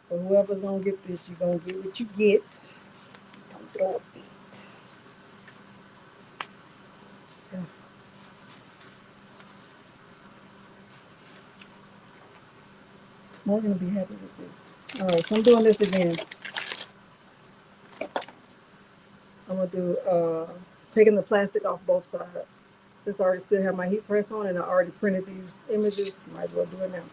But whoever's gonna get this, you're gonna get what you get. Don't throw a fit. Yeah. I'm gonna be happy with this. All right, so I'm doing this again. I'm gonna do taking the plastic off both sides. Since I already still have my heat press on and I already printed these images, might as well do it now.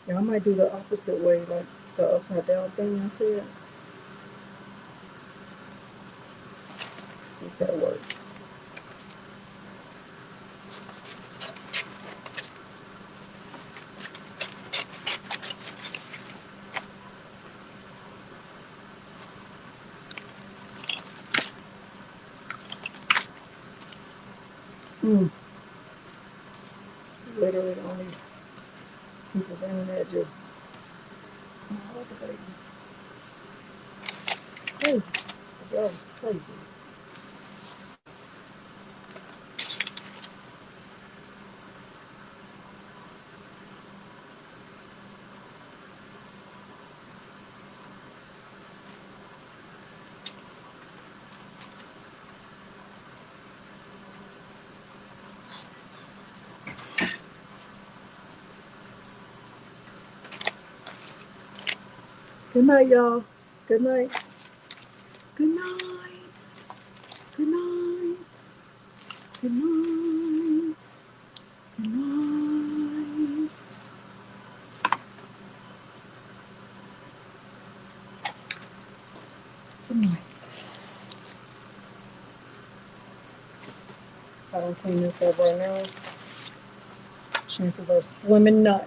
Yeah, I might do the opposite way, like the upside down thing I said. See if that works. Literally on these people's internet just crazy. The girl is crazy. Good night, y'all. Good night. Good night. Good night. Good night. Good night. Good night. I don't clean this up right now. Chances are slim and none.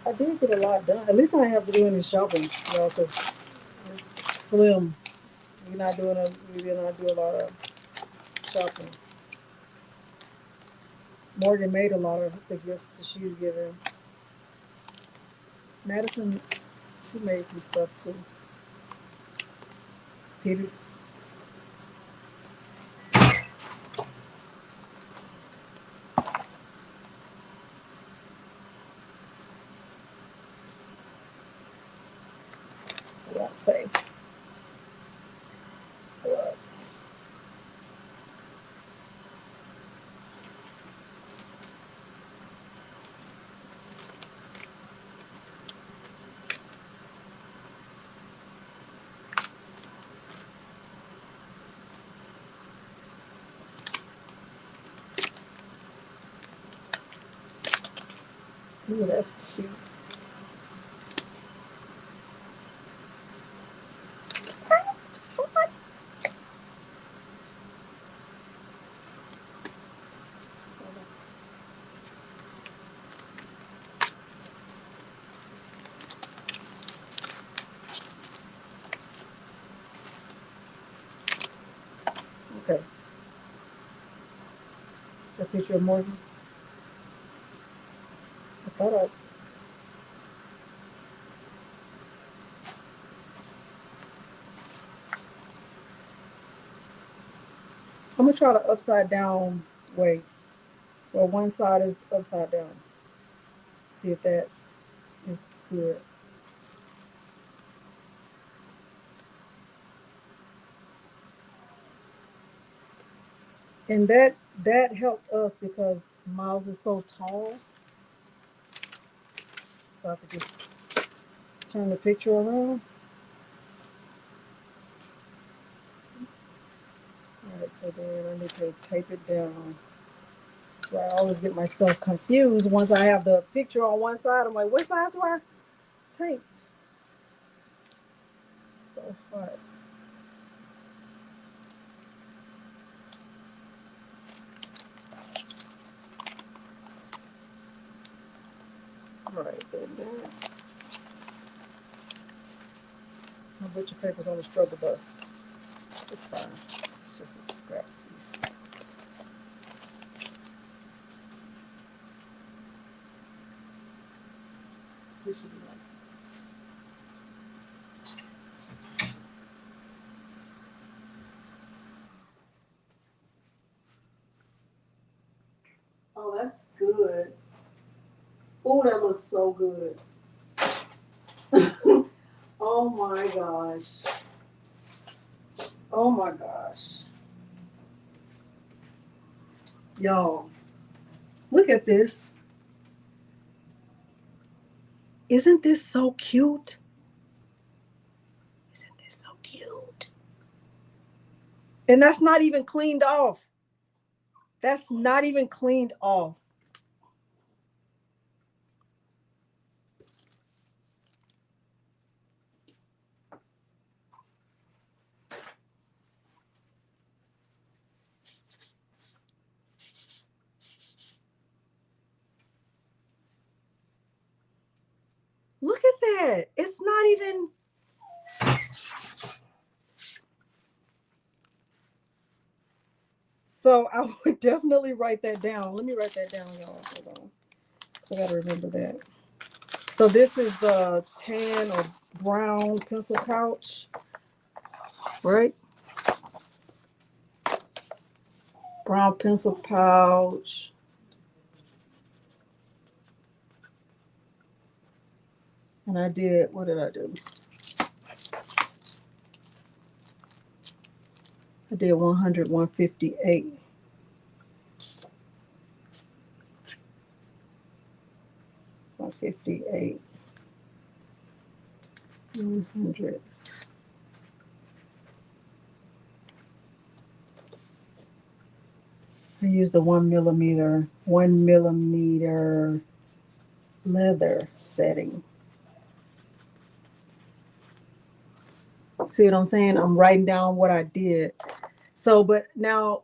I did get a lot done. At least I didn't have to do any shopping, you know, because it's slim. We did not do a lot of shopping. Morgan made a lot of the gifts that she's giving. Madison, she made some stuff too. Peter. I won't say. Gloves. Ooh, that's cute. Okay. A picture of Morgan. I thought I. I'm gonna try the upside down way, where one side is upside down. See if that is good. And that helped us because Miles is so tall. So I could just turn the picture around. All right, so then I need to tape it down. So I always get myself confused once I have the picture on one side. I'm like, what side do I tape? So hard. All right, then that. My butcher paper's on the struggle bus. It's fine. It's just a scrap piece. This should be right. Oh, that's good. Oh, that looks so good. Oh my gosh. Oh my gosh. Y'all, look at this. Isn't this so cute? Isn't this so cute? And that's not even cleaned off. That's not even cleaned off. Look at that. It's not even. So I would definitely write that down. Let me write that down, y'all. Hold on. So I got to remember that. So this is the tan or brown pencil pouch, right? Brown pencil pouch. And I did, what did I do? I did 100, 158. $158. 100. I use the 1 millimeter leather setting. See what I'm saying? I'm writing down what I did. So, but now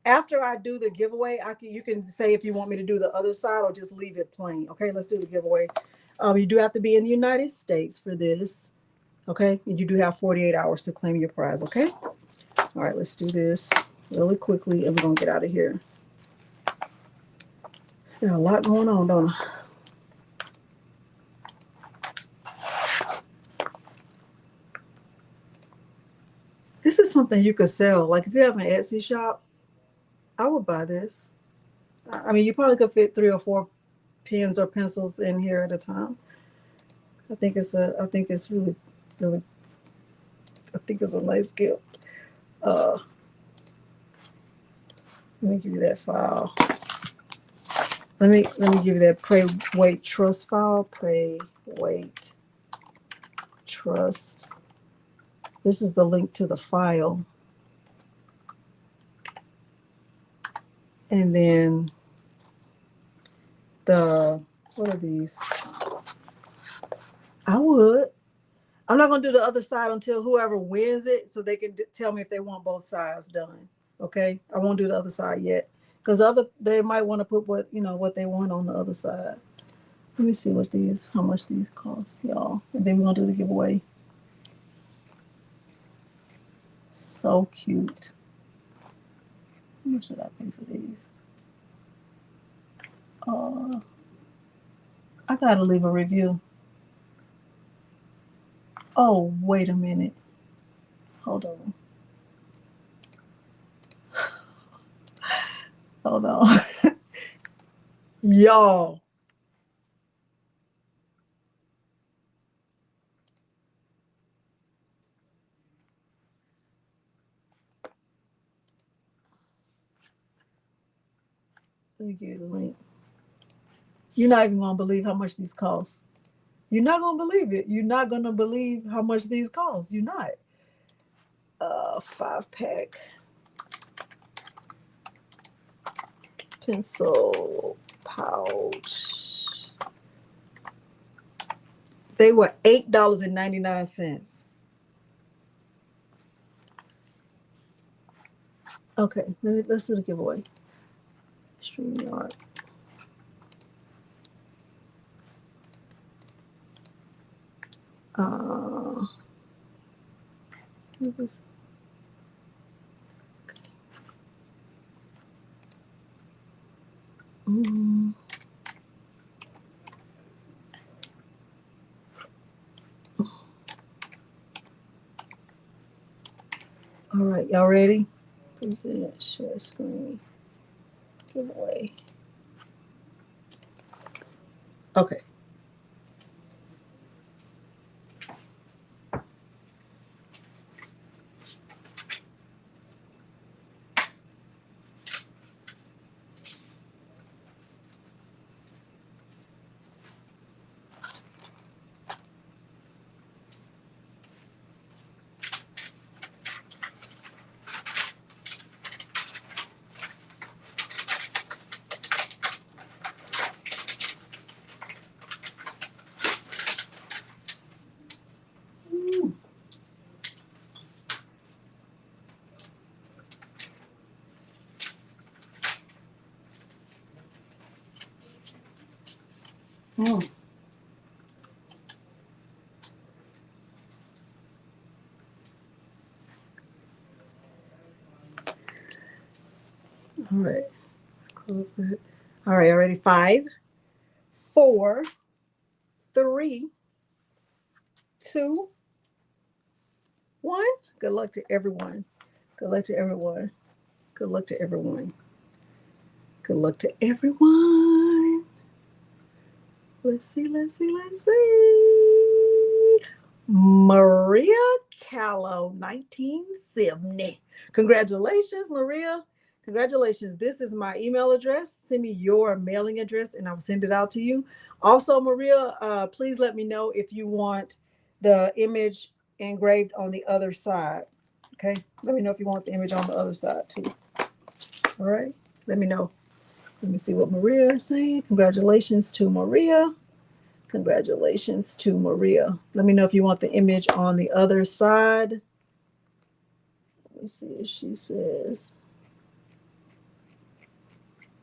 after I do the giveaway, you can say if you want me to do the other side or just leave it plain. Okay, let's do the giveaway. You do have to be in the United States for this. Okay, and you do have 48 hours to claim your prize. Okay. All right, let's do this really quickly, and we're gonna get out of here. Got a lot going on, don't I? This is something you could sell. Like if you have an Etsy shop, I would buy this. I mean, you probably could fit 3 or 4 pens or pencils in here at a time. I think it's really, really, I think it's a nice gift. Let me give you that file. Let me give you that Pray, Wait, Trust file. Pray, Wait, Trust. This is the link to the file. And then what are these? I'm not going to do the other side until whoever wins it so they can tell me if they want both sides done. Okay? I won't do the other side yet. Because they might want to put what they want on the other side. Let me see how much these cost, y'all. And then we're going to do the giveaway. So cute. How much should I pay for these? I gotta leave a review. Oh, wait a minute. Hold on. Hold on. Y'all. Let me give you the link. You're not even going to believe how much these cost. You're not going to believe it. You're not going to believe how much these cost. You're not. 5-pack. Pencil pouch. They were $8.99. Okay, let's do the giveaway. StreamYard. What is this? All right, y'all ready? Present, share screen, giveaway. Okay. All right, close that. All right, already 5, 4, 3, 2, 1. Good luck to everyone. Good luck to everyone. Good luck to everyone. Good luck to everyone. Let's see. Maria Callow, 1970. Congratulations, Maria. Congratulations. This is my email address. Send me your mailing address and I'll send it out to you. Also, Maria, please let me know if you want the image engraved on the other side. Okay? Let me know if you want the image on the other side too. All right? Let me know. Let me see what Maria is saying. Congratulations to Maria. Congratulations to Maria. Let me know if you want the image on the other side. Let me see if she says.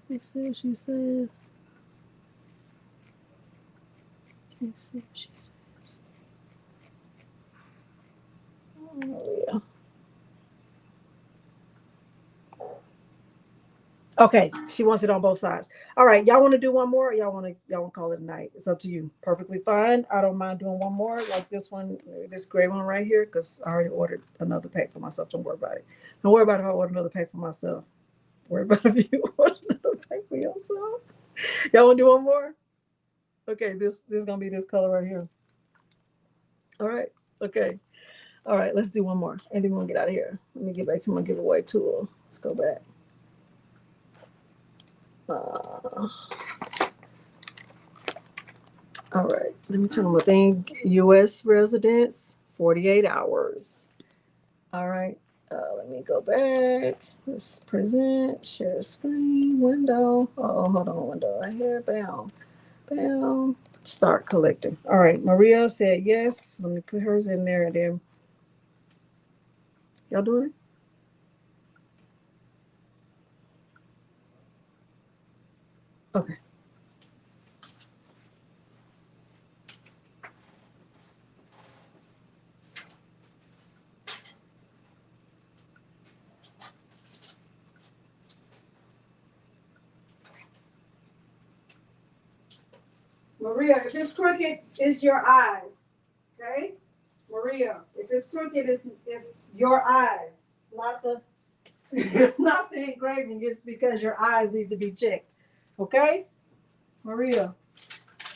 Let's see what she said. Let's see what she says. Oh, yeah. Okay, she wants it on both sides. All right, y'all want to do one more? Or y'all want to call it a night? It's up to you. Perfectly fine. I don't mind doing one more, like this one, this gray one right here, because I already ordered another pack for myself. Don't worry about it. Don't worry about if I order another pack for myself. Worry about if you order another pack for yourself. Y'all want to do one more? Okay, this gonna be this color right here. All right. Okay. All right. Let's do one more, and then we're gonna get out of here. Let me get back to my giveaway tool. Let's go back. All right, let me turn on my thing. U.S. residents, 48 hours. All right, let me go back. Let's present, share screen, window. Oh, hold on, window right here. Bam, bam. Start collecting. All right, Maria said yes. Let me put hers in there and then. Y'all doing it? Okay. Maria, if it's crooked, it's your eyes. Okay? Maria, if it's crooked, it's your eyes. It's not the it's not the engraving, it's because your eyes need to be checked. Okay? Maria,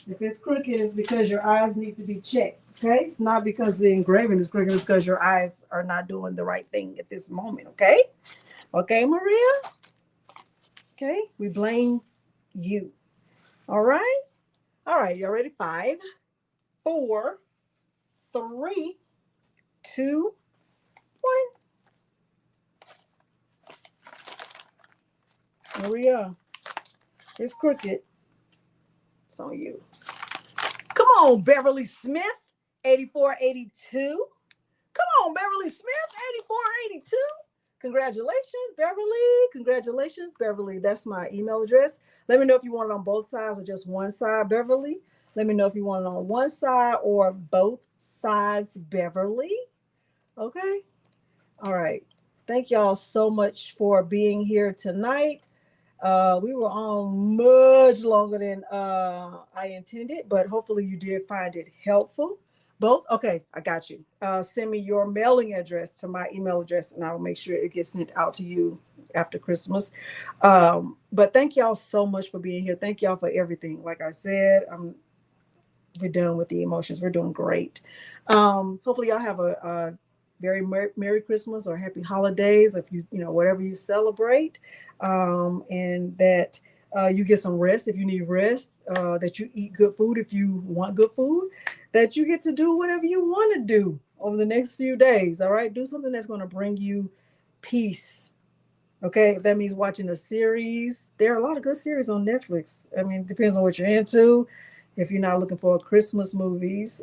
if it's crooked, it's because your eyes need to be checked. Okay? It's not because the engraving is crooked, it's because your eyes are not doing the right thing at this moment. Okay? Okay, Maria? Okay, we blame you. All right? All right, y'all ready? 5, 4, 3, 2, 1. Maria, it's crooked. It's on you. Come on, Beverly Smith, 8482. Come on, Beverly Smith, 8482. Congratulations, Beverly. Congratulations, Beverly. That's my email address. Let me know if you want it on both sides or just one side, Beverly. Let me know if you want it on one side or both sides, Beverly. Okay. All right. Thank y'all so much for being here tonight. We were on much longer than I intended, but hopefully you did find it helpful. Both? Okay, I got you. Send me your mailing address to my email address, and I will make sure it gets sent out to you after Christmas. But thank y'all so much for being here. Thank y'all for everything. Like I said, we're done with the emotions. We're doing great. Hopefully y'all have a very Merry Christmas or Happy Holidays if you whatever you celebrate, and that you get some rest if you need rest, that you eat good food if you want good food, that you get to do whatever you want to do over the next few days. All right, do something that's going to bring you peace. Okay, if that means watching a series, there are a lot of good series on Netflix. I mean, it depends on what you're into. If you're not looking for Christmas movies,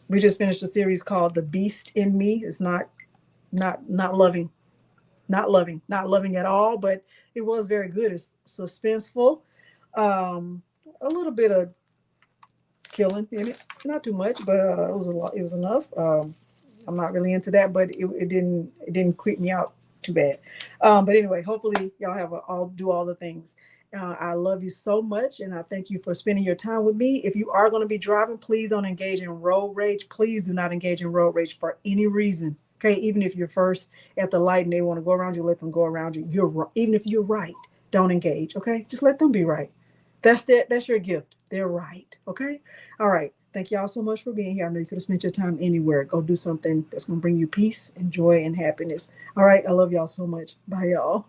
we just finished a series called The Beast in Me. It's not loving, not loving at all, but it was very good. It's suspenseful, a little bit of killing in it, not too much, but it was a lot. It was enough. I'm not really into that, but it didn't creep me out too bad. But anyway, hopefully y'all have all the things. I love you so much, and I thank you for spending your time with me. If you are going to be driving, please don't engage in road rage. Please do not engage in road rage for any reason. Okay, even if you're first at the light and they want to go around you, let them go around you. Even if you're right, don't engage. Okay, just let them be right. That's your gift. They're right. Okay. All right. Thank y'all so much for being here. I know you could have spent your time anywhere. Go do something that's going to bring you peace and joy and happiness. All right. I love y'all so much. Bye, y'all.